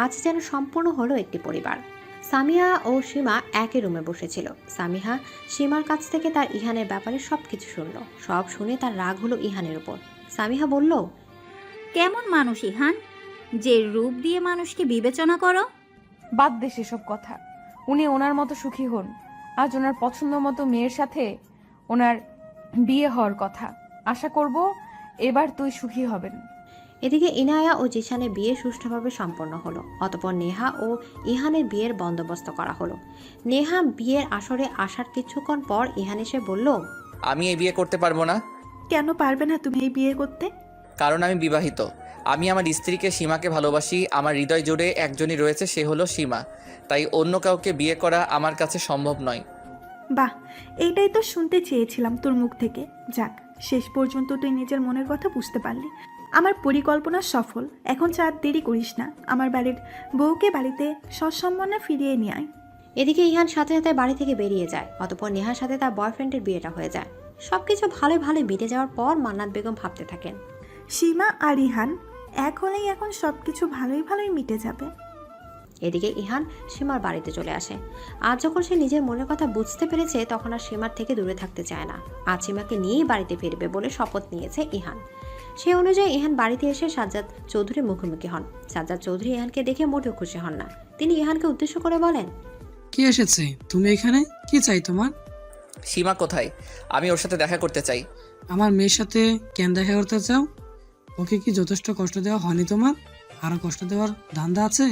B: আজ যেন সম্পূর্ণ হলো একটি পরিবার। সামিয়া ও সীমা একই রুমে বসেছিল। সামিহা সীমার কাছ থেকে তার ইহানের ব্যাপারে সবকিছু শুনল। সব শুনে তার রাগ হলো ইহানের উপর। সামিহা বলল,
K: কেমন মানুষ ইহান, যে রূপ দিয়ে মানুষকে বিবেচনা করো?
C: বাদ দে সেসব কথা। উনি ওনার মতো সুখী হন। আজ ওনার পছন্দ মতো মেয়ের সাথে ওনার বিয়ে হওয়ার কথা। আশা করব এবার তুই সুখী হবেন।
B: এদিকে ইনায়া ও জিশানের বিয়ে সুষ্ঠুভাবে সম্পন্ন হলো। অতঃপর নেহা ও ইহানের বিয়ের বন্দোবস্ত করা হলো। নেহা বিয়ের আসরে আসার কিছুক্ষণ পর ইহান এসে বলল,
A: আমি এই বিয়ে করতে পারবো না।
G: কেন পারবে না তুমি এই বিয়ে করতে?
A: কারণ আমি বিবাহিত। আমি আমার স্ত্রীকে সীমাকে ভালোবাসি। আমার হৃদয় জুড়ে একজনই রয়েছে, সে হলো সীমা। তাই অন্য কাউকে বিয়ে করা আমার কাছে সম্ভব নয়।
G: বাহ, এইটাই তো শুনতে চেয়েছিলাম তোর মুখ থেকে। যাক, শেষ পর্যন্ত তুই নিজের মনের কথা বুঝতে পারলি। আমার পরিকল্পনা সফল। এখন চার দেরি করিস না, আমার বাড়ির বউকে বাড়িতে সসম্মানে ফিরিয়ে নিয়ে আয়।
B: এদিকে ইহান সাথে সাথে বাড়ি থেকে বেরিয়ে যায়। অতঃপর নেহার সাথে তার বয়ফ্রেন্ডের বিয়েটা হয়ে যায়। সবকিছু ভালোই ভালোই মিটে যাওয়ার পর মান্নাত বেগম ভাবতে থাকেন,
G: সীমা আর ইহান এক হলেই এখন সবকিছু ভালোই ভালোই মিটে যাবে।
B: এদিকে ইহান সীমার বাড়িতে চলে আসে। আজ যখন সে নিজের মনের কথা বুঝতে পেরেছে তখন আর সীমার থেকে দূরে থাকতে চায় না। আজ সীমাকে নিয়েই বাড়িতে ফিরবে বলে শপথ নিয়েছে ইহান। সে অনুযায়ী ইহান বাড়িতে এসে সাজ্জাদ চৌধুরীর মুখোমুখি হন। সাজ্জাদ চৌধুরী ইহানকে দেখে মোটেও খুশি হন না। তিনি ইহানকে উদ্দেশ্য করে বলেন,
E: কি এসেছে তুমি এখানে? কি চাই তোমার?
A: সীমা কোথায়? আমি ওর সাথে দেখা করতে চাই।
E: আমার মেয়ের সাথে কেন দেখা করতে চাও? ওকে কি যথেষ্ট কষ্ট দেওয়া হয়নি তোমার? আরো কষ্ট দেওয়ার ধান্দা আছে?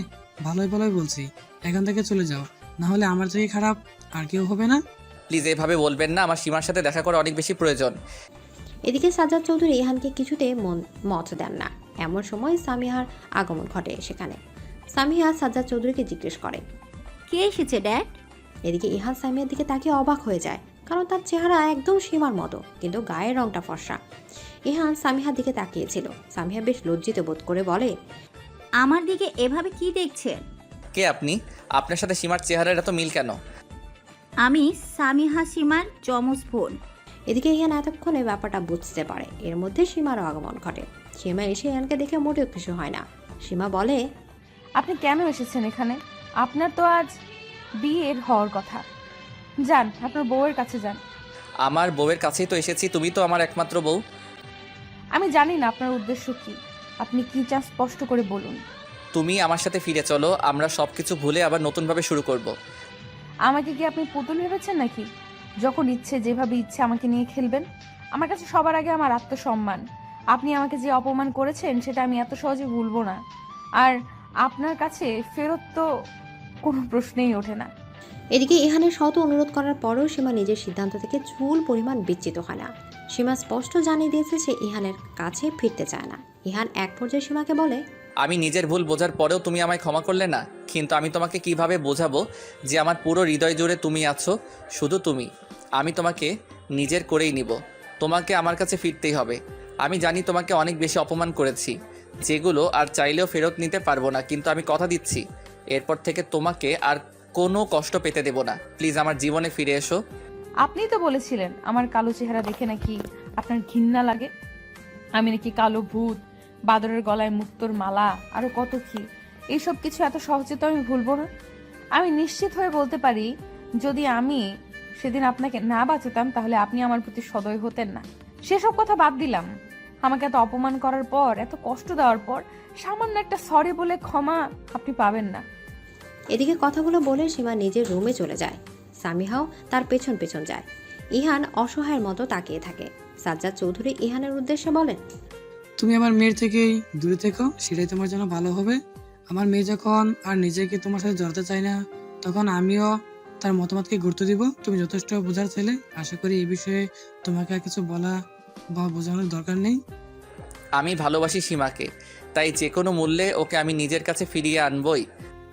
E: ভালোই ভালোই বলছি, এখান থেকে চলে যাও, না হলে আমার থেকে খারাপ আর কেউ হবে না।
A: প্লিজ এভাবে বলবেন না, আমার সীমার সাথে দেখা করা অনেক বেশি প্রয়োজন।
B: এদিকে সাজ্জাদ চৌধুরী ইহানকে কিছুতেই মত দেন না। এমন সময় সামিহার আগমন ঘটে সেখানে। সামিহা সাজ্জাদ চৌধুরীকে জিজ্ঞেস করে,
K: কে এসেছে ড্যাড?
B: এদিকে ইহান সামিয়ার দিকে তাকিয়ে অবাক হয়ে যায়, কারণ তার চেহারা একদম সীমার মতো, কিন্তু গায়ের রংটা ফর্সা। ইহান সামিহার দিকে তাকিয়েছিল। সামিহা বেশ লজ্জিত বোধ করে বলে,
K: আমার দিকে এভাবে কি দেখছেন?
A: কে আপনি? আপনার সাথে সীমার চেহারার এত মিল কেন?
K: আমি সামিহা সীমার যমজ বোন।
B: এদিকে ইহান এতক্ষণে ব্যাপারটা বুঝতে পারে। এর মধ্যে সীমারও আগমন ঘটে। সীমা এসে ইহানকে দেখে মোটেও কিছু হয় না। সীমা বলে,
C: আপনি কেন এসেছেন এখানে? আপনার তো আজ বিয়ের হওয়ার কথা। যান আপনার বউয়ের কাছে যান।
A: আমার বউয়ের কাছেই তো এসেছি, তুমি তো আমার একমাত্র বউ।
C: আমি জানি না আপনার উদ্দেশ্য কি। আপনি কি চান স্পষ্ট করে বলুন।
A: তুমি আমার সাথে ফিরে চলো, আমরা সব কিছু ভুলে আবার নতুনভাবে শুরু করব।
C: আমাকে কি আপনি পুতুল ভেবেছেন নাকি? যখন ইচ্ছে যেভাবে ইচ্ছে আমাকে নিয়ে খেলবেন? আমার কাছে সবার আগে আমার আত্মসম্মান। আপনি আমাকে যে অপমান করেছেন সেটা আমি এত সহজে ভুলবো না। আর আপনার কাছে ফেরত তো কোনো প্রশ্নেই ওঠে না।
B: এদিকে ইহানের শত অনুরোধ করার পরেও সীমা নিজের সিদ্ধান্ত থেকে চুল পরিমাণ বিচ্যুত হয় না। সীমা স্পষ্ট জানিয়ে দিয়েছে সে ইহানের কাছে ফিরতে চায় না। ইহান এক পর্যায়ে সীমাকে বলে,
A: আমি নিজের ভুল বোঝার পরেও তুমি আমায় ক্ষমা করলে না, কিন্তু আমি তোমাকে কিভাবে বোঝাবো যে আমার পুরো হৃদয় জুড়ে তুমি আছো, শুধু তুমি। আমি তোমাকে নিজের করেই নিব। তোমাকে আমার কাছে ফিরতেই হবে। আমি জানি তোমাকে অনেক বেশি অপমান করেছি, যেগুলো আর চাইলেও ফেরত নিতে পারবো না, কিন্তু আমি কথা দিচ্ছি এরপর থেকে তোমাকে আর কোনো কষ্ট পেতে দেব না। প্লিজ আমার জীবনে ফিরে এসো।
C: আপনিই তো বলেছিলেন আমার কালো চেহারা দেখে নাকি আপনার ঘৃণা লাগে। আমি নাকি কালো ভূত, বাদরের গলায় মুক্তোর মালা, আরো কত কি। এইসব কিছু এত সহজে তো আমি ভুলবো না। আমি নিশ্চিত হয়ে বলতে পারি, যদি আমি সেদিন আপনাকে না বাঁচাতাম তাহলে আপনি আমার প্রতি সদয় হতেন না। সেসব কথা বাদ দিলাম। আমাকে এত অপমান করার পর, এত কষ্ট দেওয়ার পর সামান্য একটা সরি বলে ক্ষমা আপনি পাবেন না।
B: এদিকে কথাগুলো বলে সীমা নিজের রুমে চলে যায়। সামিহাও তার পেছন পেছন যায়। ইহান অসহায়ের মতো তাকিয়ে থাকে। সাজ্জাদ চৌধুরী ইহানের উদ্দেশ্যে বলেন,
E: তুমি আমার মেয়ের থেকেই দূরে থেকো, সেটাই তোমার জন্য ভালো হবে। আমার মেয়ে যখন আর নিজেকে তোমার সাথে জড়াতে চায় না, তখন আমিও তার মতামতকে গুরুত্ব দিব। তুমি যথেষ্ট বোঝার ছেলে, আশা করি এই বিষয়ে তোমাকে আর কিছু বলা বা বোঝানোর দরকার নেই।
A: আমি ভালোবাসি সীমাকে, তাই যে কোনো মূল্যে ওকে আমি নিজের কাছে ফিরিয়ে আনবই।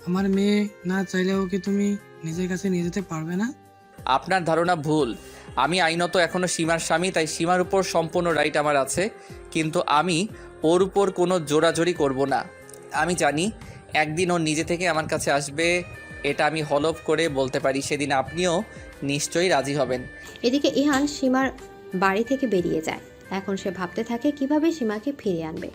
E: আমার মেয়ে না চাইলেও কি তুমি নিজের কাছে নিয়ে যেতে পারবে না?
A: আপনার ধারণা ভুল। আমি আইনত এখনও সীমার স্বামী, তাই সীমার উপর সম্পূর্ণ রাইট আমার আছে, কিন্তু আমি ওর উপর কোনো জোরাজোরি করব না। আমি জানি একদিন ও নিজে থেকে আমার কাছে আসবে, এটা আমি হলফ করে বলতে পারি। সেদিন আপনিও নিশ্চয়ই রাজি হবেন।
B: এদিকে ইহান সীমার বাড়ি থেকে বেরিয়ে যায়। এখন সে ভাবতে থাকে কিভাবে সীমাকে ফিরিয়ে আনবে।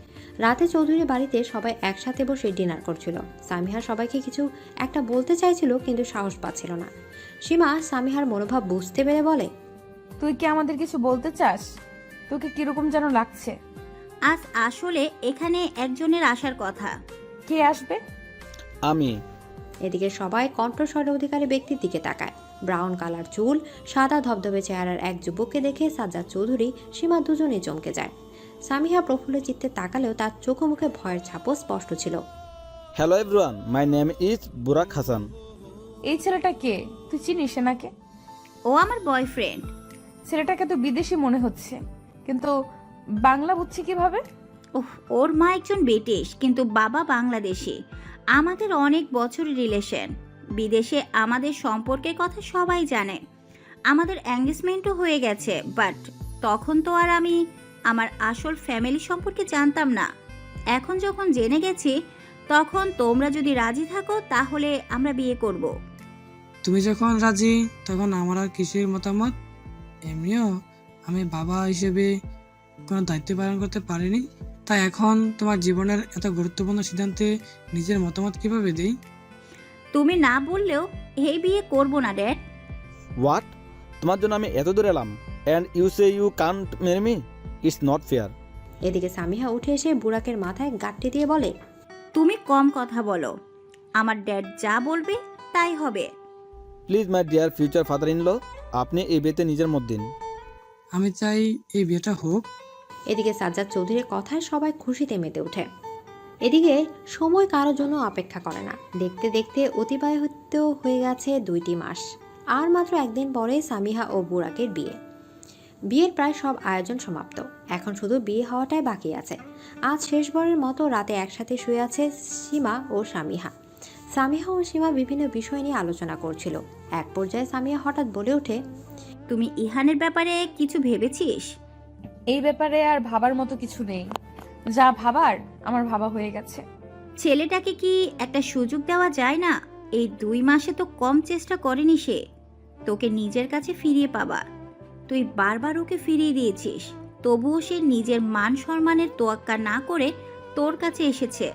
B: রাতে চৌধুরী বাড়িতে সবাই একসাথে বসে ডিনার করছিল। সামিহা সবাইকে কিছু একটা বলতে চাইছিল, কিন্তু সাহস পাচ্ছিল না। সীমা সামিহার মনোভাব বুঝতে পেরে বলে,
C: তুই কি আমাদের কিছু বলতে চাস? তোকে কিরকম যেন লাগছে।
K: আজ আসলে এখানে একজনের আসার কথা।
C: কে আসবে?
N: আমি।
B: এদিকে সবাই কণ্ঠস্বর অধিকারী ব্যক্তির দিকে তাকায়। ব্রাউন কালার চুল, সাদা ধবধবে চেহারার এক যুবককে দেখে সাজ্জাদ চৌধুরী, সীমা দুজনেই চমকে যায়। সামিহা প্রফুল্ল চিত্তে তাকালেও তার চোখে মুখে ভয়ের ছাপও স্পষ্ট ছিল।
N: Hello everyone, my name is Burak Hasan.
C: এই ছেলেটা কে? তুই চিনিস নাকি?
K: ও আমার বয়ফ্রেন্ড।
C: ছেলেটাকে তো বিদেশি মনে হচ্ছে, কিন্তু বাংলা বুঝছি কিভাবে?
K: ওর মা একজন ব্রিটিশ, কিন্তু বাবা বাংলাদেশি। আমাদের অনেক বছরের রিলেশন। বিদেশে আমাদের সম্পর্কের কথা সবাই জানে। আমাদের এঙ্গেজমেন্টও হয়ে গেছে, বাট তখন তো আর আমি আমার আসল ফ্যামিলি সম্পর্কে জানতাম না। এখন যখন জেনে গেছি, তখন তোমরা যদি রাজি থাকো তাহলে আমরা বিয়ে করব।
E: তুমি যখন রাজি, তখন আমার আর কিসের মতামত? এমনিও আমি বাবা হিসেবে কোনো দায়িত্ব পালন করতে পারিনি, তাই এখন তোমার জীবনের এত গুরুত্বপূর্ণ সিদ্ধান্তে নিজের মতামত কিভাবে দিই?
K: তুমি না বললেও এই বিয়ে করব না ড্যাড।
N: হোয়াট? তোমার জন্য আমি এত দূর এলাম and you say you can't marry me? It's not fair.
B: এদিকে সামিহা উঠে এসে বুরাকের মাথায় গাঁটটি দিয়ে বলে,
K: তুমি কম কথা বলো। আমার ড্যাড যা বলবে তাই হবে।
N: Please my dear future father in law, আপনি এই বিয়েতে নিজের মত দিন।
E: আমি চাই এই বিয়েটা হোক।
B: এদিকে সাজ্জাদ চৌধুরীর কথায় সবাই খুশিতে মেতে ওঠে। এদিকে সময় কারোর জন্য অপেক্ষা করে না। দেখতে দেখতে অতিবাহিত হয়ে গেছে 2টি মাস। আর মাত্র একদিন পরে সামিহা ও বুরাকের বিয়ে। বিয়ের প্রায় সব আয়োজন সমাপ্ত, এখন শুধু বিয়ে হওয়াটাই বাকি আছে। আজ শেষবারের মতো রাতে একসাথে শুয়ে আছে সীমা ও সামিহা। সামিহা ও সীমা বিভিন্ন বিষয় নিয়ে আলোচনা করছিল। এক পর্যায়ে সামিহা হঠাৎ বলে ওঠে,
K: তুমি ইহানের ব্যাপারে কিছু ভেবেছিস?
C: এই ব্যাপারে আর ভাবার মতো কিছু নেই। যা ভাবার আমার ভাবা হয়ে গেছে।
K: ছেলেটাকে কি একটা সুযোগ দেওয়া যায় না? এই 2 মাসে তো কম চেষ্টা করেনি সে তোকে নিজের কাছে ফিরিয়ে পাবার। তুই বারবার ওকে ফিরিয়ে দিয়েছিস, তবুও সে নিজের মান সম্মানের তোয়াক্কা না করে তোর কাছে এসেছে।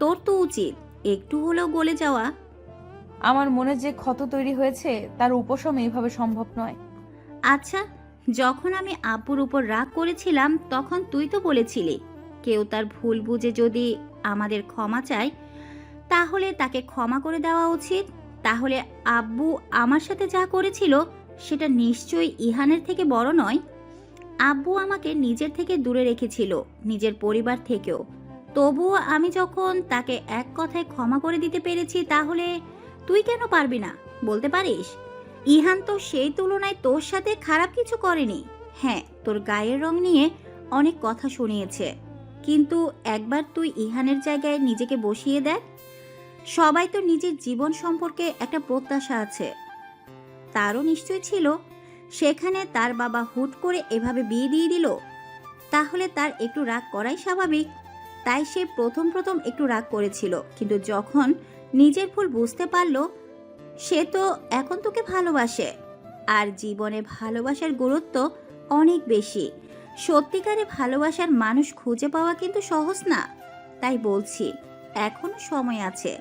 K: তোর তো উচিত একটু হলেও গলে যাওয়া।
C: আমার মনে যে ক্ষত তৈরি হয়েছে তার উপশম এইভাবে সম্ভব নয়।
K: আচ্ছা, যখন আমি আব্বুর উপর রাগ করেছিলাম, তখন তুই তো বলেছিলি কেউ তার ভুল বুঝে যদি আমাদের ক্ষমা চায়, তাহলে তাকে ক্ষমা করে দেওয়া উচিত। তাহলে আব্বু আমার সাথে যা করেছিল সেটা নিশ্চয়ই ইহানের থেকে বড় নয়। আব্বু আমাকে নিজের থেকে দূরে রেখেছিল, নিজের পরিবার থেকেও। তবুও আমি যখন তাকে এক কথায় ক্ষমা করে দিতে পেরেছি, তাহলে তুই কেন পারবি না? বলতে পারিস ইহান তো সেই তুলনায় তোর সাথে খারাপ কিছু করেনি। হ্যাঁ, তোর গায়ের রং নিয়ে অনেক কথা শুনিয়েছে, কিন্তু একবার তুই ইহানের জায়গায় নিজেকে বসিয়ে দেখ। সবাই তো নিজের জীবন সম্পর্কে একটা প্রত্যাশা আছে, তারও নিশ্চয় ছিল। সেখানে তার বাবা হুট করে এভাবে বিয়ে দিয়ে দিল, তাহলে তার একটু রাগ করাই স্বাভাবিক। তাই সে প্রথম একটু রাগ করেছিল, কিন্তু যখন নিজের ভুল বুঝতে পারলো, সে তো এখন তোকে ভালোবাসে। আর জীবনে ভালোবাসার গুরুত্ব অনেক বেশি। সত্যিকারে ভালোবাসার মানুষ খুঁজে পাওয়া কিন্তু সহজ না। তাই বলছি, এখনো সময় আছে।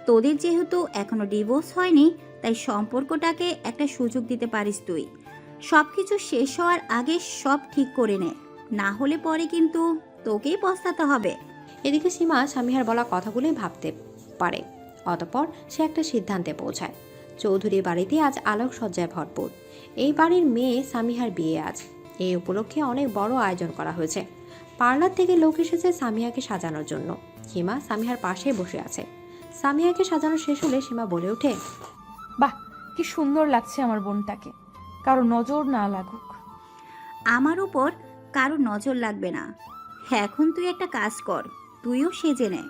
K: তোদের যেহেতু এখনো ডিভোর্স হয়নি, তাই সম্পর্কটাকে একটা সুযোগ দিতে পারিস তুই। সবকিছু শেষ হওয়ার আগে সব ঠিক করে নে, না হলে পরে কিন্তু তোকেই পস্তাতে হবে।
B: এদিকে সীমা সামিহার বলা কথাগুলোই ভাবতে পারে। অতঃপর সে একটা সিদ্ধান্তে পৌঁছায়। চৌধুরী বাড়িতে আজ আলোকসজ্জায় ভরপুর। এই বাড়ির মেয়ে সামিহার বিয়ে আজ। এই উপলক্ষে অনেক বড় আয়োজন করা হয়েছে। পার্লার থেকে লোক এসেছে সামিয়াকে সাজানোর জন্য। সীমা সামিহার পাশে বসে আছে। সামিয়াকে সাজানো শেষ হলে সীমা বলে ওঠে,
C: বাহ, কি সুন্দর লাগছে আমার বোনটাকে, কারো নজর না লাগুক।
K: আমার উপর কারো নজর লাগবে না। এখন তুই একটা কাজ কর, তুইও সেজে নে।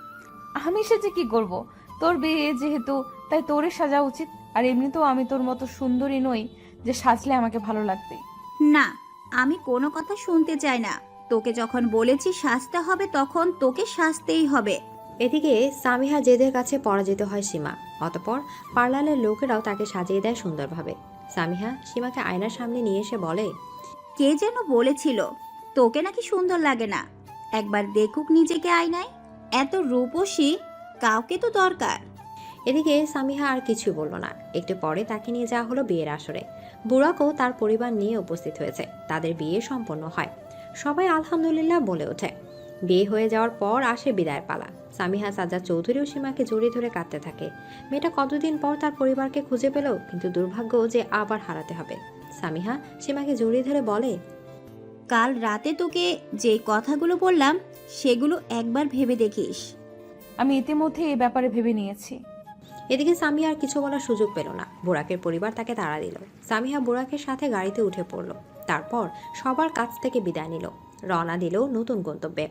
C: আমি সেজে কি করব? তোর বিয়ে যেহেতু, তাই তোরে সাজা উচিত। আর এমনিতেও আমি তোর মতো সুন্দরী নই যে সাজলে আমাকে ভালো লাগবে।
K: না, আমি কোনো কথা শুনতে চাই না। তোকে যখন বলেছি সাজতে হবে, তখন তোকে সাজতেই হবে।
B: এদিকে সামিহা জেদের কাছে পরাজিত হয় সীমা। অতঃপর পার্লারের লোকেরাও তাকে সাজিয়ে দেয় সুন্দরভাবে। সামিহা সীমাকে আয়নার সামনে নিয়ে এসে বলে,
K: কে যেন বলেছিল তোকে নাকি সুন্দর লাগে না। একবার দেখুক নিজেকে আয়নায়। এত রূপসী কাউকে তো দরকার।
B: এদিকে সামিহা আর কিছু বলল না। একটু পরে তাকে নিয়ে যাওয়া হলো বিয়ের আসরে। বুড়াকও তার পরিবার নিয়ে উপস্থিত হয়েছে। তাদের বিয়ে সম্পন্ন হয়। সবাই আলহামদুলিল্লাহ বলে ওঠে। বিয়ে হয়ে যাওয়ার পর আসে বিদায়ের পালা। সামিহা সাজ্জাদ চৌধুরীও সীমাকে জড়িয়ে ধরে কাঁদতে থাকে। মেয়েটা কতদিন পর তার পরিবারকে খুঁজে পেল, কিন্তু দুর্ভাগ্য যে আবার হারাতে হবে। সামিহা সীমাকে জড়িয়ে ধরে বলে,
K: কাল রাতে তোকে যে কথাগুলো বললাম সেগুলো একবার ভেবে দেখিস।
C: আমি ইতিমধ্যে এই ব্যাপারে ভেবে নিয়েছি।
B: এদিকে সামিয়া আর কিছু বলার সুযোগ পেল না। বুরাকের পরিবার তাকে তাড়া দিল। সামিহা বুরাকের সাথে গাড়িতে উঠে পড়ল। তারপর সবার কাছ থেকে বিদায় নিল। রওনা দিল নতুন গন্তব্যে।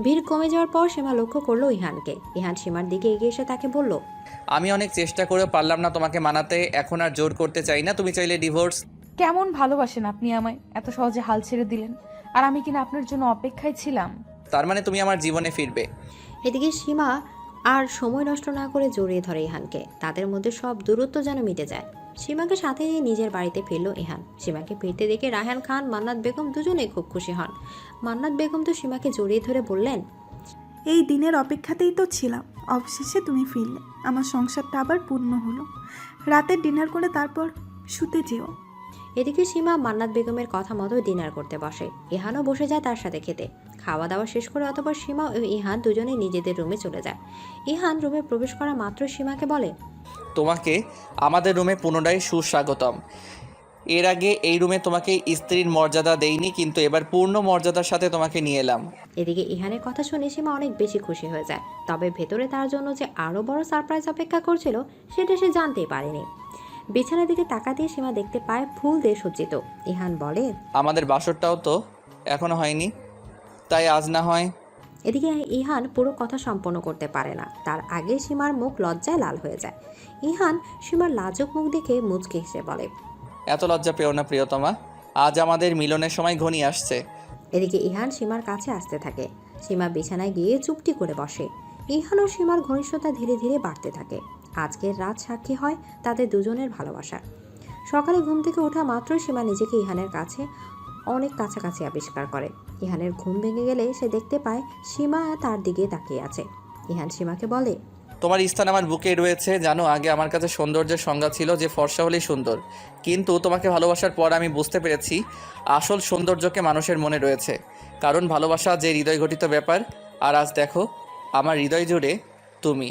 B: ভিড় কমে যাওয়ার পর সীমা লক্ষ্য করলো ইহানকে। ইহান সীমার দিকে এগিয়ে এসে তাকে বলল,
A: আমি অনেক চেষ্টা করেও পারলাম না তোমাকে মানাতে। এখন আর জোর করতে চাই না। তুমি চাইলে ডিভোর্স।
C: কেমন ভালোবাসেন আপনি আমায়, এত সহজে হাল ছেড়ে দিলেন। আর আমি কিনা আপনার জন্য অপেক্ষায় ছিলাম।
A: তার মানে তুমি আমার জীবনে ফিরবে?
B: এদিকে সীমা আর সময় নষ্ট না করে জড়িয়ে ধরে ইহানকে। তাদের মধ্যে সব দূরত্ব যেন মিটে যায়। সীমাকে সাথে নিয়ে নিজের বাড়িতে ফিরল ইহান। সীমাকে ফিরতে দেখে রায়হান খান, মান্নাত বেগম দুজনেই খুব খুশি হন। মান্নাত বেগম তো সীমাকে জড়িয়ে ধরে বললেন,
G: এই দিনের অপেক্ষাতেই তো ছিলাম, অবশেষে তুমি ফিরলে। আমার সংসারটা আবার পূর্ণ হলো। রাতের ডিনার করে তারপর শুতে যেও।
B: এদিকে সীমা মান্নাত বেগমের কথা মতো ডিনার করতে বসে। ইহানও বসে যায় তার সাথে খেতে। খাওয়া দাওয়া শেষ করে অতঃপর সীমা ও ইহান দুজনেই নিজেদের রুমে চলে যায়। ইহান রুমে প্রবেশ করা মাত্র সীমাকে বলে,
A: তোমাকে আমাদের রুমে পুনরায় সুস্বাগতম। এর আগে এই রুমে তোমাকে স্ত্রীর মর্যাদা দেইনি, কিন্তু এবার পূর্ণ মর্যাদার সাথে তোমাকে নিয়ে এলাম।
B: এদিকে ইহানের কথা শুনে সীমা অনেক বেশি খুশি হয়ে যায়। তবে ভেতরে তার জন্য যে আরো বড় সারপ্রাইজ অপেক্ষা করছিল সেটা সে জানতেই পারেনি। বিছানার দিকে তাকা দিয়ে সীমা দেখতে পায় ফুল দিয়ে সজ্জিত। ইহান বলে,
A: আমাদের বাসরটাও তো এখনো হয়নি, তাই আজ না হয়।
B: এদিকে ইহান পুরো কথা সম্পন্ন করতে পারে না। তার আগে সীমার মুখ লজ্জায় লাল হয়ে যায়। ইহান সীমার লাজুক মুখ দেখে মুচকে হেসে বলে,
A: এত লজ্জা পেও না প্রিয়তমা, আজ আমাদের মিলনের সময় ঘনিয়ে আসছে।
B: এদিকে ইহান সীমার কাছে আসতে থাকে। সীমা বিছানায় গিয়ে চুপটি করে বসে। ইহান ও সীমার ঘনিষ্ঠতা ধীরে ধীরে বাড়তে থাকে। আজকের রাত সাক্ষী হয় তাদের দুজনের ভালোবাসার। সকালে ঘুম থেকে ওঠা মাত্রই সীমা নিজেকে ইহানের কাছে অনেক কাছাকাছি আবিষ্কার করে। ইহানের ঘুম ভেঙে গেলে সে দেখতে পায় সীমা তার দিকে তাকিয়ে আছে। ইহান সীমাকে বলে,
A: তোমার স্থান আমার বুকে রয়েছে। জানো, আগে আমার কাছে সৌন্দর্যের সংজ্ঞা ছিল যে ফর্সা হলেই সুন্দর, কিন্তু তোমাকে ভালোবাসার পর আমি বুঝতে পেরেছি আসল সৌন্দর্যকে মানুষের মনে রয়েছে। কারণ ভালোবাসা যে হৃদয় গঠিত ব্যাপার। আর আজ দেখো, আমার হৃদয় জুড়ে তুমি।